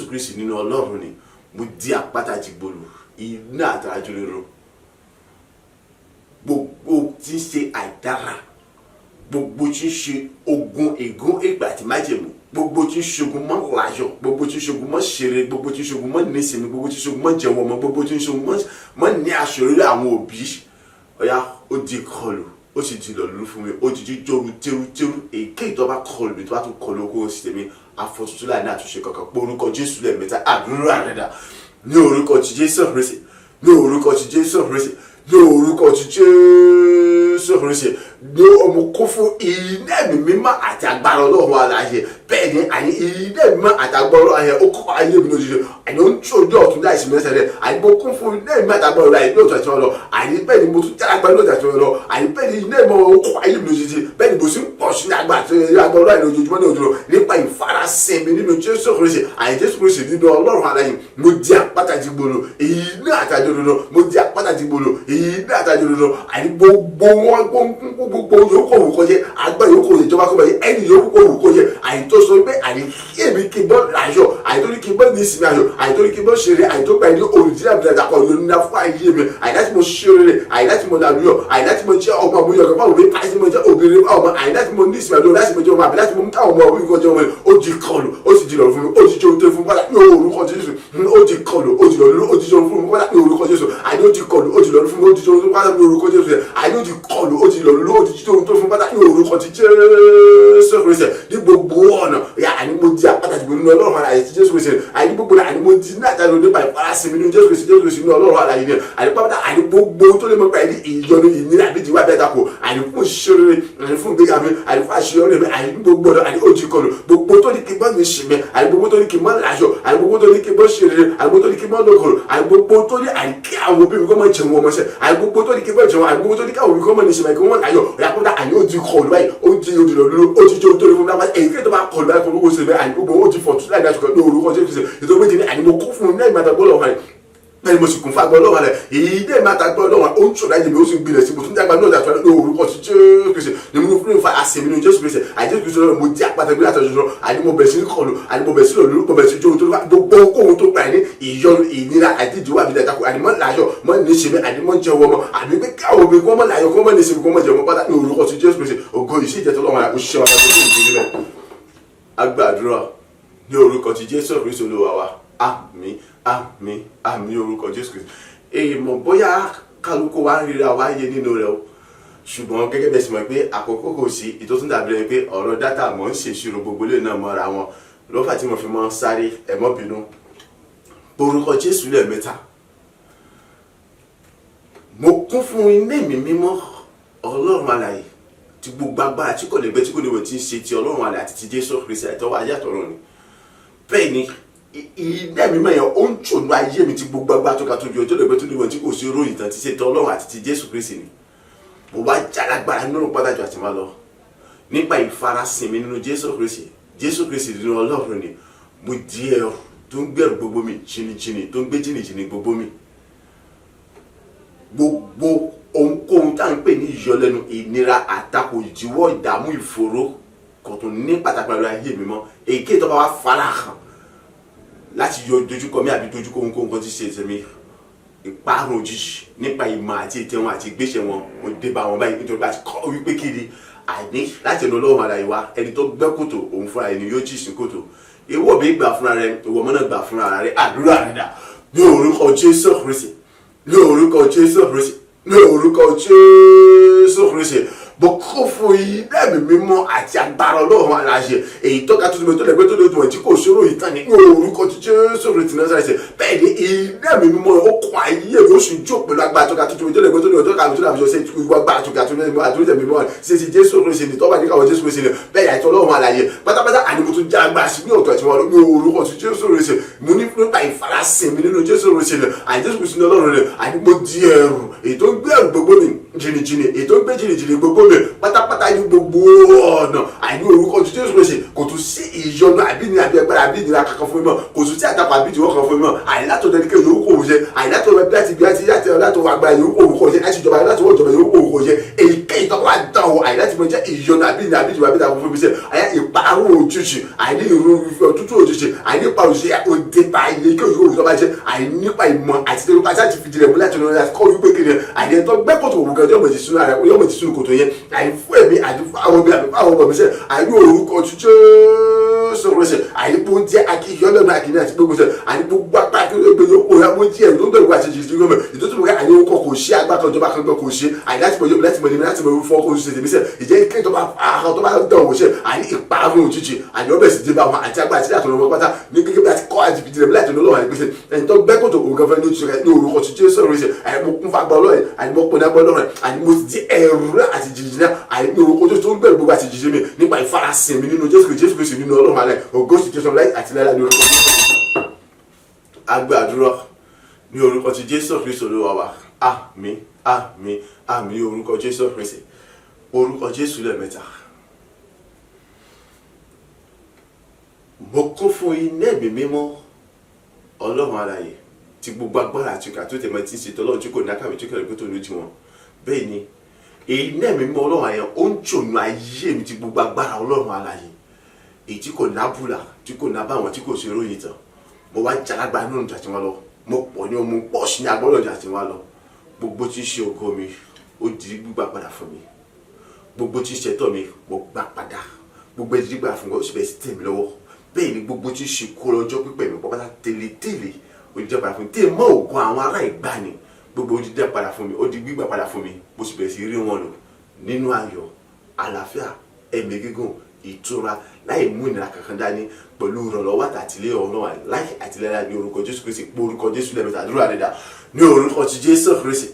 Kristi nínú Ọlọ́run ni mo di àpáta jìgbòlù iná àtàrájú lérò gbogbo tí ń ṣe àìdára gbogbo tí ń ṣe ogun ègún ègbà àti májèmú gbogbo tí ń ṣogun mọ́ láyọ̀ gbogbo tí ń ṣogun mọ́ ṣeré gbogbo tí ń ṣogun mọ́ nísìnyí gbogbo tí ń ṣogun mọ́ jẹun ọmọ gbogbo tí ń ṣogun mọ́ ní aṣòro àwọn òbí ọ̀yá ó di kọlù ó sì di lọ́lú fún mi ó ti di jóru tẹ́rú èké ìtọ́ba kọlù mi tó bá tún kọlù okòwò sí tèmi àfọ̀tútù láì ní àtúnṣe kankan pé orúkọ Jésù lẹ́ẹ̀mẹ́ta àdúrà rẹ̀ dà ní orúkọ ti Jésù Kristi ní orúkọ ti Jésù Kristi ní orúkọ ti Jésù Kristi ní ọmọ kún fún iná ẹ̀mí mímọ́ àti agbára Ọlọ́run alààyè bẹ́ẹ̀ ni àní iná ẹ̀mí mímọ́ àti agbára Ọlọ́run alààyẹ ó kọ́ ayé mi lójijì àní ó ń tí ojú ọ̀tún láìsí mẹ́sẹ̀ rẹ̀ àní mo kún fún iná ẹ̀mí àti agbára Ọlọ́run ní òtún àti wọn lọ àní bẹ́ẹ̀ ni mo tún jára agbára lójú àti wọn lọ àní bẹ́ẹ̀ ni iná ẹ̀mí ó kọ́ ayé mi lójijì bẹ́ẹ̀ ni mo sì ń pọ̀ sí agbára Ọlọ́run lójoojúmọ́ ní òjò nípa ìfarasin mi nínú Jésù Kristi àní Jésù Kristi nínú Ọlọ́run alààyè mo di àpáta jìgbòlò iná àtàjòdòdò mo di àpáta jìgbòlò iná àtàjòdòdò àní gbogbo wọn gbogbo yòókù òwúkọ yẹ àgbà yòókù òye ìjọba kọba yẹ ẹni yòókù òwúkọ yẹ àyìntó sọ pé àyè èmi kì í bọ́ ayọ̀ àyìntó ní kì í bọ́ ní ìsinmi ayọ̀ àyìntó ní kì í bọ́ ṣeré àyìntó gba ẹni olùdílé àbúrò àdàkọ̀ yorùbá fún ayé mi àyìnlá tí mo ṣeré àyìnlá tí mo làlúyọ̀ àyìnlá tí mo jẹ́ ọmọ àmúyọ̀ ọ̀gá báwo bí káyọ̀ tí mo jẹ́ obìnrin ọmọ àyìnlá tí mo ní ìsinmi ayọ̀ láti mo jẹ́ ọmọ àbí láti mo mú káwọn ọmọ orí nǹkan jẹ́ ọmọ ó di kọlù ó sì di lọ fún mi ó ti jẹ́ ohun tó fún bọ́lá ní orúkọ Jésù ó di kọlù ó di lọ ó ti jẹ́ ohun fún mi bọ́lá ní orúkọ Jésù àyìn ó di kọlù ó di lọ fún mi ó ti jẹ́ ohun tó bọ́lá ní orúkọ Jésù àyìn ó di kọlù ó di lọ ó ti jẹ́ ohun tó fún bọ́lá ní orúkọ ti Jésù Kristi ní gbogbo ọ̀nà ya àní mo di àpáta jùlọ nínú Ọlọ́run alààyè ti Jésù Kristi àní gbogbo náà àní mo di ní àtàlù nípa ìfarasìn mi nínú Jésù Kristi nínú Ọlọ́run alààyè ni àní pápátá àní gbogbo tó lè mọ pé àní ìyọnu ìnira àbíjì wà bẹ́ẹ̀ dàpọ̀ àní fún ìṣeré àní fún ìgbéga mi àní fún àṣeyọrí mi àní gbogbo ọ̀nà àní ó ti kọlù gbogbo tó ní kí n bá mi ṣì mẹ́ àní gbogbo tó ní kí n má láṣọ àní gbogbo tó ní kí n bá ṣeré àní gbogbo tó ní kí n má lọ́kọ̀ọ́ àní gbogbo tó ní àní kí àwọn òbí mi kọ́ máa jẹun ọmọ sẹ́ àní gbogbo tó ní kí n bá jẹun àní gbogbo tó ní kí àwọn òbí kọ́ máa ní ṣe kí wọ́n láyọ̀ ìyàpọ̀dà àní ó ti kọlù báyìí ó ti yóò dìrọ̀ lórí ó ti jẹ́ ohun tó lè fún mi lápá èyí kí n tó bá kọlù báyìí fún owó ṣe bẹ́ẹ̀ àní gbogbo ó ti fọ̀ tún láì dáṣọ ní orúkọ Jésù ìtọ́ méjì ní àní mo kún fún un lẹ́yìn mẹ́ta gbọ́dọ̀ wà ní bẹ́ẹ̀ni mo sì kún fún agbọ́ lọ́wọ́ rẹ̀ èyí dé máa gbọ́ lọ́wọ́ ó ń ṣọ̀rọ̀ ayé mi ó sì ń gbilẹ̀ sí mo tún dàgbà náà dàtọ́ ní orúkọ ti Jésù Kristi ni mo fún ìfà àṣẹmí ní Jésù Kristi àti Jésù Kristi lọ́wọ́ mo di àpáta gbé látọ̀ ṣoṣo àti mo bẹ̀rẹ̀ sí kọlù àti mo bẹ̀rẹ̀ sí lọ́lú mo bẹ̀rẹ̀ sí jó tó gbogbo ohun tó gbà ní ìyọnu ìnira àti ìdíwọ́ àbílẹ̀ ìtakò àti mọ́ láyọ̀ mọ́ ní ṣe mi àti mọ́ jẹ́ ọmọ àbí pé káwọn obìnrin kọ́ mọ́ láyọ̀ kọ́ mọ́ ní ṣe mi kọ́ mọ́ jẹ́ ọmọ pátá ní orúkọ ti Jésù Kristi ògo ìṣe ìjẹ́tọ́ lọ́wọ́ òṣìṣẹ́ wa tó ń gbé bẹ́ẹ̀. Agbàdúrà ní orúkọ ti Jésù Kristi Olúwa wa àmín àmín àmín ní orúkọ Jésù Kristi èèmọ̀ bóyá kálukú wa ń ríra wáyé nínú rẹ̀ o ṣùgbọ́n gẹ́gẹ́ bẹ́ẹ̀ sì mọ̀ pé àkókò kò sí ìtòsún dàbí rẹ̀ pé ọ̀rọ̀ dátà mọ̀ ń ṣèṣirò gbogbo lè náà mọ́ra wọn lọ́fà tí mo fi mọ́ sáré ẹ̀mọ́ bínú orúkọ Jésù lẹ́ẹ̀mẹ́ta mo kún fún iná mi mímọ́ Ọlọ́run alààyè tí gbogbo agbára tí kò lè gbé tí kò lè wẹ̀ tí ń ṣe ti Ọlọ́run alààyè àti ti Jésù Kristi àtọwọ́ ayé àtọ̀run ni bẹ́ẹ̀ ni iná mi mẹ́yàn ó ń tònú ayé mi tí gbogbo agbára tó ga tó ju ọjọ́ lẹ́gbẹ́ tó lè wẹ̀ tí kò sí ròyìn tán ti ṣe ti Ọlọ́run àti ti Jésù Kristi ni mo wá jálágbára nínú pàtàkì àti máa lọ nípa ìfarasìn mi nínú Jésù Kristi nínú Ọlọ́run ni mo di ẹrù tó ń gbẹ̀rù gbogbo mi jìnnìjìnnì tó ń gbé jìnnìjìnnì gbogbo mi. Gbogbo ohunkóhun tá à ń pè ní ìyọlẹ́nu ìnira àtakò ìdíwọ́ ìdààmú ìfòòró kò tún ní pàtàkì pẹ̀lú ayé mi mọ́ èké tó bá wá farahàn láti yọ dojúkọ mi àbí dojúkọ ohunkóhun kan tí ṣe tèmi ìparun òjijì nípa ìmọ̀ àti ètè wọn àti ìgbésẹ̀ wọn mo dé bá wọn báyìí nítorí bá ti kọ́ wípé kiri àní láti ẹnu Ọlọ́run àlàyé wa ẹni tó gbẹ́ kòtò òun fúnra ẹni yóò jì sí kòtò ìwọ bí gbà fúnra rẹ ìwọ mọ́nà gbà fúnra rẹ àdúrà rẹ dà ní orúkọ Jésù Kristi ní orúkọ Jésù Kristi ní orúkọ Jésù Kristi bó kó fún yìí lẹ́mìí mímọ́ àti agbára Ọlọ́run aláṣẹ èyí tó ká tuntun tó lẹ́gbẹ́ tó lójú ẹ̀ tí kò ṣòro ìtàn ní orúkọ Jésù Kristi náà ṣàṣẹ bẹ́ẹ̀ ni lẹ́mìí mímọ́ ó kún ayé yóò sì jó pẹ̀lú agbára tó ká tuntun tó lẹ́gbẹ́ tó lójú ọjọ́ kàwé tó dàbí ṣe ìwà agbára tó ká tuntun àtúntò mímọ́ ṣe ti Jésù Kristi ní tọ́ba ní káwọn Jésù Kristi ní bẹ́ẹ̀ àìtọ́ Ọlọ́run aláṣẹ pátápátá àní mo tún já agbára sí ní ọ̀tọ̀ tí wọ́n ní orúkọ Jésù Kristi mo ní nípa ìfarasìn mi nínú Jésù Kristi ní àní Jésù Kristi ní Ọlọ́run ní àní mo di ẹrù èyí tó ń gbé ẹrù gbogbo mi jìnnìjìnnì èyí tó ń gbé jìnnìjìnnì gbogbo mi pátápátá ní gbogbo ọ̀nà àìní orúkọ Jésù Kristi kò tún sí ìyọnu àbíní àbí agbára àbí ìnira kankan fún mi mọ́ kò tún sí àtàkùn àbí ìdíwọ́ kan fún mi mọ́ àìní látọ̀ dẹ́nikẹ́ yòówù kò ṣe àìní látọ̀ bẹ́ẹ̀ láti bí láti látọ̀ agbára yòówù kò ṣe láti ìjọba láti wọ́n ìjọba yòówù kò ṣe èyíkéyìí tó wá dán o àìní láti mọ jẹ́ ìyọnu àbíní àbí ìdíwọ́ àbí ìdíwọ́ fún mi ṣe àìní ìparun òjijì àìní òtútù òjijì àìní ipa òṣè òde bá èyíkéyìí yòówù tó bá jẹ́ àìní nípa ìmọ̀ àti tẹ́lifà láti fìdí rẹ̀ mú láti lọ́ọ́ láti kọ́ wípé kiri àìní ẹ̀tọ́ gbẹ́kọ̀tò òwúgẹ́ yọ̀mọ̀ ti sunu ara yọ̀mọ̀ ti sunu kòtò yẹn àìní fún ẹ̀mí àti fún àwọn ọmọ àbí fáwọn ọmọ mi sẹ́ àìní orúkọ Jésù Kristi àìní bó jẹ́ akíyọ́lẹ́nu àkíní àti gbogbo sẹ́ àìní gbogbo apá akíyọ́lẹ́nu yóò kó ya bó jẹ́ ẹ̀rù tó ń bẹ̀rù àti jìjì gbọ́mọ̀ ìtọ́jú mọ̀ àìní orúkọ kò ṣe agbákan ìjọba kan gbọ́ kò ṣe àìní láti mọ̀ yóò láti mọ̀ ní láti mọ̀ fọ́ kó ṣe tèmi sẹ́ ìjẹ́ kí tó bá dán òwò ṣe àìní ìparun òjijì àìní ọbẹ̀ sì dé bá wọn àti agbára àti àtọ̀nà wọn pátá ní gẹ́gẹ́ bí àti kọ́ àti fìdí rẹ̀ láti lọ́wọ́ àìní pèsè ẹni tó gbẹ́ kòtò òun gan fẹ́ ní orúkọ Jésù Kristi àìní mo kún fagbọ́ ọlọ́run àìní mo pin agbọ́ ọlọ́run àìní mo di ẹ̀rù àti jìjì náà àìní orúkọ tó ń bẹ̀rù gbogbo àti jìjì mi nípa ìfarasìn mi nínú Jésù Kristi nínú Ọlọ́run alẹ́ ògo sì Jésù láì àti láìláì ní orúkọ agbàdúrà ní orúkọ ti Jésù Kristi Olúwa wa àmín àmín àmín ní orúkọ Jésù Kristi orúkọ Jésù lẹ́ẹ̀mẹ́ta. Mo kún fún iná ẹ̀mí mímọ́ Ọlọ́run alààyè tí gbogbo agbára àti ìkà tó tẹ̀mọ́ tí ń ṣe tọ́lọ́run tí kò ní àkàwé tí kò ní kó tó lójú wọn bẹ́ẹ̀ ni iná ẹ̀mí mímọ́ Ọlọ́run àyàn ó ń jònú ayé mi tí gbogbo agbára Ọlọ́run alààyè èyí tí kò ní abúlà tí kò ní abáwọn tí kò ṣe ròyìn tán mo wá jálágbá nínú ìjà tí wọ́n lọ mo pọ̀ ní ọmọ pọ̀ sí ní agbọ́dọ̀ ìjà tí wọ́n lọ gbogbo tí ń ṣe ògo mi ó di gbígbà padà fún mi gbogbo tí ń ṣe ẹ̀tọ́ mi mo gbà padà gbogbo ẹ̀dí gbà fún mi ó sì bẹ̀rẹ̀ sí tèmi lọ́wọ́ bẹ́ẹ̀ ni gbogbo tí ń ṣe kó lọ́jọ́ pípẹ́ mi pọ́pátá tẹ́lẹ̀tẹ́lẹ̀ ó di padà fún mi tí mọ́ ògùn àwọn ará ìgbani gbogbo ó di dẹ́ padà fún mi ó di gbígbà padà fún mi mo sì bẹ̀rẹ̀ sí rí wọn lò nínú ayọ̀ àlàáfíà ẹ̀mí gígùn ìtura láì mú ìnira kankan dání pẹ̀lú ìrànlọ́wọ́ àtìlẹ́yìn ọ̀nà láì àtìlẹ́yìn ní orúkọ Jésù Kristi pé orúkọ Jésù lẹ́mẹ̀ta àdúrà dídá ní orúkọ ti Jésù Kristi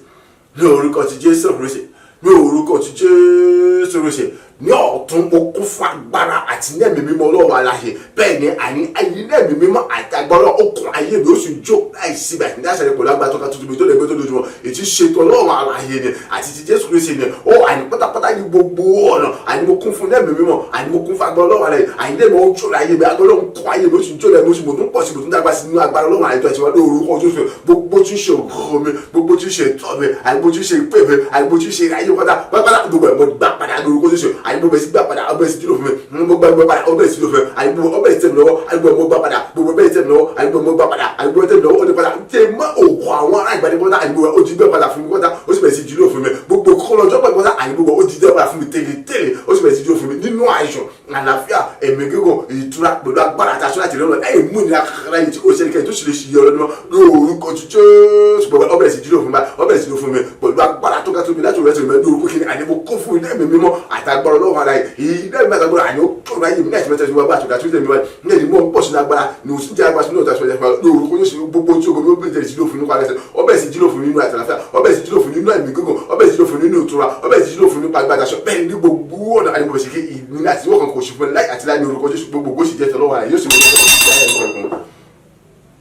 ní orúkọ ti Jésù Kristi ní orúkọ ti Jésù Kristi ní ọ̀tún okun fún agbára àti ní ẹ̀mí mímọ́ Ọlọ́run aláṣẹ bẹ́ẹ̀ ni àní ayé ní ẹ̀mí mímọ́ àti agbára okun ayé mi ó sì jó láì síbi àti ní àṣẹ pẹ̀lú agbára tó ká tuntun mi tó lè gbé tó lójú wọn ètí ṣètò Ọlọ́run aláṣẹ ni àti ti Jésù Kristi ni ó àní pátápátá ní gbogbo ọ̀nà àní mo kún fún ní ẹ̀mí mímọ́ àní mo kún fún agbára Ọlọ́run aláṣẹ àní lẹ́mọ̀ ó jó láyé mi agbára Ọlọ́run kún ayé mi ó sì jó lẹ́mọ̀ ó sì mo tún pọ̀ sí mo tún dàgbà sí nínú agbára Ọlọ́run àìtọ́ àti wọn ní orúkọ Jésù gbogbo tí ń ṣe ògo mi gbogbo tí ń ṣe ìtọ́ mi àní mo tí ń ṣe ìpè mi àní mo tí ń ṣe ayé pátápátá gbogbo ẹ̀ mo gbà padà ní orúkọ Jésù àní mo bẹ̀ sí gbà padà ọbẹ̀ sí dúró fún mi mo gbà padà ọbẹ̀ sí dúró fún mi àyùbọ̀ ọbẹ̀ tẹ̀ mi lọ́wọ́ àyùbọ̀ mo gbà padà gbogbo bẹ́ẹ̀ tẹ̀ mi lọ́wọ́ àyùbọ̀ mo gbà padà àyùbọ̀ tẹ̀ mi lọ́wọ́ ó ti padà tẹ̀ mọ́ òkú àwọn ará ìgbàdé bọ́tà àyùbọ̀ ó ti gbẹ padà fún mi bọ́tà ó sì bẹ̀rẹ̀ sí dúró fún mi gbogbo kọ́lọ́jọ́ pẹ̀ bọ́tà àyùbọ̀ ó ti dẹ́ padà fún mi tẹ́lẹ̀ ó sì bẹ̀rẹ̀ sí dúró fún mi nínú àìsàn àlàáfíà ẹ̀mí gígùn ìtura pẹ̀lú agbára àti aṣọ àti ìrẹ́lọ́ láì mú ìnira kankan yìí tí kò ṣe kẹ́kẹ́ tó sì lè ṣe yọrọ nínú lórúkọ Jésù pẹ̀lú ọbẹ̀ sì dúró fún mi ọbẹ̀ sì dúró fún mi pẹ̀lú agbára tó ká tóbi láti rẹ̀ tó mi lórúkọ kí ni àdébò kó fún ilé mi mímọ́ àtàgbára Ọlọ́run ara yìí ilé mi àtàgbára àní ó tó láyé mi láti mẹ́tẹ́sí wọn bá àtúntà tó tẹ̀mí wọn ní èdè mọ́ pọ̀ sí lágbára ní òsì jẹ́ agbára sínú ọ̀tà sọ̀rọ̀ ẹ̀fọ́ lórúkọ yóò ṣe gbogbo tí ogun mi ó bẹ̀rẹ̀ sí dúró fún nípa ẹsẹ̀ ọbẹ̀ sì dúró fún nínú àtàlàfíà ọbẹ̀ sì dúró fún nínú ẹ̀mí gígùn ọbẹ̀ sì dúró fún nínú ìtura ọbẹ̀ sì dúró fún nípa agbára aṣọ bẹ́ẹ̀ ní gbogbo ọ̀nà àdìbò sì kí ìnira àti ìwọ̀n kan kò ṣe fún láì àti láì ní orúkọ Jésù gbogbo sì jẹ́ tọ́lọ́wọ́ àyè yóò sì wọ́n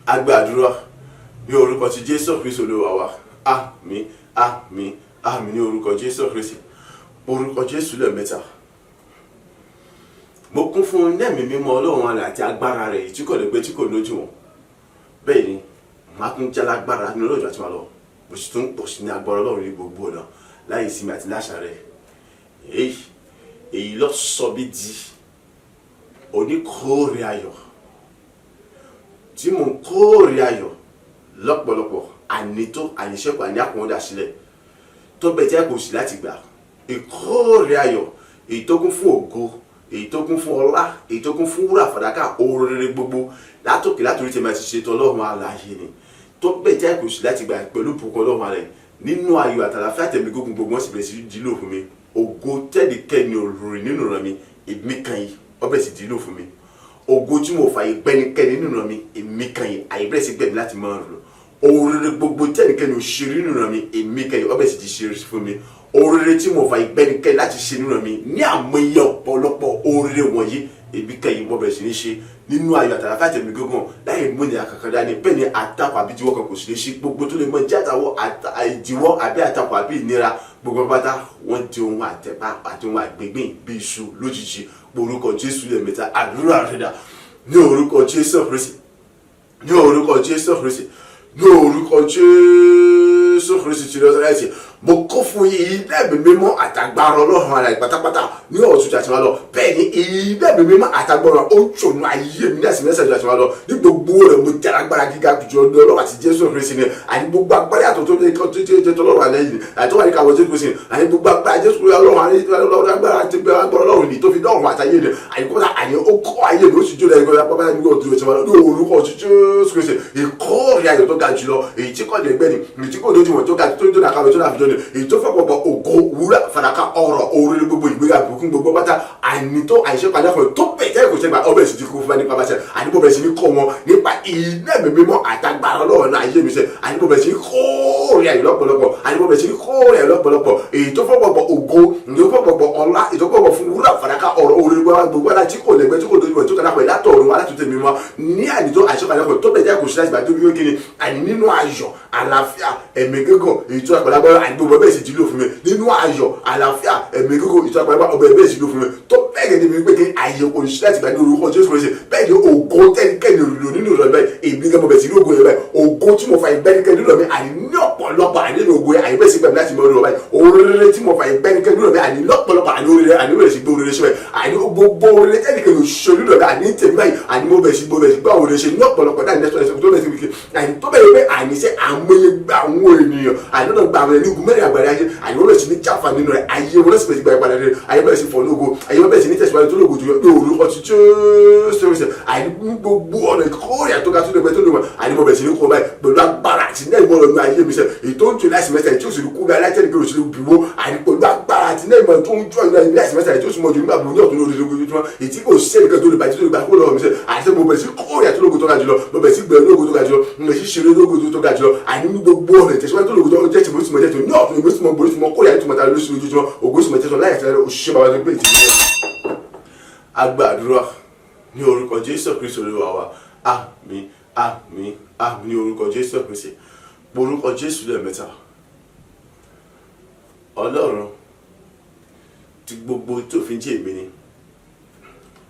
agbàdúrà ní orúkọ ti Jésù Kristi Olúwa wa àmín àmín àmín ní orúkọ Jésù Kristi. Orúkọ Jésù lẹ́ẹ̀mẹ́ta. Mo kún fún ẹ̀mí mímọ́ Ọlọ́run alààyè àti agbára rẹ̀ tí kò lè gbé tí kò lójú wọn. Bẹ́ẹ̀ ni màá tún jẹ́ lágbára nínú ọjọ́ àti máa lọ. Mo sì tún pọ̀ sí ní agbára Ọlọ́run ní gbogbo ọ̀nà láì sinmi àti láṣàárẹ̀. Èyí ló sọ bí di oníkóòrè ayọ̀ tí mò ń kóòrè ayọ̀ lọ́pọ̀lọpọ̀ ànító àníṣẹ́kù àní àkùnwọ́dà sílẹ̀ tó bẹ̀ jẹ́ kò sí láti gbà. Ìkóòrè ayọ̀ èyí tó kún fún ògo, èyí tó kún fún ọlá, èyí tó kún fún wúrà fàdákà ohun rere gbogbo látòkè látòrí tèmi àti ṣètò Ọlọ́run alààyè ni tó bẹ̀ jẹ́ kò sí láti gbà pẹ̀lú bùkún Ọlọ́run alààyè nínú ayọ̀ àtàlàfíà tẹ̀mí gógùn gbogbo wọn sì bẹ̀rẹ̀ sí dìlò fún mi. Ògo tẹ́nìkẹ́ni òrùrìn nínú ìran mi èmi kan yìí ó bẹ̀rẹ̀ sí dìlò fún mi. Ògo tí mo fààyè gbẹ́nikẹ́ni nínú ìran mi èmi kan yìí àyè bẹ̀rẹ̀ sí gbẹ̀mí láti máa rò. Ohun rere gbogbo tẹ́nìkẹ́ni òṣèré nínú ìran mi èmi kan yìí ó bẹ̀rẹ̀ sí di ṣeré fún mi. Ohun rere tí mo fààyè gbẹ́nikẹ́ni láti ṣe nínú ìran mi ní àmọye ọ̀pọ̀lọpọ̀ ohun rere wọ̀nyí èmi kan yìí mo bẹ̀rẹ̀ sí ní ṣe nínú ayọ̀ àtàlàfíà tẹ̀mí gógùn láì mú ní àkàkàn dání. Bẹ́ẹ̀ ni àtakò àbí ìdíwọ́ kan kò sì lè ṣe gbogbo tó lè mọ jẹ́ ìdíwọ́ àbí àtakò àbí ìnira gbogbo pátá wọ́n di ohun àtẹ̀pá àti ohun àgbègbè bí iṣu lójijì. Orúkọ Jésù lẹ́ẹ̀mẹ́ta. Àdúrà rẹ̀ dà ní orúkọ Jésù Kristi, ní orúkọ Jésù Kristi, ní orúkọ Jésù Kristi ti Násárẹ́tì. Mo kún fún ẹ̀mí mímọ́ àtàgbára Ọlọ́run alààyè pátápátá ní ọ̀tún àti máa lọ. Bẹ́ẹ̀ ni ẹ̀mí mímọ́ àtàgbára ó ṣònú ayé mi ní ẹ̀sìn mẹ́sàn-án àti máa lọ. Ní gbogbo rẹ̀ mo jẹ́ agbára gíga jù Ọlọ́run àti Jésù Kristi ni. Àní gbogbo agbára yàtọ̀ tó jẹ́ Ọlọ́run àlẹ́yìn àti wà ní káwọ́ Jésù Kristi. Àní gbogbo agbára Jésù Ọlọ́run agbára Ọlọ́run ni tó fi dọ́run àtàyè ni. Àní kọ́ta àní ó kọ́ ayé mi ó sì jólẹ̀ ẹgbẹ́ pápá ní ọ̀tún àti máa lọ. Ní orúkọ Jésù Kristi ìkórè ayọ̀ tó ga jùlọ èyí tí kò lè gbẹ́ni èyí tí kò lójú wọn tó ga tó ń dọ́nà káwé tó náà fi jọ ni èyí tó fẹ́ pọ̀pọ̀ ògo wúrà fàdákà ọ̀rọ̀ orí gbogbo ìgbéga ìbùkún gbogbo pátá àìnító àìṣẹ́pàdé àfọ̀rọ̀ tó bẹ̀ jẹ́ ìkòṣẹ́ ìgbà ọbẹ̀ sì ti kú fún nípa bàṣẹ àdìbò bẹ̀ sí ní kọ́ wọn nípa ilé ẹ̀mí mímọ́ àtàgbàrá Ọlọ́run náà ayé mi sẹ́ àdìbò bẹ̀ sí ní kóòrè ayọ̀ lọ́pọ̀lọpọ̀ àdìbò bẹ̀ sí ní kóòrè ayọ̀ lọ́pọ̀lọpọ̀ èyí tó fẹ́ pọ̀pọ̀ ògo èyí tó fẹ́ pọ̀pọ̀ ọlá èyí tó fẹ́ pọ̀pọ̀ fún wúrà fàdákà ọ̀rọ̀ orí gbogbo pátá tí kò lẹ́gbẹ́ tí kò lójú wọn tó kẹ́lá pẹ̀lú látọ̀run wa láti tẹ̀mí wọn ní àdìtó àìṣẹ́pàdé àfọ̀rọ̀ tó bẹ̀ jẹ́ ìkòṣẹ́ láti gbà tó bí wọ́n kiri àní nínú ayọ̀ àlàáfíà ẹ̀mí gígùn èyí tó àpàlágbára àdìbò bẹ̀ sì dìlò fún mi nínú ayọ̀ àlàáfíà ẹ̀mí gígùn èyí tó àpàlágbára ọbẹ̀ bẹ̀ sì dìlò fún mi tó bẹ́ẹ̀ gẹ́gẹ́ bí pé kí ayé òṣìṣẹ́ láti gbà ní orúkọ Jésù Kristi. Bẹ́ẹ̀ ni ògo tẹ́nikẹ́ni òrìlò nínú ìrọ̀lẹ́ bẹ́ẹ̀ èmi gẹ́gẹ́ bẹ̀ sí ní ògo yẹn bẹ́ẹ̀ ògo tí mo fa ìgbẹ́nikẹ́ni nínú mi àní ní ọ̀pọ̀lọpọ̀ àní nínú ògo yẹn àní bẹ́ẹ̀ sí gbẹ̀mí láti mọ ìrọ̀lẹ́ òrèrè tí mo fa ìgbẹ́nikẹ́ni nínú mi àní lọ́pọ̀lọpọ̀ àní òrèrè àní bẹ́ẹ̀ sí gbé òrèrè ṣe bẹ́ẹ̀ àní gbogbo òrèrè tẹ́nikẹ́ni òṣìṣẹ́ nínú mi àní tèmi báyìí àní mo bẹ̀ sí gbá òrèrè ṣe ní ọ̀pọ̀lọpọ̀ dáì nẹ́sọ̀ tó bẹ̀ sí wíkì àní tó bẹ̀rẹ̀ pé àní sẹ́ àmọye gba àwọn ènìyàn àní náà gba àwọn ẹlẹ́gùn mẹ́rin àgbàdo ayé àní wọ́n bẹ̀ sí ní jáfa nínú rẹ̀ ayé wọn lọ́sibẹ̀ sí gba ìpadà rẹ̀ ayé bẹ̀ sí fọ̀ lógo ayé wọn bẹ̀ sí ní tẹ̀síwájú tó lógo jù orúkọ ti Jésù Kristi àní gbogbo ọ̀nà ìkórè àtọ́ka tó lẹ́gbẹ̀ẹ́ tó lè wọ̀ àní mo bẹ̀ sí ní kọ́ báyìí pẹ̀lú agbára àti náà ìmọ̀ ọ̀nà ayé mi sẹ́ èyí tó ń tún láìsí mẹ́sà tí ó sì rí kú láì tẹ́lẹ̀ kí o sì rí bìwó àní pẹ̀lú agbára àti náà ìmọ̀ tó ń jọ ìlú láìsí mẹ́sà tí ó sì mọ̀ jù nígbà gbogbo ní ọ̀tún lórí lójoojúmọ́ èyí tí kò sí ẹnìkan tó lè bàjẹ́ tó lè gbà kó lọ́wọ́ mi sẹ́ àti mo bẹ̀ sí kórè àti lógo tó ga jùlọ mo bẹ̀ sí gbẹ̀rẹ̀ lógo tó ga jùlọ mo bẹ̀ sí ṣeré lógo tó ga jùlọ àní gbogbo ọ̀nà ìtẹ̀síwájú tó lógo tó jẹ́ tìmọ̀ tìmọ̀ jẹ́ tó ní ọ̀tún ìgbésí mọ̀ borí tìmọ̀ kórè àti tìmọ̀ ta lóṣù lójoojúmọ́ ògbésí mọ̀ tẹ̀sán láì tẹ̀lé òṣìṣẹ́ bàbá tó gbé ìtìmọ̀ agbàdúrà ní orúkọ Jésù Kristi Olúwa wa àmín àmín àmín ní orúkọ Jésù Kristi orúkọ Jésù lẹ́ẹ̀mẹ́ta. Ọlọ́run tí gbogbo tó fi ń jẹ́ èmi ni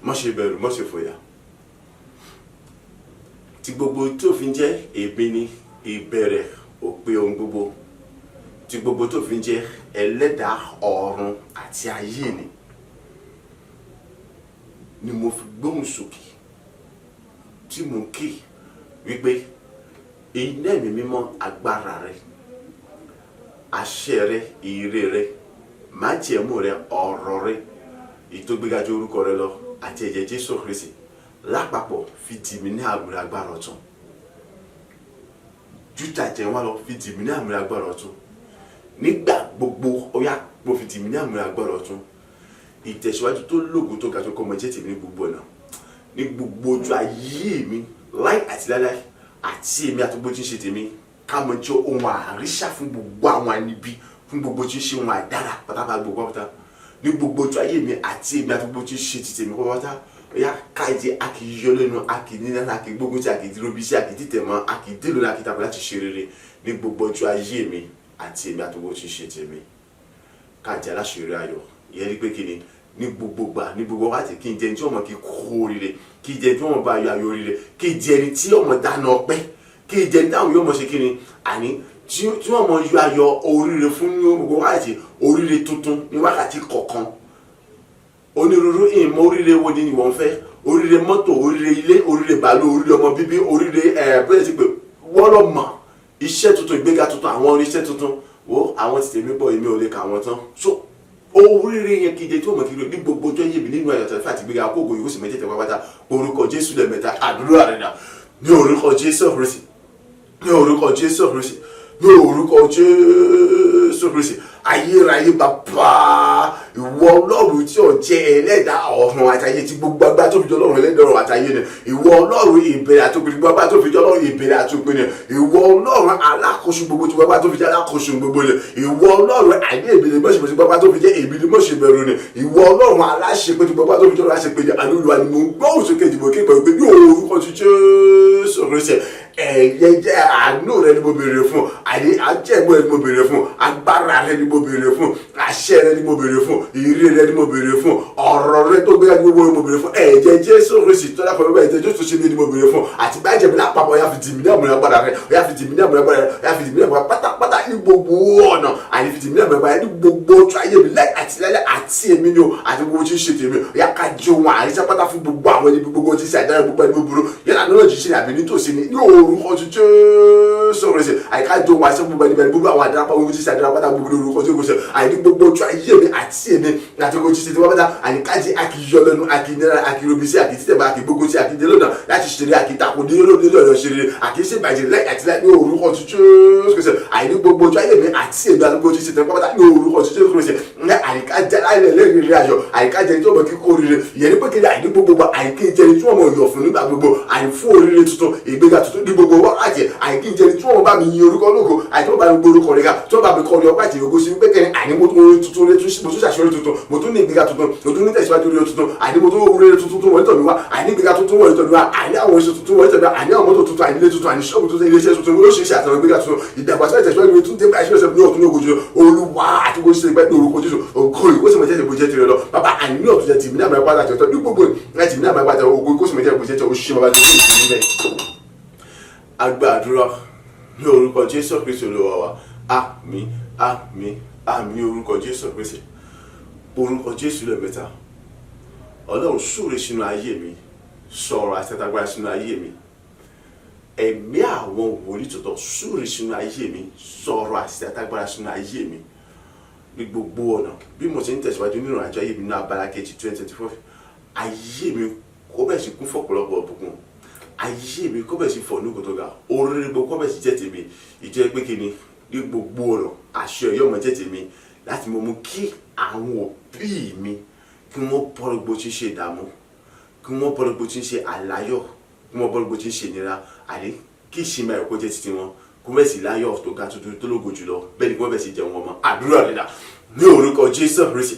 má ṣe bẹ̀rù má ṣe fòyà tí gbogbo tó fi ń jẹ́ èmi ni ìbẹ̀rẹ̀ òpin ohun gbogbo tí gbogbo tó fi ń jẹ́ ẹlẹ́dàá ọ̀run àti ayé ni mo fi gbóhùn sókè tí mo kí wípé iná ẹ̀mí mímọ́ agbára rẹ àṣẹ rẹ ire rẹ májẹ̀mú rẹ ọ̀rọ̀ rẹ ìtógbéga ju orúkọ rẹ lọ àti ẹ̀jẹ̀ Jésù Kristi lápapọ̀ fi dì mí ní àmúre agbára ọ̀tun jújà jẹ wọn lọ fi dì mí ní àmúre agbára ọ̀tun nígbà gbogbo ọyá mo fi dì mí ní àmúre agbára ọ̀tun ìtẹ̀síwájú tó lógo tó ga tó kọ́ ọmọ jẹ́ tèmi ní gbogbo ọ̀nà ní gbogbo ojú ayé mi láì àti láíláí àti èmi àti gbogbo tí ń ṣe tèmi ká mọ jẹ́ ohun àríṣà fún gbogbo àwọn àníbí fún gbogbo tí ń ṣe ohun àdára pátápátá gbogbo pátá ní gbogbo ojú ayé mi àti èmi àti gbogbo tí ń ṣe ti tèmi pátá ọ̀yá káyìí a kì í yọ lẹ́nu a kì í nílẹ̀ a kì í gbógun tí a kì í dúró bí sí a kì í títẹ̀ mọ́ a kì í délò ní a kì í tàbí láti ṣe rere ní gbogbo ojú ayé mi àti èmi àti owó tí ṣe tèmi ká jẹ́ aláṣeyọrí ayọ̀ ìyẹn rí pé kí ni ní gbogbo gbà ní gbogbo wáti kí n jẹ́ ẹni tí ọmọ kí kó oríire kí jẹ́ ẹni tí ọmọ bá ayọ̀ oríire kí jẹ́ ẹni tí ọmọ dáná ọpẹ́ kí jẹ́ ẹni táwọn yóò mọ̀ ṣe kí ni àní tí wọ́n mọ̀ yọ ayọ̀ oríire fún ní gbogbo wáti oríire tuntun ní wákàtí kọ̀ọ̀kan onírúurú ìmọ̀ oríire wo ni wọ́n fẹ́ oríire mọ́tò oríire ilé oríire bàálù oríire ọmọ bíbí oríire bẹ́ẹ̀ ti pé wọ́n lọ mọ̀ iṣẹ́ tuntun ìgbéga tuntun àwọn iṣẹ́ tuntun wo àwọn ti tèmi bọ̀ èmi ò lè kà wọ́n tán so oríire yẹn kí jẹ tí ó mọ̀ kí ló ní gbogbo ọjọ́ yé mi nínú ayọ̀ tẹ̀lé àti ìgbéga kóògùn yìí ó sì mẹ́tẹ̀ẹ̀tẹ̀ pápátá orúkọ Jésù lẹ́ẹ̀mẹ́ta àdúrà rẹ̀ dà ní orúkọ Jésù Kristi ní orúkọ Jésù Kristi ní orúkọ Jésù Kristi ayérayé bàbá ìwọ Ọlọ́run tí ó jẹ́ ẹlẹ́dàá ọ̀run àtayé tí gbogbo agbá tó fi jọ Ọlọ́run ẹlẹ́dàá ọ̀run àtayé ni ìwọ Ọlọ́run ìbẹ̀rẹ̀ àtòpin gbogbo agbá tó fi jọ Ọlọ́run ìbẹ̀rẹ̀ àtòpin ni ìwọ Ọlọ́run alákòóso gbogbo tí gbogbo agbá tó fi jẹ́ alákòóso gbogbo ni ìwọ Ọlọ́run àìní èbìlì mọ́ṣẹ̀bẹ̀rẹ̀ tí gbogbo agbá tó fi jẹ́ èbìlì mọ́ṣẹ̀bẹ̀rẹ̀ ni ìwọ Ọlọ́run aláṣepé tí gbogbo agbá tó fi jẹ́ aláṣepé ni àlùlùwà ni mo ń gbóhùn sókè ìdìbò kí pẹ̀lú pé ní orúkọ ti Jésù Kristi ẹ̀yẹ jẹ́ àánú rẹ ni mo béèrè fún àyè ajẹ́gbọ́n rẹ ni mo béèrè fún agbára rẹ ni mo béèrè fún àṣẹ rẹ ni mo béèrè fún ìrírí rẹ ni mo béèrè fún ọ̀rọ̀ rẹ tó gbéra ní gbogbo rẹ mo béèrè fún ẹ̀jẹ̀ Jésù Kristi tó dápọ̀ lọ́wọ́ ẹ̀jẹ̀ Jésù ṣe ni mo béèrè fún àti bá ẹ̀jẹ̀ mi lápapọ̀ ọ̀yà fi tìmí ní àmúlẹ̀ agbára rẹ ọ̀yà fi tìmí ní àmúlẹ̀ agbára rẹ ọ̀yà fi tìmí ní àmúlẹ̀ pátápátá ní gbogbo ọ̀nà àyè fi tìmí ní àmúlẹ̀ agbára ní gbogbo ojú ayé mi lẹ́yìn àti lẹ́yìn àti èmi ni o àti gbogbo tí ń ṣe tèmi ọ̀yà ká jẹ́ ohun àríṣà pátá fún gbogbo àwọn ẹni gbogbo tí ń ṣe àdáyé gbogbo ẹni gbogbo yálà náà jíṣẹ́ ní àbí nítòsí ni ní orúkọ Jésù Kristi àyíká jọ wá sí gbogbo ẹni bẹni gbogbo àwọn àdárápá gbogbo tí ń ṣe àdáyé pátá gbogbo orúkọ Jésù àyè gbogbo ojú ayé mi àti èmi àti gbogbo tí ń ṣe tiwọn pátá àyíká jẹ́ àkìyọ lẹ́nu àkìnira àkìrobisi àkìtìtẹ̀bà àkìgbogbo tí àkìdélónà láti ṣeré àkìtakò nílò ọ̀yọ́ ṣeré àkìṣèbàjẹ́ láì àti láì ní orúkọ Jésù Kristi àyè gbogbo ojú ayé mi àti èmi àti gbogbo tí ń ṣe tiwọn pátá ní orúkọ Jésù Kristi àyíká jẹ́ láìlẹ̀ lẹ́rìí ayọ̀ àyíká jẹ́ tí wọ́n mọ̀ kíkó oríire ìyẹn ní pẹ́kẹ́lẹ́ àyè gbogbo àyíké jẹ́ tí wọ́n mọ̀ yọ̀ fún nígbà gbogbo àyè fún oríire tuntun ìgbéga tuntun ní gbogbo wákàtí àyíké jẹ́ tí wọ́n bá mi yin orúkọ lóko àyè tí wọ́n bá mi gbórúkọ rẹ̀ ká tí wọ́n bá mi kọ́ ní ọgbà ìtìyókò sí pẹ́kẹ́lẹ́ àyè mo tún tuntun mo tún ṣàṣeyọrí tuntun mo tún ní ìgbéga tuntun mo tún ní tẹ̀síwájú orí tuntun àyè mo tún oríire tuntun wọlé tọ̀ mí wá àyè ní ìgbéga tuntun wọlé tọ̀ mí wá àyè àwọn oṣù tuntun wọlé tọ̀ mí wá àyè àwọn mọ́tò tuntun àyè ilé tuntun àyè ṣọ́ọ̀bù tuntun ilé iṣẹ́ tuntun oríṣiríṣi àtàwọn ìgbéga tuntun ìdàgbàsókè tẹ̀síwájú orí tuntun dé báyìí ṣọ́ọ̀ṣẹ́ ní ọ̀tún ní ògùn jù Olúwa àti gbogbo ṣe ìgbẹ́ ní orúkọ Jésù ògo ìkó sì mọ̀jẹ́ ìbò jẹ́ tirẹ̀ lọ bàbá àyè ní ọ̀tún jẹ́ tìmí ní àmọ́ ẹ̀pá àti ọ̀tọ̀ ní gbogbo ẹ̀ tìmí ní àmọ́ ẹ̀pá àti ògo ìkó sì mọ̀jẹ́ ìbò jẹ́ òṣìṣẹ́ bàbá tó ń tìmí bẹ́ẹ̀. Agbàdúrà ní orúkọ Jésù Kristi Olúwa wa àmín àmín àmín ní orúkọ Jésù Kristi orúkọ Jésù lẹ́ẹ̀mẹ́ta Ọlọ́run súre sínú ayé mi sọ̀rọ̀ àtẹ̀tàgbára sínú ayé mi ẹ̀mí àwọn wòlíì tòótọ́ súre sínú ayé mi sọ̀rọ̀ àtẹ̀tàgbára sínú ayé mi ní gbogbo ọ̀nà bí mo ti ń tẹ̀síwájú nínú ìrìnàjò ayé mi ní abala kejì 2024 ayé mi kó bẹ̀ sí kún fọ́pọ̀lọpọ̀ ọ̀bùkún ayé mi kó bẹ̀ sí fọ̀ ní kòtò ga oríire gbogbo kó bẹ̀ sí jẹ́ tèmi ìjẹ́ pé kí ni ní gbogbo ọ̀nà àṣẹ ọ̀yọ́ mọ̀ jẹ́ tèmi láti mú kí àwọn òbí mi kí wọ́n bọ́ gbogbo tí ń ṣe ìdààmú kí wọ́n bọ́ gbogbo tí ń ṣe àláyọ̀ kí wọ́n bọ́ gbogbo tí ń ṣe ìnira àní kí ìsinmi ẹ̀kọ́ jẹ́ títí wọn kó bẹ̀ sí láyọ̀ tó ga tuntun tó lógo jùlọ bẹ́ẹ̀ ni kó bẹ̀ sí jẹun ọmọ àdúrà dídà ní orúkọ Jésù Kristi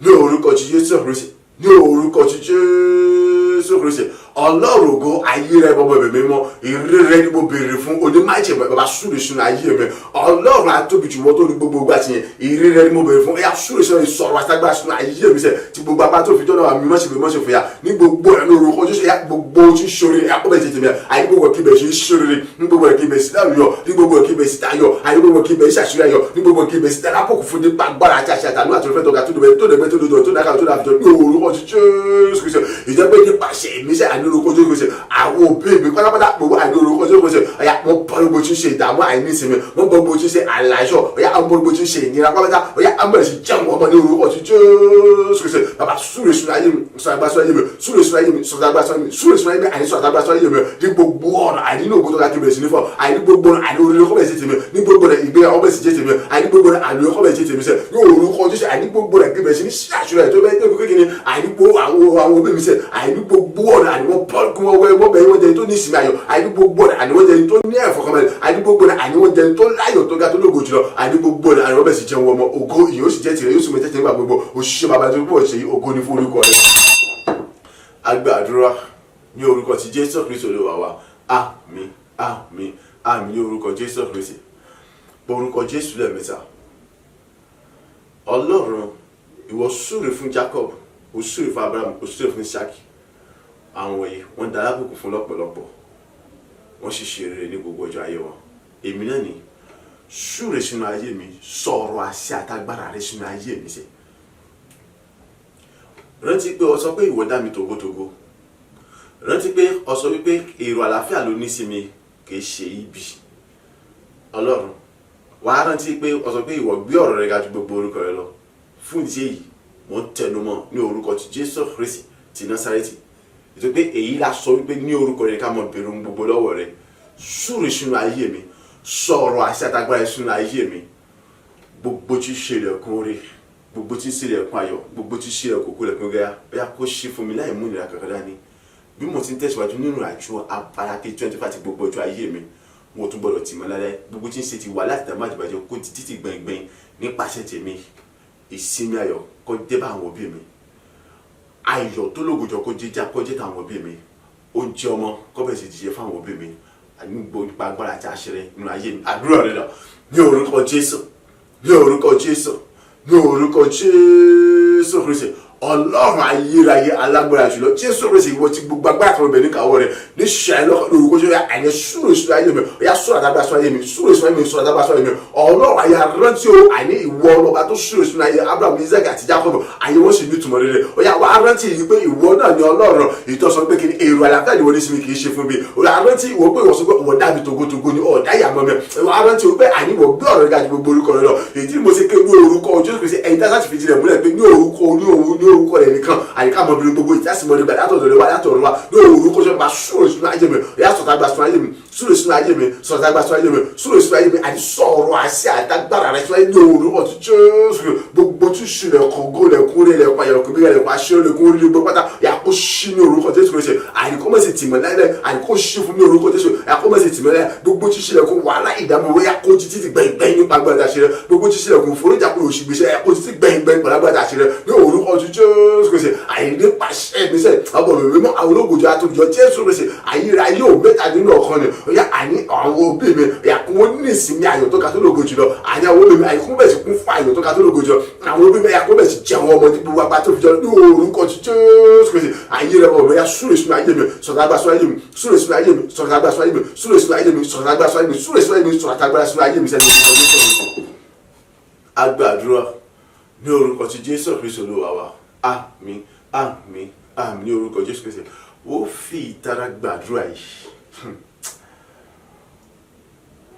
ní orúkọ Jésù Kristi ní orúkọ Jésù Kristi Ọlọ́run ògo ayé rẹ bọ́bọ̀ ẹ̀bẹ̀ mímọ́ ìrírí rẹ ni mo béèrè fún onímáìjẹ̀ bàbá súre sínú ayé mi Ọlọ́run àtóbi jù wọ́n tó ní gbogbo ìgbà tiyẹn ìrírí rẹ ni mo béèrè fún ẹ̀yà súre sínú ìsọ̀rọ̀ àtàgbà sínú ayé mi sẹ́ ti gbogbo apá tó fi jọ́nà àmì mọ́ṣẹ́ fìyà ní gbogbo ẹ̀ ní orúkọ Jésù ẹ̀yà gbogbo tí ń ṣorí ẹ̀yà kó bẹ̀ tètè mi àyè gbogbo kí bẹ̀ ṣe ń ṣorí ní gbogbo ẹ̀ kí bẹ̀ sí dáyọ̀ ní gbogbo ẹ̀ kí bẹ̀ sí dáyọ̀ àyè gbogbo kí bẹ̀ sí àṣírí ayọ̀ ní gbogbo kí bẹ̀ sí dálápòkù fún nípa agbára àti àṣẹ àtàlú àti òfin tọ́ka tó dẹ̀bẹ̀ tó dẹ̀bẹ̀ tó dọ̀jọ̀ tó dákà tó dàbíjọ ní orúkọ Jésù Kristi ìjẹ́pẹ́ nípasẹ̀ ìmísẹ̀ àní orúkọ Jésù Kristi àwọn òbí mi pátápátá gbogbo àìní orúkọ Jésù Kristi ọ̀yà wọ́n bọ́ gbogbo tí ń ṣe ìdààmú àìní ìsinmi wọ́n bọ́ gbogbo tí ń ṣe àlàyé ọ̀yà àwọn bọ́ gbogbo tí ń ṣe ìnira pátápátá ọ̀yà àwọn ẹ̀sìn jẹun ọmọ ní orúkọ Jésù Kristi bàbá súre sínú ayé mi sọ̀rọ̀ àgbà sọ̀rọ̀ ayé mi súre sínú ayé mi sọ̀rọ̀ àgbà sọ̀rọ̀ ayé mi súre sínú ayé mi àìní sọ̀rọ̀ àgbà sọ̀rọ̀ ayé mi ní gbogbo ọ̀nà àìní ní ògbó tó ká kébèrè sí ní fọ́ àìní gbogbo ọ̀nà àìní oríire kọ́bẹ̀ sí tèmi ní gbogbo ọ̀nà ìgbéga ọbẹ̀ sí jẹ́ tèmi àìní gbogbo ọ̀nà àìní kọ́bẹ̀ sí tèmi sẹ́ ní orúkọ Jésù àìní gbogbo ọ̀nà kébèrè sí ní ṣàṣùrọ̀ ẹ̀ tó bẹ́ẹ̀ tó bí kékeré àìní gbogbo àwọn òbí mi sẹ́ àìní gbogbo ọ̀nà àìní wọ́n bọ́ kí wọ́n bẹ̀rẹ̀ wọ́n jẹ́ tó ní ìsinmi ayọ̀ àìní gbogbo ọ̀nà àìní wọ́n jẹ́ tó ní ẹ̀fọ́kànbalẹ̀ àìní gbogbo ọ̀nà àìní wọ́n jẹ́ tó láyọ̀ tó ga tó lógo jùlọ àìní gbogbo ọ̀nà àìní wọ́n bẹ̀ sì jẹun ọmọ ògo ìyóò sì jẹ́ tirẹ̀ yóò sì mọ tẹ́tẹ́ nígbà gbogbo òṣìṣẹ́ bàbá tó pọ̀ ṣe ògo ní fún orúkọ rẹ̀. Agbàdúrà ní orúkọ ti Jésù Kristi Olúwa wa àmín àmín àmín ní orúkọ Jésù Kristi Orúkọ Jésù lẹ́ẹ̀mẹ́ta. Ọlọ́run, ìwọ súre fún Jacob, ó súre fún Abraham, ó súre fún Isaac. Àwọn yìí wọ́n dá lábùkù fún lọ́pọ̀lọpọ̀, wọ́n sì ṣe rere ní gbogbo ọjọ́ ayé wọn. Èmi náà ni súre sínú ayé mi, sọ̀rọ̀ àṣẹ àtagbára rẹ sínú ayé mi ṣe. Rántí pé o sọ pé ìwọ dá mi tògótògó. Rántí pé o sọ wípé èrò àlàáfíà ló ní sí mi, kì í ṣe ibi. Ọlọ́run, wàá rántí pé o sọ pé ìwọ gbé ọ̀rọ̀ rẹ ga ju gbogbo orúkọ rẹ lọ. Fún ìdí èyí, mo ń tẹnumọ́ ní orúkọ ti Jésù Kristi ti Násárẹ́tì. Ètò pé èyí la sọ wípé ní orúkọ rẹ ká mọ bèrè ohun gbogbo lọ́wọ́ rẹ. Súre sínú ayé mi, sọ̀rọ̀ àṣẹ àtagbára sínú ayé mi. Gbogbo tí ṣe ilẹ̀kùn oore, gbogbo tí ṣe ilẹ̀kùn ayọ̀, gbogbo tí ṣe ilẹ̀kùn ilẹ̀kùn gẹ́gẹ́ bóyá kó ṣe fún mi láì mú ìnira kankan dání. Bí mo ti ń tẹ̀síwájú nínú àjò abala kejì 25 ti gbogbo ọjọ́ ayé mi, mo tún gbọ́dọ̀ tì mọ́ lálẹ́. Gbogbo tí ń ṣe ti wà láti dàmú àdìbàjẹ́ kó ti títí gbẹ̀ngbẹ̀ng nípasẹ̀ tèmi. Ìsinmi ayọ̀ kó dé bá àwọn òbí mi. Ayọ̀ tó lógojọ́ kó jẹ́ táwọn òbí mi. Oúnjẹ ọmọ kó bẹ̀rẹ̀ sí jíjẹ fáwọn òbí mi. Ànígbò nípa agbára àti àṣẹrẹ nínú ayé mi. Àdúrà rẹ lọ ní orúkọ Jésù, ní orúkọ Jésù, ní orúkọ Jésù Kristi. Ọlọ́run ayérayé alágbára jùlọ Jésù Kristi, ìwọ tí gbogbo agbára kan bẹ ní káwọ́ rẹ ní ṣàìlọ lórúkọ Jésù. Àyẹ súre sínú ayé mi, ọyá súre àdágbà sínú ayé mi, súre sínú ayé mi, súre àdágbà sínú ayé mi. Ọlọ́run ayé arántí o, àní ìwọ ọlọ́ba tó súre sínú ayé Abraham, Isaac àti Jacob, ayé wọn sì ní ìtumọ̀ rere. Ọyá wa arántí yìí pé ìwọ náà ni Ọlọ́run ìtọ́sọ pé kí ni èrò àlàáfíà ni wọ́n ní sí mi kì í ṣe fún mi. Ọyá arántí ìwọ pé ìwọ sọ pé ìwọ dá mi tògótògó ni ọ̀dá ìyàmọ́ mi. Ọyá arántí o pé àní ìwọ gbé ọ̀rọ̀ rẹ ga ju gbogbo orúkọ rẹ lọ. Èyí tí mo ṣe ké ní orúkọ Jésù Kristi, ẹ̀yin tá láti fi tirẹ̀ múlẹ̀ pé ní orúkọ rẹ̀ nìkan àyíká ọmọbìnrin gbogbo ìtàsímọ́ nígbà látọ̀dọ̀ rẹ wá látọ̀rọ̀ wá ní orúkọ Jésù bá súre sínú ayé mi, ọ̀yá sọ̀tàgbà sínú ayé mi, súre sínú ayé mi, sọ̀tàgbà sínú ayé mi, súre sínú ayé mi, àti sọ̀rọ̀ àṣẹ àtagbára rẹ sínú ayé ní orúkọ Jésù. Gbogbo tí ṣì lẹ̀kùn gó lẹ̀kùn rí lẹ̀kùn ayọ̀kùn bí lẹ̀kùn aṣẹ́ lẹ̀kùn orí gbogbo pátá yà kó ṣí ní orúkọ Jésù Kristi. Àyíkó mẹ́sì tìmọ̀ láìlẹ̀, àyíkó ṣí fún ní orúkọ Jésù. Àyíkó mẹ́sì tìmọ̀ láìlẹ̀, gbogbo tí ṣì lẹ̀kùn wàhálà ìdààmú wọ́n yà kó títí ti gbẹ̀ngbẹ̀ng nípa agbára àṣẹ rẹ. Gbogbo tí ṣì lẹ̀kùn foríjà kó oṣù gbèsè yà kó títí gbẹ̀ngbẹ̀ng pẹ̀lú agbára àṣẹ rẹ ní orúkọ Jésù Kristi. Àyíní pàṣẹ ìgbésẹ̀ ọgbọ̀n mi mọ́ àwọn olóògùnjọ àtòjọ Jésù Kristi. Ayérayé ò mẹ́ta nínú ọ̀kan ni. Ọ̀yá àní àwọn òbí mi yà kó wọ́n ní ìsinmi ayọ̀ tó ka tó lógo jùlọ. Àní àwọn òbí mi àyíkó bẹ̀ sí kún fún ayọ̀ tó ka tó lógo jùlọ. Àwọn òbí mi yà kó bẹ̀ sí jẹun ọmọ tí gbogbo apá tó fi jọ ní orúkọ Jésù Kristi. Ayérayé ọmọ yà súre sínú ayé mi, sọ̀rọ̀ agbá sínú ayé mi, súre sínú ayé mi, sọ̀rọ̀ agbá sínú ayé mi, súre sínú ayé mi, sọ̀rọ̀ agbá sínú ayé mi, súre sínú ayé mi, sọ̀rọ̀ agbá sínú ayé mi sẹ́ni orúkọ Jésù. Agbàdúrà ní orúkọ ti Jésù Kristi Olúwa wa. Àmín, àmín, àmín ní orúkọ Jésù Kristi. Ó fi ìtara gbàdúrà yìí.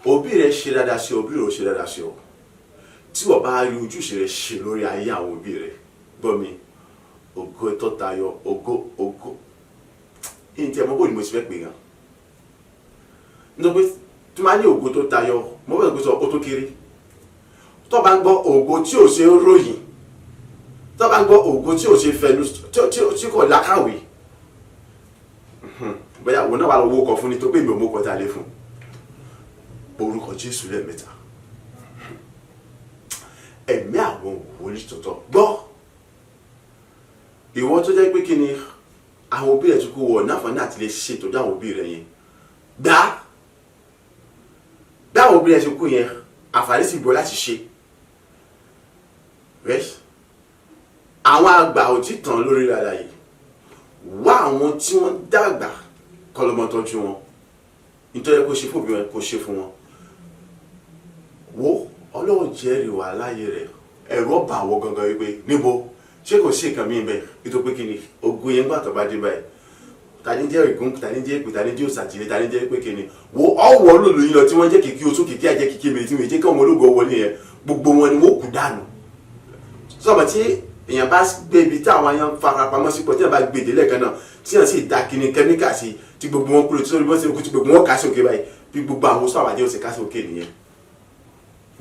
Òbí rẹ ṣe dáadáa sí ọ, òbí rẹ ò ṣe dáadáa sí ọ. Tí wọ́n bá rí ojúṣe rẹ ṣe lórí ayé àwọn òbí rẹ, gbọ́ mi, ògo tó tayọ, ògo. Ìyẹn mo bó ni mo ti fẹ́ pè gan. Nítorí pé tí máa ní ògo tó tayọ, mo fẹ́ gbé sọ ó tó kéré. Tó bá ń gbọ́ ògo tí ò ṣe ròyìn, tó bá ń gbọ́ ògo tí ò ṣe fẹnu, tí kò lákàwé. Bóyá òun náà wà lọ́wọ́ kọ fún ni tó pé mi ò mú kọta lé fún. Orúkọ Jésù lẹ́ẹ̀mẹ́ta. Ẹ̀mí àwọn wòlíì tọ̀tọ̀ gbọ́. Ìwọ tó jẹ́ pé kí ni àwọn òbí rẹ̀ tó kó wọ̀ náfààní àti lè ṣe ìtọ́jú àwọn òbí rẹ̀ yẹn. Gbá àwọn òbí rẹ̀ tó kú yẹn àǹfààní sì bọ́ láti ṣe. Àwọn àgbà ò tí tàn lórí rárá yìí. Wá àwọn tí wọ́n dàgbà kọ́ lọ́mọ tọ́jú wọn. Nítorí kó ṣe fún òbí wọn kó ṣe fún wọn. Wo Ọlọ́run jẹ́rìí wà láyé rẹ̀. Ẹ̀rọ bà wọ́ gangan wípé níbo ṣé kò sí nǹkan mìíràn bẹ́ẹ̀ nítorí pé kí ni ogun yẹn gbà tó bá dé báyìí. Tani jẹ́ ìgún, tani jẹ́ ìpè, tani jẹ́ òsàtìlẹ̀, tani jẹ́ pé kí ni. Wo ọ̀wọ́ lòlò yín lọ tí wọ́n jẹ́ kìkì oṣù kìkì àjẹ́ kìkì mi tí wọ́n jẹ́ kí ọmọ ológun wọlé yẹn gbogbo wọn ni wọ́n kú dànù. Sọ̀bọ̀ tí èèyàn bá gbé ibi tí àwọn ayán farapamọ́ sí pọ̀ tí èèyàn bá gbé ìdílé kan náà tí èèyàn sì da kíní kẹ́míkà sí tí gbogbo wọn kúrò tí wọ́n ti kú tí gbogbo wọn kà sí òkè báyìí bí gbogbo àwọn oṣù àwàjẹ́ òsè kà sí òkè nìyẹn.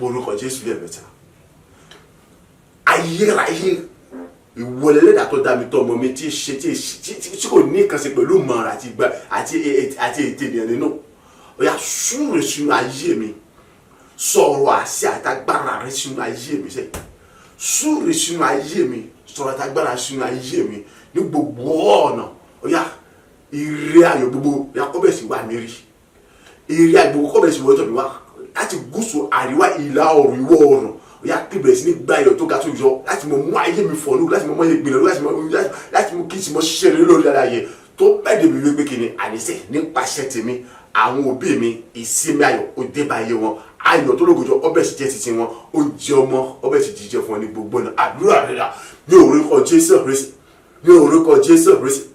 Orúkọ Jésù lẹ́ẹ̀mẹ́ta. Ayérayé ìwọlé lẹ́dà tó dá mi tọ́ ọmọ mi tí kò ní nǹkan ṣe pẹ̀lú mọ̀ràn àti ètè ènìyàn nínú. Ọ̀yá súre sínú ayé mi, sọ̀rọ̀ àṣẹ àtagbára rẹ sínú ayé mi sẹ́yìn. Súre sínú ayé mi, sọ̀rọ̀ àtagbára sínú ayé mi ní gbogbo ọ̀nà. Ọ̀yá ire ayọ̀ gbogbo ya kọ́ bẹ̀ sí wà mí rí. Ire ayọ̀ gbogbo kọ́ bẹ̀ sí wọ́tọ̀ mi wá. láti gúúsù àríwá ìlà oòrùn ìwọ̀ oòrùn ó yá kí bẹ̀rẹ̀ sí ní gba ayọ̀ tó ga tó yọ láti mọ mú ayé mi fọ̀nù láti mọ ayé gbìnà láti mú kí n sì mọ ṣiṣẹ́ rere lórí ara yẹ tó bẹ́ẹ̀ débi wípé kí ni àníṣe nípasẹ̀ tèmi àwọn òbí mi ìsinmi ayọ̀ ó dé bá ayé wọn ayọ̀ tó lógojọ́ ọbẹ̀ sì jẹ́ titi wọn ó jẹ ọmọ ọbẹ̀ sì jíjẹ fún wọn ní gbogbo náà àdúrà rẹ̀ rà ní orúkọ Jésù Kristi ní orúkọ Jésù Kristi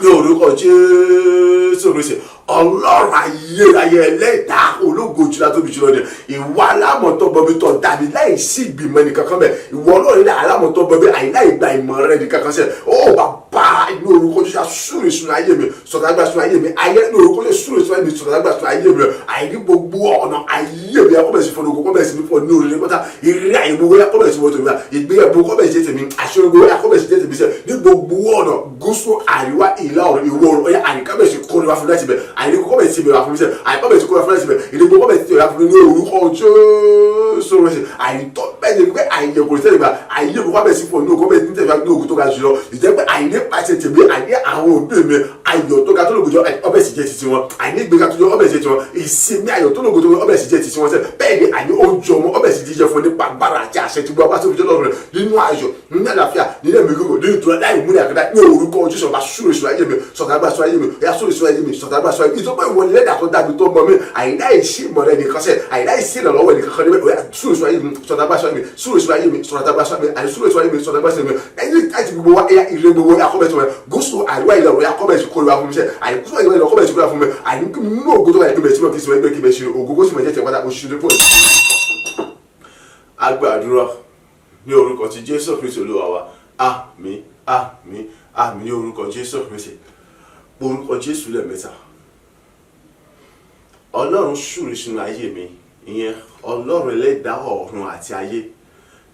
ní orúkọ Jésù Kristi ọlọ́run ayérayé ẹlẹ́dàá ológo jùlọ tóbi jùlọ ni ìwọ alámọ̀tọ́ bọ̀bí tọ̀ dàbí láì sí ìgbìmọ̀ ẹnì kankan bẹ́ẹ̀ ìwọ ọlọ́run ilé alámọ̀tọ́ bọ̀bí àìláì gba ìmọ̀ rẹ ẹnì kankan sẹ́ ó bàbá inú orúkọ Jésù súrè sunu ayé mi sọ̀tàgbà sunu ayé mi ayé inú orúkọ Jésù súrè sunu ayé mi sọ̀tàgbà sunu ayé mi àìní gbogbo ọ̀nà ayé mi akọ́bẹ̀ sí fọlọ́gbọ̀ kọ́bẹ̀ sí fọ ní orílẹ̀ pátá ìrírí àyè gbogbo akọ́bẹ̀ sí wọ́n tòmí ìgbéyàwó kọ́bẹ̀ sí tèmi àṣẹ gbogbo akọ́bẹ̀ sí tèmi sẹ́ ní gbogbo ọ̀nà gúúsù àríwá ìlà oòrùn ìwọ̀ oòrùn ọ̀yà àríkábẹ̀ sí kọ́ni wá fún láti bẹ̀ àìní kọ́bẹ̀ sí bẹ̀ wá fún mi sẹ́ àìkọ́bẹ̀ sí kọ́ni wá fún láti bẹ̀ ìdìbò kọ́bẹ̀ sí tèmi wá fún mi ní orúkọ Jésù rẹ̀ àìtọ́ bẹ́ẹ̀ ni pé àìyẹ kò tẹ́lẹ̀ gbà àìyẹ kò kọ́bẹ̀ sí fún ní kọ́bẹ̀ sí tèmi wá ní ogun tó ga jùlọ ìjẹ́ pé àìní pàṣẹ tèmi àìní àwọn òbí mi ayọ̀ tó ga tó lògùjọ ọbẹ̀ sì jẹ́ titi wọn àìní ìgbéga tó jọ ọbẹ̀ sì jẹ́ titi wọn ìsinmi ayọ̀ tó lògùjọ ọbẹ̀ sì jẹ́ titi wọn sẹ́ bẹ́ẹ̀ ni àìní oúnjẹ ọmọ ọbẹ̀ sì jíjẹ fún nípa agbára àti àṣẹ tí gbogbo àtúntò lọ́rùn rẹ̀ nínú ayọ̀ nínú àlàáfíà nínú ẹ̀mí gbogbo nínú ìtura láì múlẹ̀ àkàdá ní orúkọ Jésù ọba súrè sùn ayé mi sọ̀tàgbà sùn ayé mi ẹ̀yà súrè sùn ayé mi sọ̀tàgbà sùn ayé mi ìtọ́pẹ́ ìwọ lẹ́dà tó dàbí tó mọ mi àìláì sí ìmọ̀ rẹ̀ nìkan sẹ́ àìláì sí ìrànlọ́wọ́ nìkan kan níbẹ̀ ẹ̀yà súrè sùn ayé mi sọ̀tàgbà sùn ayé mi súrè sùn ayé mi sọ̀tàgbà sùn ayé mi àti súrè sùn ayé mi sọ̀tàgbà sùn ayé mi ẹ̀yìn àti gbogbo wa ẹ̀yà ìrẹ́ gbogbo akọ́bẹ̀sì wọn gúúsù àríwá ìlà òrùn akọ́bẹ̀sì kó lọ́wọ́ fún mi sẹ́ àìkúsù àríwá ìlà akọ́bẹ̀sì kó lọ́wọ́ fún mi àìkú nínú ògo tó wà ní kí bẹ̀sì wọn kí bẹ̀sì ògógó sì mọ̀ jẹ́ tẹ̀ padà òṣìṣẹ́ fún ẹ̀. Agbàdúrà ní orúkọ ti Jésù Kristi Olúwa wa àmín àmín àmín ní orúkọ Jésù Kristi orúkọ Jésù lẹ́ẹ̀mẹ́ta ọlọ́run súre sínú ayé mi ìyẹn ọlọ́run ẹlẹ́dàá ọ̀run àti ayé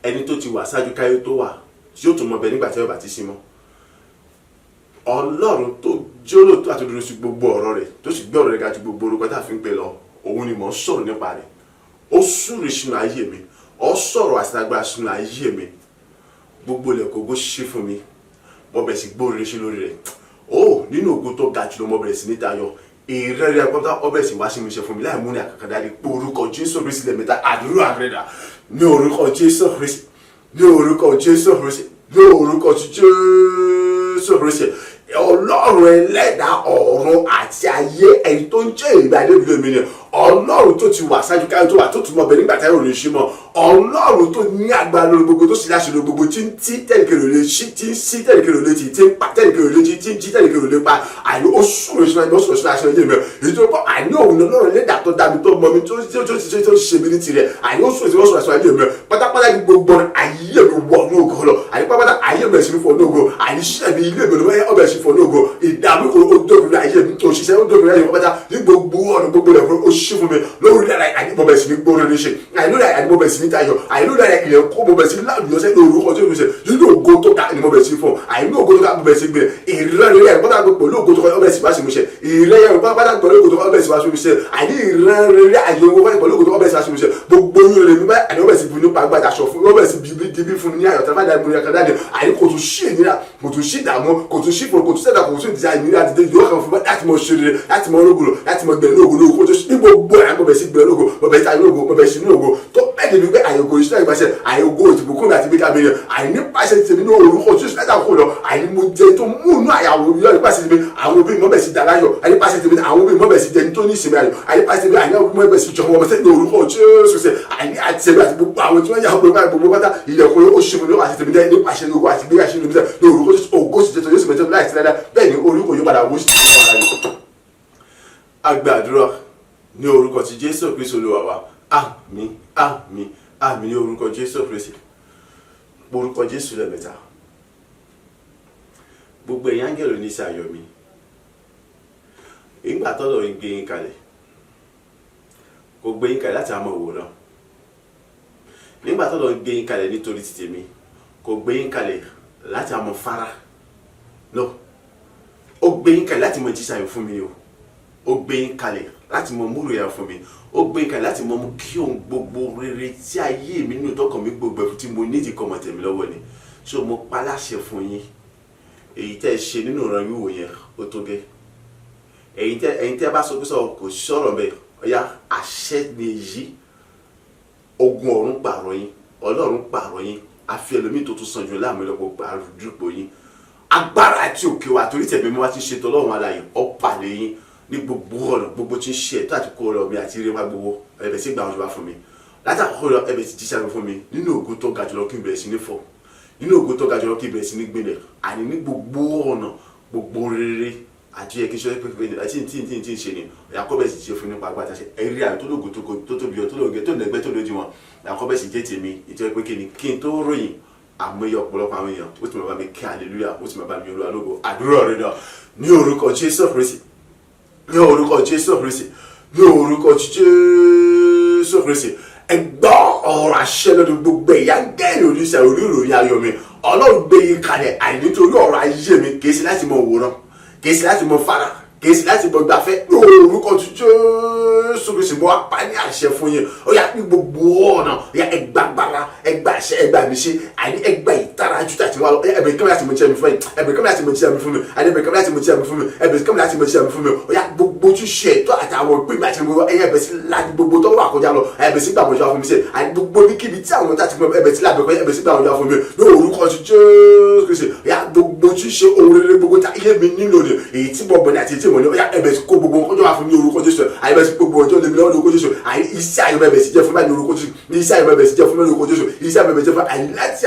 ẹni tó ti wà ṣáájú káyé tó wà tí ó tún mọ bẹ nígbà tí ẹ bá ti sí mọ́ ọlọ́run tó jólótó àti dúró sí gbogbo ọ̀rọ̀ rẹ̀ tó sì gbé ọ̀rọ̀ rẹ̀ ga ju gbogbo orúkọ tá a fi ń pè lọ òun ni mò ń sọ̀rọ̀ nípa rẹ̀ ó súre sínú ayé mi ó sọ̀rọ̀ àtàgbà sínú ayé mi gbogbo ilẹ̀kùn ògo ṣí fún mi mo bẹ̀rẹ̀ sí gbóore sí lórí rẹ̀ ó nínú ògo tó ga jùlọ mo bẹ̀rẹ̀ sí ní tayọ ìrẹ́rẹ́ agbọ́dá ọbẹ̀ sì wá sí mi ṣe fún mi láì múni àkàkàdá ní orúkọ Jésù Kristi lẹ́mẹ́ta àdúrà àrẹ́dà ní orúkọ Jésù Kristi ní orúkọ Jésù Kristi ní orúkọ Jésù Kristi ọlọ́run ẹlẹ́dàá ọ̀run àti ayé ẹni tó ń jẹ́ ìgbà lébìlẹ̀ mi ni ọlọ́run tó ti wà ṣáájú káyọ̀ tó wà tó tún mọ̀ bẹ́ẹ̀ nígbà táyọ̀ ò ní ṣí mọ́ ọlọ́run tó ní agbára lórí gbogbo tó sì láṣẹ lórí gbogbo tí ń tí tẹ̀lékèrè lè ṣí tí ń sí tẹ̀lékèrè lè tí ń pa tẹ̀lékèrè lè tí ń jí tẹ̀lékèrè lè pa àní ó sùn ìṣúná ẹni ó sùn ìṣúná aṣọ yé mi èyí tó bọ́ àní òun ọlọ́run ẹlẹ́dàá tó dá mi tó mọ mi tó ṣe mi ní tirẹ̀ àní ó sùn ìṣúná aṣọ yé mi pátápátá ní gbogbo ayé mi wọ̀ ní ògo lọ àní pátápátá ayé mi ẹ̀sìn fọ̀ ní ògo àní ṣẹ́ mi ilé mi lọ́wọ́ ọbẹ̀ ẹ̀sìn fọ̀ ní ògo ìdààmú kò ó dókòrò ayé mi òṣìṣẹ́ ó dókòrò ayé mi pátá ní gbogbo ọ̀nà gbogbo rẹ̀ ó ṣí fún mi lórí rẹ̀ àdìmọ̀bẹ̀ sí ní gbóòrò ní ṣe àìlórí àdìmọ̀bẹ̀ sí ní tayọ̀ àìlórí ilẹ̀ kó mọ̀bẹ̀ sí láàbùyọ́ sẹ́ni orúkọ tó ṣe nínú ògo tó ká ni mọ̀bẹ̀ sí fún àìní ògo tó ká mọ̀bẹ̀ sí gbé ìrẹ́rẹ́ ìpátá pẹ̀lú ògo tó ká ọbẹ̀ sí bá ṣe mú ṣe ìrẹ́rẹ́ ìpátá pẹ̀lú ògo tó ká ọbẹ̀ sí bá ṣe mú ṣe àìní ìrẹ́rẹ́ àyẹ̀wò pẹ̀lú ògo tó ká ọbẹ̀ sí bá ṣe mú ṣe gbogbo yín lè mi bá àìní ọbẹ̀ sí bu nípa gbàdá aṣọ fún ọbẹ̀ sí bíbí fún ní ayọ̀ tàbí àdàmú ní akadá ni àìní kò tún ṣí ìnira kò tún ṣí ìdààmú kò tún ṣí ìfọ̀ kò tún ṣẹ̀dá kò tún ìdíjà ìnira àti ìdíjà yóò kàn fún láti mọ ṣe rere láti mọ ológun láti mọ gbẹ̀rẹ̀ ológun lóko tó ní gbogbo àyàn mọ̀bẹ̀ sí gbẹ̀rẹ̀ ológun mọ̀bẹ̀ sí ayé ológun mọ̀bẹ̀ sí inú ológun tó bẹ́ẹ̀ ni wípé àyẹ̀wò ìṣúná ìgbàṣẹ àyẹ̀wò ìtìbùkún àti bí kábíyẹ àìní pàṣẹ tèmi ní orúkọ tí ìṣúná ìdàkùn lọ àìní mo jẹ tó mú inú àyàwó yọ nípasẹ̀ tèmi àwọn obìnrin mọ̀bẹ̀ sí dáláyọ̀ àìní pàṣẹ tèmi àwọn obìnrin mọ̀bẹ̀ sí jẹni tó ní ìsinmi ayọ̀ àìní pàṣẹ tèmi àìní mọ̀bẹ̀ sí jọmọ ọmọọṣẹ́ ní orúkọ Jésù ṣe àìní àti ẹgbẹ́ àti gbogbo àwọn tí wọ́n yà gbogbo gbogbo pátá ilẹ̀kùn ó ṣe fún mi àti tèmi ní pàṣẹ ní ogun àti gbé àṣẹ ní orúkọ Jésù ògo sì jẹtọ Jésù mẹtọ láì tẹ́lẹ̀ bẹ́ẹ̀ ni orúkọ yóò padà wọ́n sì tẹ́lẹ̀ agbàdúrà ní orúkọ ti Jésù Kristi Olúwa wa àmín àmín àmín ní orúkọ Jésù Kristi orúkọ Jésù lẹ́mẹ́ta gbogbo ẹ̀yin áńgẹ́lì ní iṣẹ́ ayọ̀ mi ìgbà tọ́lọ̀ ń gbé yín kalẹ̀ kò gbé yín kalẹ̀ láti àmọ́ òwòrán nígbà tọ́lọ̀ ń gbé yín kalẹ̀ nítorí ti tèmi kò gbé yín kalẹ̀ láti àmọ́ fara no ó gbé yín kalẹ̀ láti mọ jíṣàyọ̀ fún mi o ó gbé yín kalẹ̀ láti mọ múrò yà fún mi ó gbé yín kalẹ̀ láti mọ mú kí ohun gbogbo rere tí ayé mi nínú tọkàn mi gbogbo ẹ̀fọ́ tí mo nídìí kọ́ mọ̀ tẹ̀mí lọ́wọ́ ni so mo pa láṣẹ fún yín èyí tẹ́ ẹ ṣe nínú ìran wíwò yẹn ó tó gẹ́ ẹ̀yin tẹ́ bá sọ pé sọ kò sọ̀rọ̀ bẹ́ẹ̀ ọ̀yá àṣẹ ni èyí ogun ọ̀run pààrọ̀ yín ọlọ́run pààrọ̀ yín àfi ẹlòmíì tó tún sàn jù láàmú lọ́pọ̀ pààrọ̀ dúpọ̀ yín agbára àti òkè wa torí tẹ̀mí mi wá ti ṣètò ọlọ́run alààyè ọ̀pá lẹ́yìn ní gbogbo ọ̀nà gbogbo tí ń ṣe ẹ̀tọ́ àti kó ọ̀rọ̀ mi àti eré wa gbogbo ẹ̀bẹ̀ sí gbà wọn jọba fún mi látàkọ́kọ́ lọ ẹ̀bẹ̀ sì jíṣẹ́ mi fún mi nínú ògo tó ga jùlọ kí n bẹ̀rẹ̀ sí ní fọ̀ nínú ògo tó ga jùlọ kí n bẹ̀rẹ̀ sí ní gbìnlẹ̀ àní ní gbogbo ọ̀nà gbogbo rere àti ẹ̀kí ṣọ́ pé àti tí ń ṣe ni Jákọ́bù sì ṣe fún nípa agbára ṣe ẹ̀rí àmì tó lògùn tó tóbi tó lògùn tó lẹ́gbẹ́ tó lójú wọn Jákọ́bù sì jẹ́ tèmi ìjọ pé kí n tó ròyìn àmọye ọ̀pọ̀lọpọ̀ àwọn èèyàn ó ti máa bá mi kí hallelujah ó ti máa bá mi olúwa lógo àdúrà rẹ̀ náà ní orúkọ Jésù Kristi ní orúkọ Jésù Kristi ní orúkọ Jésù Kristi ẹgbọ́ ọ̀rọ̀ àṣẹ lọ́dún gbogbo ẹ̀yà gẹ́rì oníṣẹ́ orí ìròyìn ayọ̀ mi ọlọ́run gbé yín kalẹ̀ àìnítorí ọ̀rọ̀ ayé mi kì í ṣe láti mọ òwòrán kì í ṣe láti mọ fara kì í ṣe láti mọ gbafẹ́ ní orúkọ Jésù Kristi mo wá pa ní àṣẹ fún yín ó yá ní gbogbo ọ̀nà ó yá ẹgbà gbára ẹgbà àṣẹ ẹgbà mi ṣe àní ẹgbà ìtara jù tàti wá lọ ẹbẹ̀ kẹ́mi láti mọ iṣẹ́ mi fún yín ẹbẹ̀ kẹ́mi láti mọ iṣẹ́ mi fún mi àní ẹbẹ̀ kẹ́mi láti mọ iṣẹ́ mi fún mi ẹbẹ̀ kẹ́mi láti mọ iṣẹ́ mi fún mi ó yá gbogbo ojúṣe ẹ̀tọ́ àtàwọn ìpín mi àti gbogbo ẹ̀yẹ ẹbẹ̀ sí láti gbogbo tó wà kọjá lọ ẹbẹ̀ sí gbàmọ̀jọ́ fún mi ṣe àní gbogbo níkíbi tí àwọn láti gbọ́ ẹbẹ̀ sí lábẹ́ ẹbẹ̀ sí gbàmọ̀jọ́ fún mi ní orúkọ Jésù Kristi ó yá gbogbo ojúṣe ohun rere gbogbo tá ilé mi nílò ni èyí tí mo gbọ́ ní àti èyí tí mo ní ó yá ẹbẹ̀ sí kó gbogbo ọjọ́ wà fún mi ní orúkọ Jésù àyẹ̀bẹ̀ sí gbogbo ọjọ́ lèmi lọ́wọ́ ní orúkọ Jésù àyè iṣẹ́ àyẹ̀bẹ̀ bẹ̀ sí jẹ́ fún mi ní orúkọ Jésù iṣẹ́ àyẹ̀bẹ̀ bẹ̀ sí jẹ́ fún mi ní orúkọ Jésù iṣẹ́ àyẹ̀bẹ̀ jẹ́ fún mi àyè láti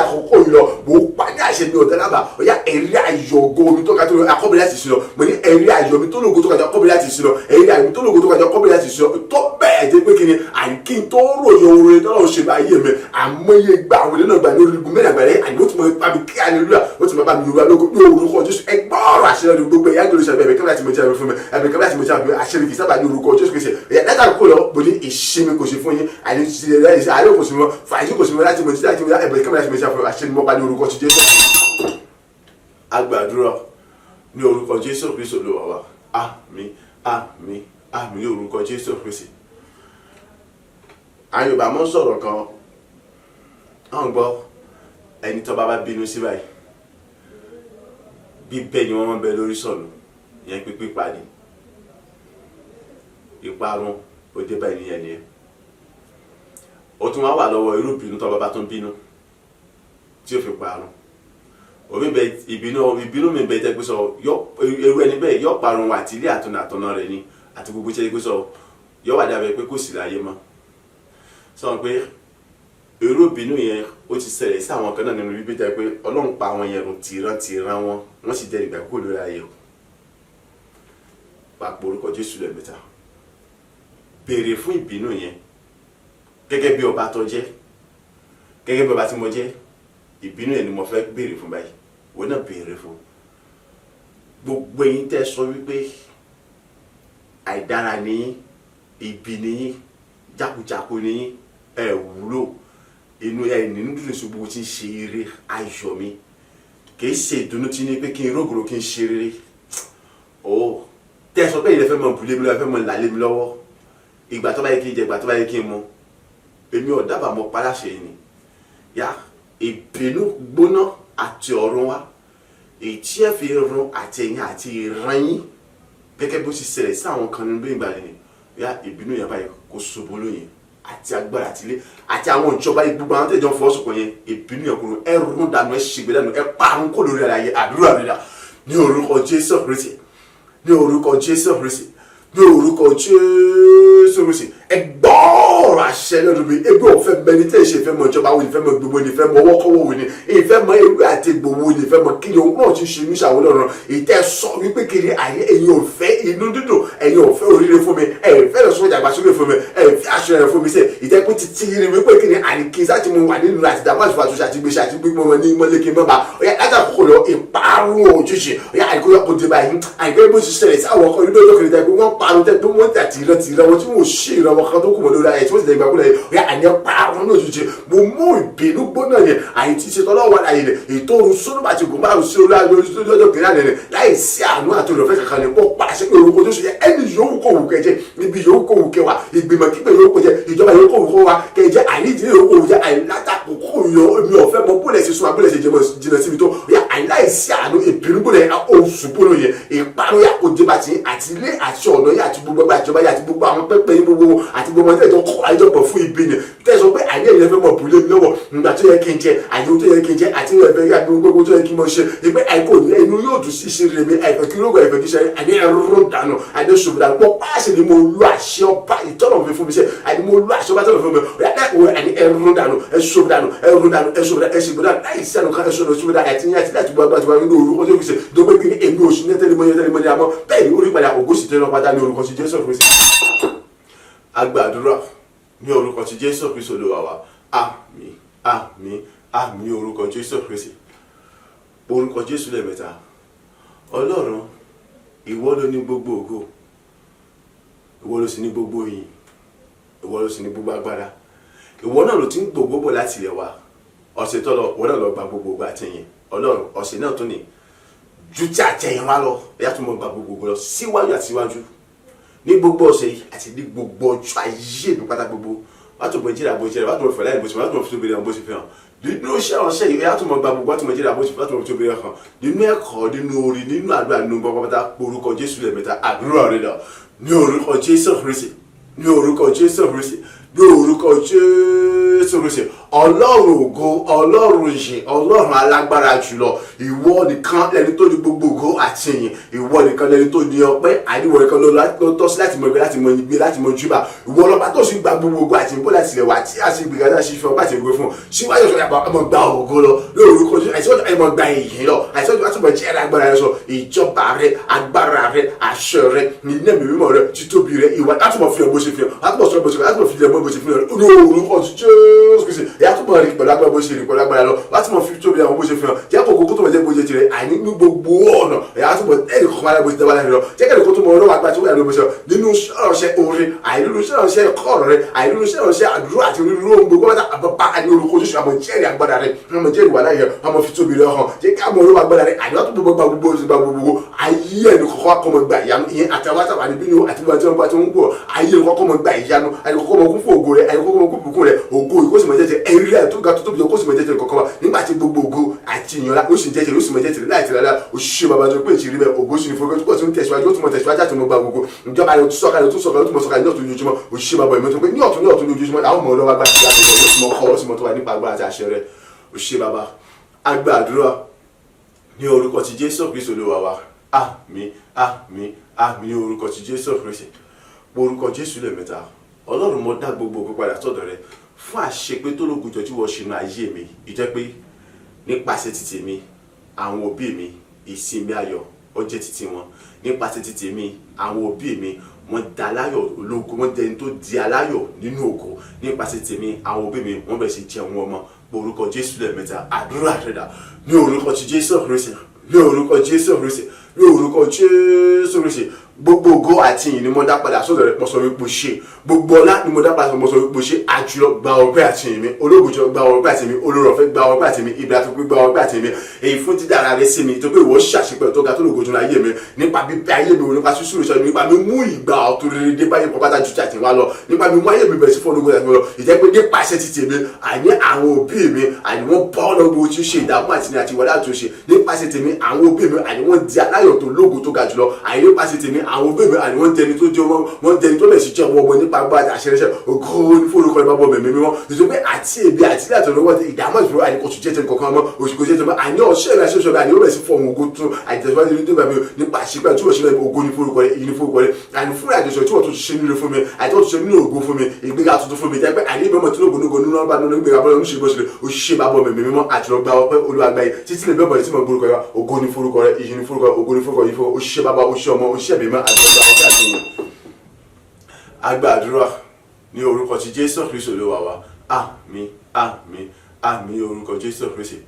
àkókò yìí lọ mo pa ní àṣẹ mi ọ̀tẹ́ lábà ó yá ẹ̀rí ayọ̀ ògo mi tó ga tó akọ́bẹ̀ láti sin lọ mo ní ẹ̀rí ayọ̀ mi tó lògo tó ga akọ́bẹ̀ láti sin lọ ẹ̀rí ayọ̀ mi tó lògo tó ga akọ́bẹ̀ láti sin lọ tó bẹ́ẹ̀ jẹ́ pé kí ni àìkí tó ròyìn oore tó lọ́wọ́ ṣe bá yé mi àmọye gba àwọn ilé náà gbà ní orígun mẹ́rin àgbàlẹ́ àyè ó ti mọ bá mi kí hallelujah ó ti mọ bá mi yorùbá lóko ní orúkọ Jésù ẹgbọ́ ọ̀rọ̀ àṣẹ lọ́dún gbogbo ẹ̀yà gbèrò ṣàbẹ̀ ẹ̀bẹ̀ kẹ́mi láti mọ̀ jẹ́ àbẹ̀ fún mi ẹ̀bẹ̀ kẹ́mi láti mọ̀ jẹ́ àbẹ̀ àṣẹ mi kì í sábà ní orúkọ Jésù Kristi lẹ́tà kó lọ bó ní ìṣẹ́mi kò ṣe fún yín àyè kò sí mọ́ fàájì kò sí mọ́ láti mọ̀ jẹ́ àti ẹ̀bẹ̀ kẹ́mi láti mọ̀ jẹ́ àbẹ̀ àṣẹ mi mọ́ bá ní orúkọ Jésù. Agbàdúrà ní orúkọ Jésù Kristi Olúwa wa àmín àmín àmín ní orúkọ Jésù Kristi. àwọn Yorùbá mọ́ sọ̀rọ̀ kan wọ́n gbọ́ ẹni tó bá bínú sí báyìí bíbẹ́ ni wọ́n bẹ lórí sọ̀nù ìyẹn pípí pàdé ìparun ó dé báyìí nìyẹn nìyẹn ó tún wá wà lọ́wọ́ irú bínú tó bá tún bínú tí ó fi parun omi bẹ ìbínú mi bẹ tẹ́ pé sọ irú ẹni bẹ́ẹ̀ yọ parun wà tí ilé àtọ̀nà rẹ̀ ni àti gbogbo iṣẹ́ pé sọ yọ wà dábẹ́ pé kò sí láyé mọ́ sọ pé irú bínú yẹn ó ti ṣẹlẹ̀ sí àwọn kan náà nínú bíbí tẹ́ pé Ọlọ́run pa àwọn yẹn run tìran wọn wọ́n sì dẹ́rì gbàgbọ́ lórí ayé o pàpọ̀ orúkọ Jésù lẹ́mẹ̀ta béèrè fún ìbínú yẹn gẹ́gẹ́ bí ọba tó jẹ́ gẹ́gẹ́ bí ọba tí mo jẹ́ ìbínú yẹn ni mo fẹ́ béèrè fún báyìí wọ́n náà béèrè fún gbogbo yín tẹ́ sọ wípé àìdára ni ibi ni jákujàku ni ẹ wúlò inú ẹ nínú dúdú sí gbogbo tí ń ṣe eré ayọ̀ mi kìí ṣe ìdùnnú tí ní pé kí n rógòrò kí n ṣe rere ó tẹ́ sọ pé ilẹ̀ fẹ́ mọ bùlé mi lọ́wọ́ fẹ́ mọ làlé mi lọ́wọ́ ìgbà tó bá yẹ kí n jẹ ìgbà tó bá yẹ kí n mu èmi ò dábàá mọ paláṣẹ yìí ni yá ìbínú gbóná àti ọ̀run wa èyí tí ẹ fi run àtẹ̀yìn àti ìran yín gẹ́gẹ́ bó ti ṣẹlẹ̀ sí àwọn kan nínú ìgbàlẹ̀ ni yá ìbínú yẹn báyìí kò ṣubú lóyìn àti agbára àtìlé àti àwọn ìjọba gbogbo àwọn tẹ̀jọ́ fọwọ́sọ̀kọ̀ yẹn ìbínú yẹn kúrò ẹ rún dànù ẹ ṣègbè dànù ẹ parun kó lórí ara yẹ àdúrà rẹ dà ní orúkọ Jésù Kristi ní orúkọ Jésù Kristi ní orúkọ Jésù Kristi ẹ gbọ́ ọ̀rọ̀ àṣẹ lọ́dún mi ebi òfẹ́ mẹni tẹ́ ṣe ìfẹ́ mọ ìjọba wo ni ìfẹ́ mọ gbogbo ni ìfẹ́ mọ ọwọ́kọ́wọ́ wo ni ìfẹ́ mọ ewé àti gbòwò ni ìfẹ́ mọ kíni òun náà ti ṣe ní ìṣàwọn ọ̀rọ̀ ìtẹ́ sọ wípé kiri ayé ẹ̀yin òfẹ́ inú dídùn ẹ̀yin òfẹ́ oríire fún mi ẹ̀fẹ́ lọ sọ ìdàgbàsókè fún mi ẹ̀fẹ́ aṣọ rẹ̀ fún mi sẹ́ ìtẹ́ pé títí rí wípé kiri àníkí sáà ti mo wà nínú àti dàgbà àti fàtúnṣe àti gbèsè àti gbígbó wọn ní mọ́lẹ́kì mọ́ba ọ̀yà látàkùkù lọ ìparun òjijì ọ̀yà àìkóyọ̀ kò dé báyìí àìkóyọ̀ bó ti ṣẹlẹ̀ sí àwọn ọkọ̀ níbi ọjọ́ kìnìún tẹ́ pé wọ́n parun tẹ́ pé wọ́n tà tìrọ̀ wọn tí wọ́n ṣe ìrànwọ́ kan tó kù mọ́ lórí ayé tí wọ́n sì tẹ̀ gbàgbọ́ lẹ́yìn ọ̀yà àní parun lójijì mo mú ìbínú gbóná yẹn àyè tí ṣe tọ́lọ́wọ́ ayé rẹ̀ ètò òun sólùmọ̀ àti gòmà àrùn sí orí ayé lọ́jọ́ kìnìún àná rẹ̀ láì sí àánú àti olùfẹ́ kankan ní pọ́ pàṣẹ pé orúkọ tó ṣe yẹ ẹni yòówù kò wù kẹjẹ níbi yòówù kò wù kẹwà ìgbìmọ̀ kíkẹ́ yòówù kò jẹ ìjọba yòówù kò wù kọ wa kẹjẹ àníjì yòówù kò wù jẹ àìlátàkùkù yọ mi ọ̀fẹ́ mọ bólẹ̀ ṣe sún abúlẹ̀ ṣe jìnnà síbi tó yà àìláìsí àánú ìbínúgbòlẹ̀ oṣùgbòlò yẹn ìparun yà kó dé bàtí àti ilé àti ọ̀nà yà àti gbogbo ẹgbẹ́ àjọba yà àti gbogbo àwọn pẹ́pẹ́ yín gbogbo àti gbogbo ọmọdé ìjọ kọ́ àìjọpọ̀ fún ibi ni tẹ̀sán pé àìní ẹ̀yẹ fẹ́ mọ̀ bùlé mi lọ́wọ́ nígbà tó yẹ kí n jẹ àyẹ̀wò tó yẹ kí n jẹ àti ẹ̀fẹ́ yà gbogbo tó yẹ kí n mọ̀ ṣe ìpẹ́ àìkò ní ẹnu yóò dùn sí ṣe rèmi àìfẹ́ kí lóògùn àìfẹ́ kí ṣe àìní ẹ̀rọ dànù àìní ṣòfò dànù pọ̀ páàṣì ni mo lu àṣẹ ọba ìtọ́nà mi fún mi ṣe àìní mo lu àṣẹ ọba tọ́nà fún mi ọ̀yà àìní ẹ̀rọ dànù ẹ̀ṣòfò dànù ẹ̀rọ dànù ẹ̀ṣòfò dànù ẹ̀ṣòfò dànù láì sí àná kan ẹ̀ṣòfò dànù àti ní àti láti gbọ́ àgbàjọba nínú orúkọ tó fi ṣe dọ́gbẹ́ kí èmi oṣù ní tẹ́lẹ̀mọ́ àmọ́ bẹ́ẹ̀ ni orí padà ògo sì tẹ́lẹ̀ pátá ní orúkọ ti Jésù Kristi. Agbàdúrà ní orúkọ ti Jésù Kristi Olúwa wa àmín àmín àmín ní orúkọ Jésù Kristi. Orúkọ Jésù lẹ́ẹ̀mẹ́ta. Ọlọ́run ìwọ ló ní gbogbo ògo, ìwọ ló sì ní gbogbo ìyìn, ìwọ ló sì ní gbogbo agbára, ìwọ náà ló ti ń gbogbo bọ̀ láti ilẹ̀ wa ọ̀sẹ̀ tó lọ ìwọ náà lọ gba gbogbo ògo àtẹ̀yìn. Ọlọ́run ọ̀sẹ̀ náà tó ní ju tí àtẹ̀yìn wa lọ ẹ̀yà tó mọ̀ gba gbogbo ògo lọ síwájú àti síwájú ní gbogbo ọ̀sẹ̀ yìí àti ní gbogbo ọjọ́ ayé mi pátá gbogbo wàá tó mọ̀ jíra bó jíra wàá tó mọ̀ fẹ̀lẹ́ ìbòsí wàá tó mọ̀ fi tóbi rẹ̀ bó ṣe fi hàn nínú iṣẹ́ ọ̀sẹ̀ yìí ẹ̀yà tó mọ̀ gba gbogbo wàá tó mọ̀ jíra bó ṣe wàá tó mọ̀ fi tóbi rẹ̀ hàn nínú ẹ̀kọ́ nínú orí nínú àdúrà nínú gbogbo pátá orúkọ Jésù lẹ́ẹ̀mẹ́ta àdúrà rẹ̀ lọ ní orúkọ Jésù Kristi ní orúkọ Jésù Kristi ní orúkọ Jésù Kristi. Ọlọ́run ògo, Ọlọ́run ìyìn, Ọlọ́run alágbára jùlọ, ìwọ nìkan lẹni tó ní gbogbo ògo àti ìyìn, ìwọ nìkan lẹni tó ní ọpẹ́, àìníwọ nìkan ló tọ́ sí láti mọ ìgbé láti mọ ìgbé láti mọ júbà, ìwọ lọ́ba tó sì gba gbogbo ògo àti ìbò láti ilẹ̀ wá tí a sì gbìyànjú láti fi ọpẹ́ àti ìgbé fún un síwájú ọ̀sán yàgbọ́ ọmọ gba ògo lọ lórúkọ Jésù àìsíwájú ẹ̀mọ gba ìyìn lọ àìsíwájú láti mọ jẹ́ alágbára rẹ sọ ìjọba rẹ agbára rẹ àṣẹ rẹ nílẹ̀ mímọ́ rẹ títóbi rẹ ìwà láti mọ fi hàn bó ṣe fi hàn láti mọ sọ bó ṣe fi hàn láti mọ fi hàn bó ṣe fi hàn lórúkọ Jésù Kristi ẹ̀yà tó mọ̀ rí pẹ̀lú agbára bó ṣe rí pẹ̀lú agbára lọ láti mọ̀ fi tóbi àwọn bó ṣe fi hàn jẹ́ kó kókó tó mọ̀ jẹ́ bó ṣe tirẹ̀ àìní ní gbogbo ọ̀nà ẹ̀yà tó mọ̀ ẹ̀rì kọ̀ọ̀kan lára bó ṣe dábàá lọ jẹ́ kẹ́rì kó tó mọ̀ ọlọ́wọ́ agbára tó wà lóbi sọ nínú ṣọ́ọ̀ṣẹ́ orin àìnínú ṣọ́ọ̀ṣẹ́ kọ́ọ̀rọ̀ rẹ àìnínú ṣọ́ọ̀ṣẹ́ àdúrà àti onírúurú ohun gbogbo wọn àbọ̀pá àní orúkọ Jésù àmọ̀ jẹ́rìí agbára rẹ àmọ̀ jẹ́rìí wà láyé àmọ̀ fi tóbi rẹ hàn jẹ́ ká mọ̀ ọlọ́wọ́ agbára rẹ àdúrà tó gbogbo ayé ẹni kọ̀ọ̀kan kọ́ mọ̀ gbà ìyanu ìyẹn àtàwátàwà níbí ni àti wọn tí wọn bá ti ń gbọ́ ayé ẹni kọ̀ọ̀kan mọ̀ gbà ìyanu ayé kọ̀ọ̀kan mọ̀ kún fún ògo rẹ ayé kọ̀ọ̀kan mọ̀ kún bùkún rẹ ògo ìkóṣìmọ̀ jẹ́jẹ́ ẹ̀rí rẹ̀ tó ga tó tóbi kó sì mọ̀ jẹ́jẹ́ kọ̀ọ̀kan wa nígbà tí gbogbo ògo àti ìyànlá ó sì jẹ́jẹ́ ó sì mọ̀ jẹ́jẹ́ láì tẹ̀lé òṣìṣẹ́ bàbá tó pé ìṣirí bẹ́ẹ̀ ògo sì ní fọwọ́ tó tún tẹ̀síwájú ó tún mọ̀ tẹ̀síwájú àti mọ̀ gba gbogbo ìjọba rẹ̀ tó sọ̀kalẹ̀ tó sọ̀kalẹ̀ ó tún mọ̀ sọ̀kalẹ̀ ní ọ̀tún lójúmọ́ òṣìṣẹ́ bàbá ìmọ̀ tó pé ní ọ̀tún lójúmọ́ àwọn ọmọ ọlọ́wọ́ agbára ti àtẹ̀jọ́ ó sì mọ̀ kọ́ ó sì mọ̀ tó wà nípa agbára àti àṣẹ rẹ̀ òṣìṣẹ́ bàbá agbàdúrà ní orúkọ ti Jésù Kristi Olúwa wa àmín àmín àmín ní orúkọ ti Jésù Kristi orúkọ Jésù lẹ́ẹ̀mẹ́ta. Ọlọ́run mo dá gbogbo ògo padà sọ́dọ̀ rẹ fún àṣepé tó lógun jọ tí wọ́n ṣe inú ayé mi ìjẹ́ pé nípasẹ̀ títì mi àwọn òbí mi ìsinmi ayọ̀ ó jẹ́ títì wọn nípasẹ̀ títì mi àwọn òbí mi wọ́n da aláyọ̀ ológun wọ́n dẹni tó di aláyọ̀ nínú ògo nípasẹ̀ tèmi àwọn òbí mi wọ́n bẹ̀rẹ̀ sí jẹun ọmọ orúkọ Jésù lẹ́ẹ̀mẹ́ta àdúrà rẹ̀dà ní orúkọ ti Jésù Kristi ní orúkọ Jésù Kristi ní orúkọ Jésù Kristi gbogbo ògo àti ìyìn ni mo dá padà sọ́dọ̀ rẹ̀ pọ̀sọ̀ wípé ṣe gbogbo ọlá ni mo dá padà sọ́dọ̀ wípé ṣe àjùlọ gba ọpẹ́ àti ìyìn mi olóògùjọ gba ọpẹ́ àti ìyìn mi olórọ̀fẹ́ gba ọpẹ́ àti ìyìn mi ibi àtúgbé gba ọpẹ́ àti ìyìn mi èyí fún dídára rẹ sí mi tó pé ìwọ ṣàṣepẹ̀ tó ga tó lògùn jùlọ ayé mi nípa bíbẹ ayé mi nípa sísúrù ìṣọ́ nípa mi mú ìgbà ọ̀tún rere dé báyìí pọ̀pátá ju tàtí wá lọ nípa mi mú ayé mi bẹ̀rẹ̀ sí fún ológun àti lọ ìjẹ́ pé nípasẹ̀ ti tèmi àní àwọn òbí mi àní wọ́n bọ́ ọ̀nà gbogbo tí ó ṣe ìdààmú àti ìwọlé àtúnṣe nípasẹ̀ tèmi àwọn òbí mi àní wọ́n di aláyọ̀ tó lógun tó ga jùlọ àní nípasẹ̀ tèmi àwọn òbí mi àní wọ́n dẹni tó jẹ́ wọ́n dẹni tó lè ṣe jẹ́ ọmọ nípa agbára àṣẹrẹṣẹ ògo ní forúkọ ní bàbá mẹ̀mí mímọ́ nítorí pé àti èbí àti ilé àtọ̀nà wọ́n ti ìdààmú ìṣòro àní kò tún jẹ́ tẹ̀lé kankan mọ́ òṣìkò jẹ́ tẹ̀lé àní ọ̀ṣẹ́ rẹ̀ ṣẹ̀ṣẹ̀ àní ó bẹ̀rẹ̀ sí fọ̀hún ogun tún àìtẹ̀síwájú ní tẹ̀lé nípa àṣìpẹ́ tí wọ́n ṣe ògo ní forúkọ rẹ̀ èyí ní forúkọ rẹ̀ àní fúnra àjọṣọ tí wọ́n tún ṣe nílé fún mi àti wọ́n tún ṣe nínú ògo fún mi ìgbéga tuntun fún mi jẹ́ pé àní ìbẹ̀mọ̀ tí lóògùn nígo nínú ọba nínú ìgbéga bọ́lá oníṣègùn ṣe òṣìṣẹ́ bàbá mẹ̀mí mímọ́ àjùlọ gba ọpẹ́ olúwàgbáyé títí lè bẹ́ẹ̀ tí mo gbórúkọ rẹ̀ ògo ní forúkọ rẹ̀ èyí ní forúkọ ògo ní forúkọ yìí fún òṣìṣẹ́ bàbá òṣìṣẹ́ ọmọ òṣìṣẹ́ mímọ́ àjùlọ gba ọpẹ́ àti ìyìn. Agbàdúrà ní orúkọ ti Jésù Kristi Olúwa wa àmín àmín àmín ní orúkọ Jésù Kristi.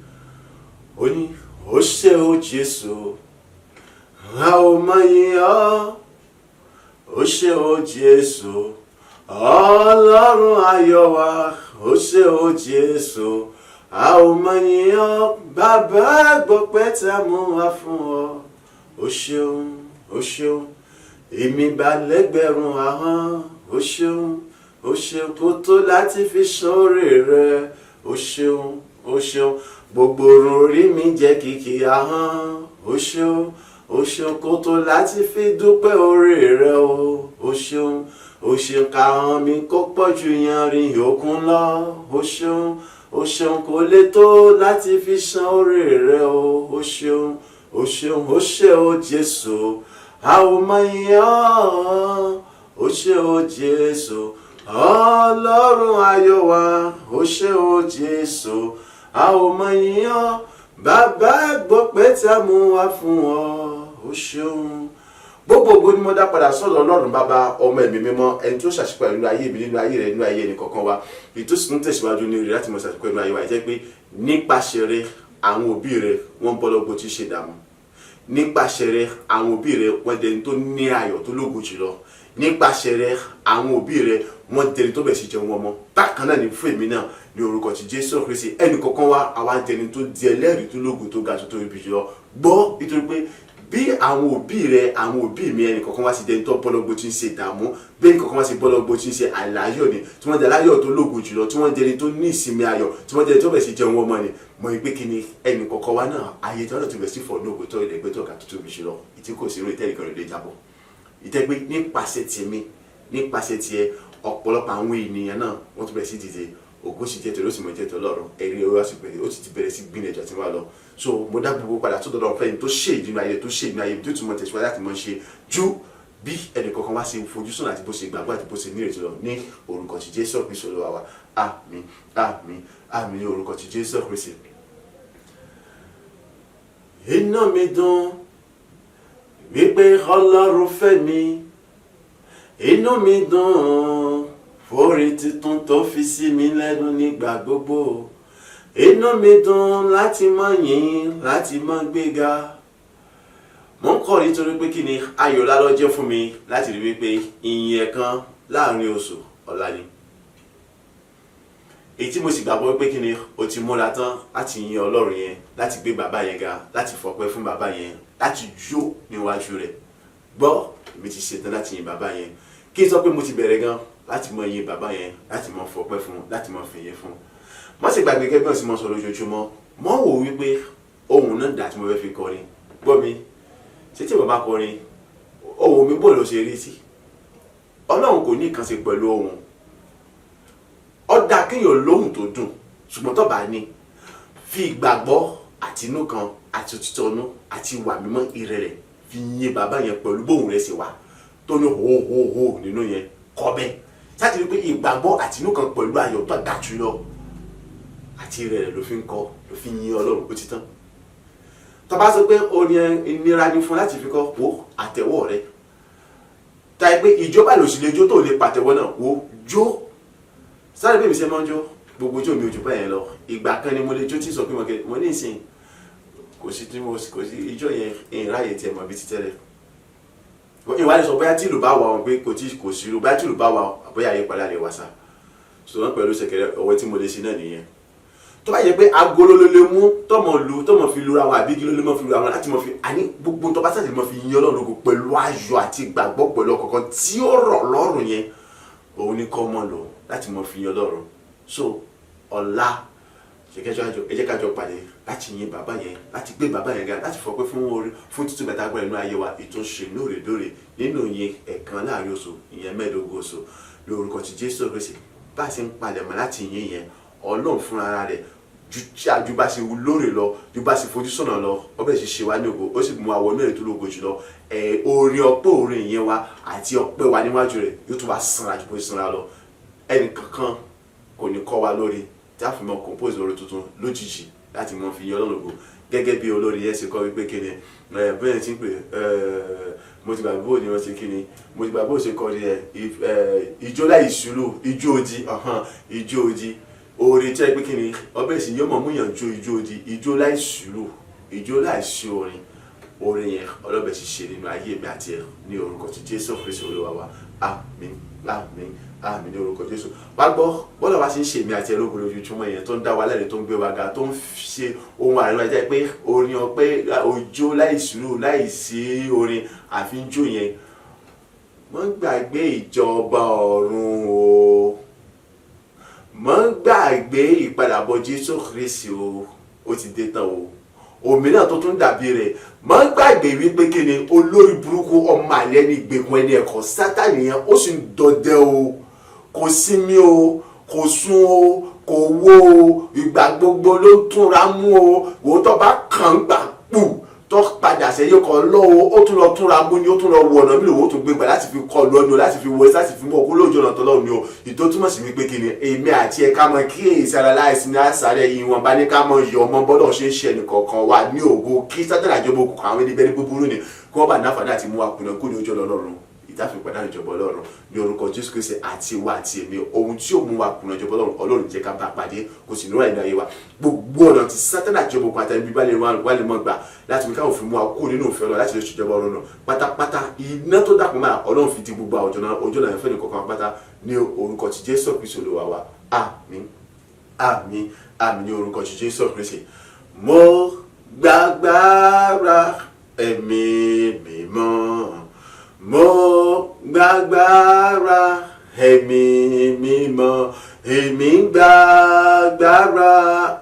Ó ní ó ṣé o Jésù a ó máa yìn ọ́ ó ṣé o Jésù Ọlọ́run ayọ̀ wa ó ṣé o Jésù a ó máa yìn ọ́ bàbá gbọpẹ́ tá mú wá fún ọ ó ṣeun ó ṣeun èmi bá lẹ́gbẹ̀rún ahọ́n ó ṣeun kó tó láti fi ṣoore rẹ ó ṣeun gbogbo orí mi jẹ́ kìkì ahọ́n. O ṣeun kó tó láti fi dúpẹ́ oore rẹ o. O ṣeun káhọ́n mi kó pọ̀ ju yanrìn òkun lọ. O ṣeun kó lè tó láti fi san oore rẹ o. O ṣe o Jésù, a ó máa yìn ọ́. O ṣe o Jésù, Ọlọ́run ayọ̀ wa. O ṣe o Jésù, a ó máa yìn ọ́. Bàbá gbọ́ pé tí a mú wá fún ọ. O ṣeun. Gbogbo ògo ni mo dá padà sọ́dọ̀ Ọlọ́run Bàbá, Ọmọ, Ẹ̀mí Mímọ́, ẹni tó ṣàṣepọ̀ nínú ayé mi, nínú ayé rẹ, nínú ayé ẹnì kọ̀ọ̀kan wa. Èyí tó sì tún tẹ̀síwájú ní rẹ̀ láti mọ̀ ṣàṣepọ̀ nínú ayé wa jẹ́ pé nípasẹ̀ rẹ àwọn òbí rẹ wọ́n bọ́ lọ́gbọ́n tí ṣe dààmú. Nípasẹ̀ rẹ àwọn òbí rẹ wọ́n dẹni tó ní ayọ̀ tó lógo jùlọ. Nípasẹ̀ rẹ àwọn òbí rẹ wọ́n dẹni tó bẹ̀ sí jẹun ọmọ. Bákan náà ni fún èmi náà ní orúkọ ti Jésù Kristi ẹnì kọ̀ọ̀kan wa àwa dẹni tó di ẹlẹ́rìí tó lógo tó ga tó tóbi jùlọ. Gbọ́ nítorí pé bí àwọn òbí rẹ àwọn òbí mi ẹnì kọ̀ọ̀kan wá sí dẹni tó bọ́lọ́gbó tí ń ṣe ìdààmú bí ẹnì kọ̀ọ̀kan wá sí bọ́lọ́gbó tí ń ṣe àìláyọ̀ ni tí wọ́n dẹ láyọ̀ tó lógo jùlọ tí wọ́n dẹni tó ní ìsinmi ayọ̀ tí wọ́n dẹni tó bẹ̀ sí jẹun ọmọ ni mọ̀ pé kí ni ẹnì kọ̀ọ̀kan wá náà ayé tí wọ́n ti bẹ̀ sí fọ̀ ní ògo tó ilẹ̀ gbẹ́tọ̀ ká tó tóbi jùlọ ìtí kò sí irú ìtẹ́lẹ̀ kan lè jábọ̀ ìtẹ́gbé nípasẹ̀ tèmi nípasẹ̀ tiẹ̀ ọ̀pọ̀lọpọ̀ àwọn ènìyàn náà wọ́n tún bẹ̀ sí dìde ògo sì jẹ́ torí ó sì mọ̀ jẹ́ tó lọ́rùn ẹ̀rí ọ̀rọ̀ ó ti bẹ̀rẹ̀ sí gbìyànjú àti wá lọ so mo dá gbogbo padà tó dọ̀dọ̀ fẹ́ni tó ṣe ìdínú ayé tó ṣe ìdínú ayé tó tún mọ̀ tẹ̀síwájú láti mọ̀ ṣe ju bí ẹnì kankan wá sí fojúsùn àti bó ṣe gbàgbọ́ àti bó ṣe nírètí lọ ní orúkọ ti Jésù Kristi Olúwa wa àmín àmín àmín ní orúkọ ti Jésù Kristi. Inú mi dùn wípé Ọlọ́run fẹ́ mi, inú mi dùn fórí titun tó fi sí mi lẹ́nu nígbà gbogbo. Inú mi dùn láti máa yìn, láti máa gbéga. Mo ń kọ́ nítorí pé kí ni ayọ̀ ńlá ló jẹ́ fún mi láti rí wípé ìyìn ẹ̀kan láàrin oṣù ọ̀la ni. Èyí tí mo sì gbàgbọ́ pé kí ni o ti múra tán láti yìn Ọlọ́run yẹn, láti gbé bàbá yẹn ga, láti fọpẹ́ fún bàbá yẹn, láti jó níwájú rẹ̀. Gbọ́, èmi ti ṣetán láti yìn bàbá yẹn. Kí n sọ pé mo ti bẹ̀rẹ̀ gan láti mọ yìn bàbá yẹn, láti mọ fọpẹ́ fún, láti mọ fìyìn fún. Má ṣe gbàgbé kẹ́bí ọ̀sìn mọ́ sọ lójoojúmọ́. Mọ́ wò wípé ohun náà dà tí mo fẹ́ fi kọrin. Gbọ́ mi, ṣé tí mo bá kọrin, ohun mi bò ló ṣe rí sí. Ọlọ́run kò ní nǹkan ṣe pẹ̀lú ohun. Ó dá kéèyàn lóhùn tó dùn, ṣùgbọ́n tó bá ní fi ìgbàgbọ́ àti inú kan àti òtítọ́ inú àti ìwà mímọ́ ìrẹ̀lẹ̀ fi yìn bàbá yẹn pẹ̀lú bóhùn rẹ̀ ṣe wà tó ní hó nínú yẹn kọ́ bẹ́ẹ̀. Sáàtì wípé ìgbàgbọ́ àti inú kan pẹ̀lú ayọ̀ tó ga jù lọ àti ìrẹ̀lẹ̀ ló fi ń kọ́ ló fi yìn Ọlọ́run ó ti tán. Tó bá sọ pé orin ìnira ni fún láti fi kọ́ wo àtẹ̀wọ́ rẹ̀. Táyé pé ìjọba lòsì lè jó tó lè pàtẹ́wọ́ náà wo jó. Sáré bí mi ṣe máa ń jó gbogbo ojú mi ò jù báyẹn lọ. Ìgbà kan ni mo lè jó tí sọ pé mo ní ìsìn kò sí ijó yẹn ìráyè tiẹ̀ mọ̀ bí ti tẹ́lẹ̀. Ìwádìí sọ bóyá tí ìlú bá wà wọn pé kò sí ìlú bóyá tí ìlú bá wà bóyá ayé padà lè wá sá. Ṣùgbọ́n pẹ̀lú ṣẹ̀kẹ̀rẹ̀ ọwọ́ tí mo lè ṣe náà nìyẹn. Tó bá yẹ pé agolo ló lè mú tọmọ fi lura wọn àbí kí ló lè mọ fi lura wọn láti mọ fi àní gbogbo tó bá sàtì mọ fi yìn Ọlọ́run lógo pẹ̀lú ayọ̀ àti ìgbàgbọ́ pẹ̀lú ọkọ̀ọ̀kan tí ó rọ̀ lọ́rùn yẹn òun ni kọ́ mọ́ lò láti mọ fi yìn Ọlọ́run. So ọ̀la ẹ jẹ́ ká jọ pàdé láti yìn bàbá yẹn láti gbé bàbá yẹn ga láti fọpẹ́ fún títún bàtà agbára inú ayé wa ìtúnṣe lóòrèlóòrè nínú yìn ẹ̀kan láàrin oṣù ìyẹn mẹ́ẹ̀ẹ́dógún oṣù lórúkọ ti Jésù Kristi bá a ṣe ń palẹ̀mọ́ láti yìn yẹn Ọlọ́run fúnra rẹ̀ ju bá ṣe wù lóòrè lọ ju bá ṣe fojú sọ̀nà lọ ọbẹ̀ ṣe ṣe wá ní ògo ó sì mú àwọn mẹ́rin tó lógo jùlọ orin ọpẹ́ orin yẹn wa àti ọpẹ́ wa níwájú rẹ̀ yóò tún wá sanra ju bó ṣe sanra lọ ẹnì kankan kò ní kọ́ wa lórí tí a fi mọ compose orin tuntun lójijì láti mọ fi yìn Ọlọ́run lógo gẹ́gẹ́ bí olórí yẹn ṣe kọ́ wípé kíni bẹ́ẹ̀ ti ń pè mo ti gbàgbé bó ni wọ́n ṣe kíni mo ti gbàgbé bó ṣe kọ́ ni ìjó láì sùúrù ìjó odi orin tí ẹ pé kí ni ọbẹ̀ sì yóò mọ̀ mú yàn jó ijó di ijó láì sùúrù ijó láì sí orin yẹn ọlọ́bẹ̀ sì ṣe nínú ayé mi àti ẹ̀ ní orúkọ ti Jésù Kristi Olúwa wa àmín àmín àmín ní orúkọ Jésù. Wá gbọ́ bọ́lá wa ṣe ń ṣe mi àti ẹ̀ lógun lójoojúmọ́ yẹn tó ń dá wa lẹ́rìí tó ń gbé wa ga tó ń ṣe ohun àríwá jẹ́ pé orin ọpẹ́ òjó láì sùúrù láì sí orin àfi ń jó yẹn wọ́n gbàgbé ìjọba ọ̀run o. Mọ́ gbàgbé ìpadàbọ̀ Jésù Kristi o ó ti dé tán o. Òmíràn tó tún dàbí rẹ̀ máa ń gbàgbé wípé kí ni olórí burúkú ọmọ àlẹ́ ní ìgbèkùn ẹni ẹ̀kọ́ Sátánì yẹn ó sì ń dọdẹ o, kò sinmi o, kò sùn o, kò wo o, ìgbà gbogbo ló túnra mú o. Òun tó bá kàn gbà pù tó padà sẹ́yìn kan lọ́wọ́ ó tún lọ túnra mú ni, ó tún lọ wọ ọ̀nà mi lòun ó tún gbé gbà láti fi kọ lọ́nu láti fi wọ láti fi mú ọkú lójú ọ̀nà tọ́lọ́run ni o. Ìtò túmọ̀ sí wípé kí ni èmi àti ẹ̀ka mọ kí èsì ara láìsí ní àṣàrẹ̀ yìí wọn bá ní ká mọ yọ ọmọ bọ́dọ̀ ṣe ń ṣe ẹnìkọ̀ọ̀kan wa ní ògo kí Sátánì àjọbọ òkùnkùn àwọn ẹni bẹ́ẹ̀ ní búburú ni kí wọ́n bá náfàdà àti mú wa kùnà kú ní ojú ọlọ́run ìtàfin pàdánù ìjọba ọlọ́run ní orúkọ Jésù Kristi àti wa àti èmi ohun tí ó mú wa kùnà ìjọba ọlọ́run jẹ́ ká bá pàdé kò sì níwáyé ayé wa gbogbo ọ̀nà tí Sátánì àjọbọ òkùnkùn àtàlẹ́ bíbá lè mọ́ gbà láti fi káwọn fi mú wa kú nínú ìfẹ́ ọlọ́run láti lè ṣèjọba ọlọ́run pátápátá iná tó dàpọ̀ máa ọlọ́run fi di gbogbo ojú ọ̀nà ìfẹ́ nìkan pátá ní orúkọ ti Jésù Kristi Olúwa wa àmín àmín àmín ní orúkọ ti Jésù Kristi. Mo gbàgbára ẹ̀mí mímọ́, mo gbàgbára ẹ̀mí mímọ́, èmi gbàgbára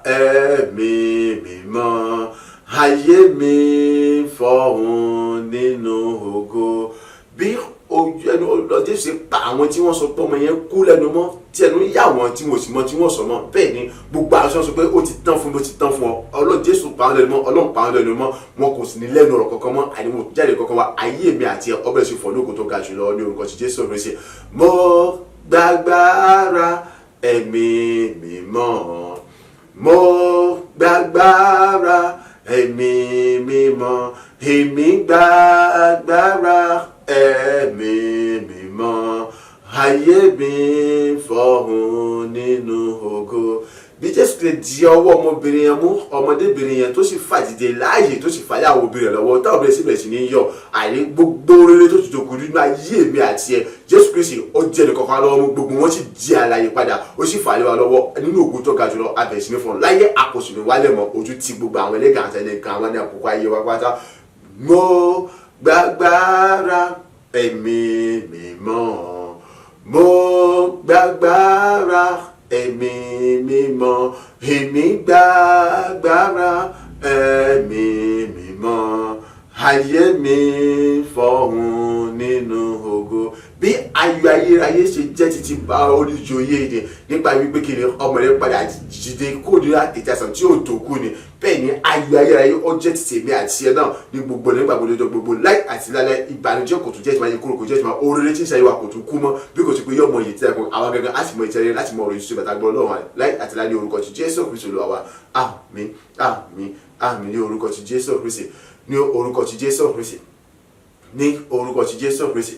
ẹ̀mí mímọ́, ayé mi fọ̀hún nínú ògo. Bí ojú ẹnu ọlọ́dẹ ṣe pa àwọn tí wọ́n sọ pé ọmọ yẹn kú lẹ́nu mọ́ tí ẹnu yà wọ́n tí mo sì mọ tí wọ́n sọ mọ́ bẹ́ẹ̀ ni gbogbo àwọn sọ pé ó ti tán fún mi, ó ti tán fún ọ. Ọlọ́run Jésù pa wọ́n lẹ́nu mọ́, Ọlọ́run pa wọ́n lẹ́nu mọ́, wọn kò sì ní lẹ́nu ọ̀rọ̀ kankan mọ́ àní mo jáde kankan wá ayé mi àti ọbẹ̀ sí fọ̀ lóko tó ga jùlọ ní orúkọ ti Jésù Kristi. Mo gbàgbára ẹ̀mí mímọ́, mo gbàgbára ẹ̀mí mímọ́, èmi gbàgbára ẹ̀mí mímọ́, ayé mi fọ̀hún nínú ògo. Bí Jésù lè di ọwọ́ ọmọbìnrin yẹn mú ọmọdébìnrin yẹn tó sì fà dìde láàyè tó sì fàyà àwọn obìnrin rẹ̀ lọ́wọ́ táwọn obìnrin sì ní yọ àní gbogbo rere tó ti dòkú nínú ayé mi àti ẹ Jésù Kristi ó jẹ́ ẹnì kankan lọ́wọ́ mú gbogbo wọn sì di àlàyé padà ó sì fà lé wa lọ́wọ́ nínú ògo tó ga jùlọ abẹ̀sí ní fún un láyé àkóso ní wálẹ̀ mọ́ ojú ti gbogbo àwọn ẹlẹ́gàn àtẹnìkan àwọn ní àkókò ayé wa pátá. Mo gbàgbára ẹ̀mí mímọ́, mo gbàgbára ẹ̀mí mímọ́, èmi gbàgbára ẹ̀mí mímọ́, ayé mi fọ̀hún nínú ògo. Bí ayọ̀ ayérayé ṣe jẹ́ títí bá oríṣiríṣi èdè nípa wípé kí ni ọmọ rẹ̀ padà jíde kó ní ìtàsán tí ó tó kú ni bẹ́ẹ̀ ni ayọ̀ ayérayé ó jẹ́ títí èmi àti ẹ náà ní gbogbo nígbà gbogbo láì àti lálẹ́ ìbànújẹ́ kò tún jẹ́ ìtìmáyé kúrò kò jẹ́ ìtìmáyé oríire tí ń ṣayé wa kò tún kú mọ́ bí kò sí pé yóò mọ iye tí ẹkùn àwọn gangan á sì mọ ìtẹ́rẹ́ láti mọ ọ̀rọ̀ ìṣúṣe bàtà gbọ́ lọ́wọ́ láì àti lálẹ́ orúkọ ti Jésù Kristi Olúwa wa àmín àmín àmín ní orúkọ ti Jésù Kristi ní orúkọ ti Jésù Kristi ní orúkọ ti Jésù Kristi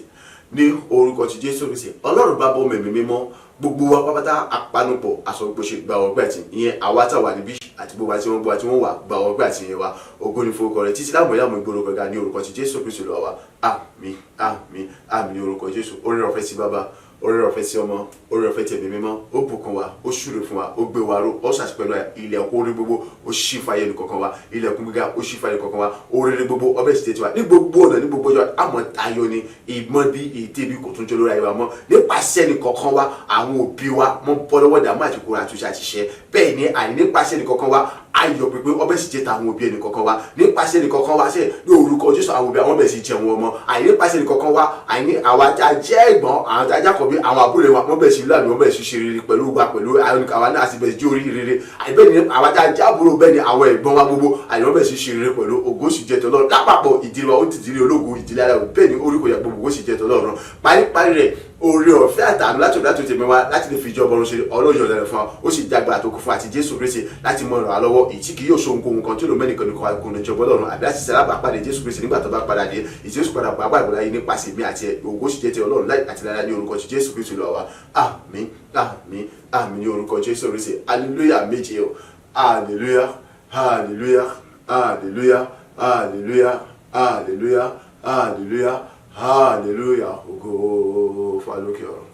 ní orúkọ ti Jésù Kristi. Ọlọ́run bá bọ́ mẹ̀mí mímọ́ gbogbo wa pápátá àpanupọ̀ aṣọ gbòṣe gba ọgbẹ́ àti ìyẹn àwa tá wà níbí àti gbogbo àti wọn gbọ́ àti wọn wà gba ọgbẹ́ àti ìyẹn wa ògo ni forúkọ rẹ̀ títí láàmú ìyàmú ìgboro gbẹ̀gà ní orúkọ ti Jésù Kristi Olúwa wa àmín àmín àmín ní orúkọ Jésù. Oore ọ̀fẹ́ sí bàbá, oore ọ̀fẹ́ sí ọmọ, oore ọ̀fẹ́ tí ẹ̀mí mímọ́ ó bùkún wa ó ṣúre fún wa ó gbé wa ró ó ṣàṣepẹ̀lú ilẹ̀kùn orí gbogbo ó ṣí fàyè nìkankan wa ilẹ̀kùn gíga ó ṣí fàyè nìkankan wa oore gbogbo ọbẹ̀ sì tètè wa ní gbogbo ọ̀nà ní gbogbo ọjọ́ àmọ́ tayọ ni ìmọ̀ bí ètè bí kò tún jẹ́ lórí ayé wa mọ́ nípasẹ̀ nìkankan wa àwọn òbí wa mọ́ bọ́ lọ́wọ́ dààmú àti kúrò àtúnṣe àtiṣe bẹ́ẹ̀ ni àní nípasẹ̀ nìkankan wa ayọ̀ pípé ọbẹ̀ sì jẹ́ tàwọn òbí ẹnì kankan wa nípasẹ̀ ẹnì kankan wa ṣe ní orúkọ Jésù àwọn òbí àwọn bẹ̀ sì jẹun ọmọ àìní nípasẹ̀ ẹnì kankan wa àìní àwa tá a jẹ́ ẹ̀gbọ́n àwọn tá a jákọ̀ bí àwọn àbúrò wa wọ́n bẹ̀ sí láàmì wọ́n bẹ̀ sí ṣe rere pẹ̀lú wa pẹ̀lú àwa náà sì bẹ̀ sí orí rere àìbẹ́ ni àwa tá a jẹ́ àbúrò bẹ́ẹ̀ ni àwọn ẹ̀gbọ́n wa gbogbo àìní wọ́n bẹ̀ sí ṣe rere pẹ̀lú ògo sì jẹ́ tọ́lọ́run lápapọ̀ ìdílé wa ó ti dìrí ológo ìdílé ara bẹ́ẹ̀ ni orí kò yà gbogbo ògo sì jẹ́ tọ́lọ́run paríparí rẹ̀ oore ọ̀fẹ́ àtàánú láti ọ̀dọ̀ láti tèmi wá láti lè fi ìjọba ọ̀run ṣe ọlọ́yọ̀ lẹ́nu fún wa ó sì dàgbà tó kún fún àti Jésù Kristi láti mọ ìrànlọ́wọ́ lọ́wọ́ ìtí kì yóò so ohunkóhun kan tí ó lò mẹ́nìkan nìkan kò ní ìjọba Ọlọ́run àbí láti sẹ́lá bá pàdé Jésù Kristi nígbà tó bá padà dé ìjésù padà bá gbàgbọ́ láyé nípasẹ̀ mi àti ògo sì jẹ́ ti Ọlọ́run láì àti lára ní orúkọ ti Jésù Kristi Olúwa wa àmín àmín àmín ní orúkọ Jésù Kristi hallelujah méje o hallelujah hallelujah hallelujah hallelujah hallelujah hallelujah hallelujah ògo fún alókè ọ̀run.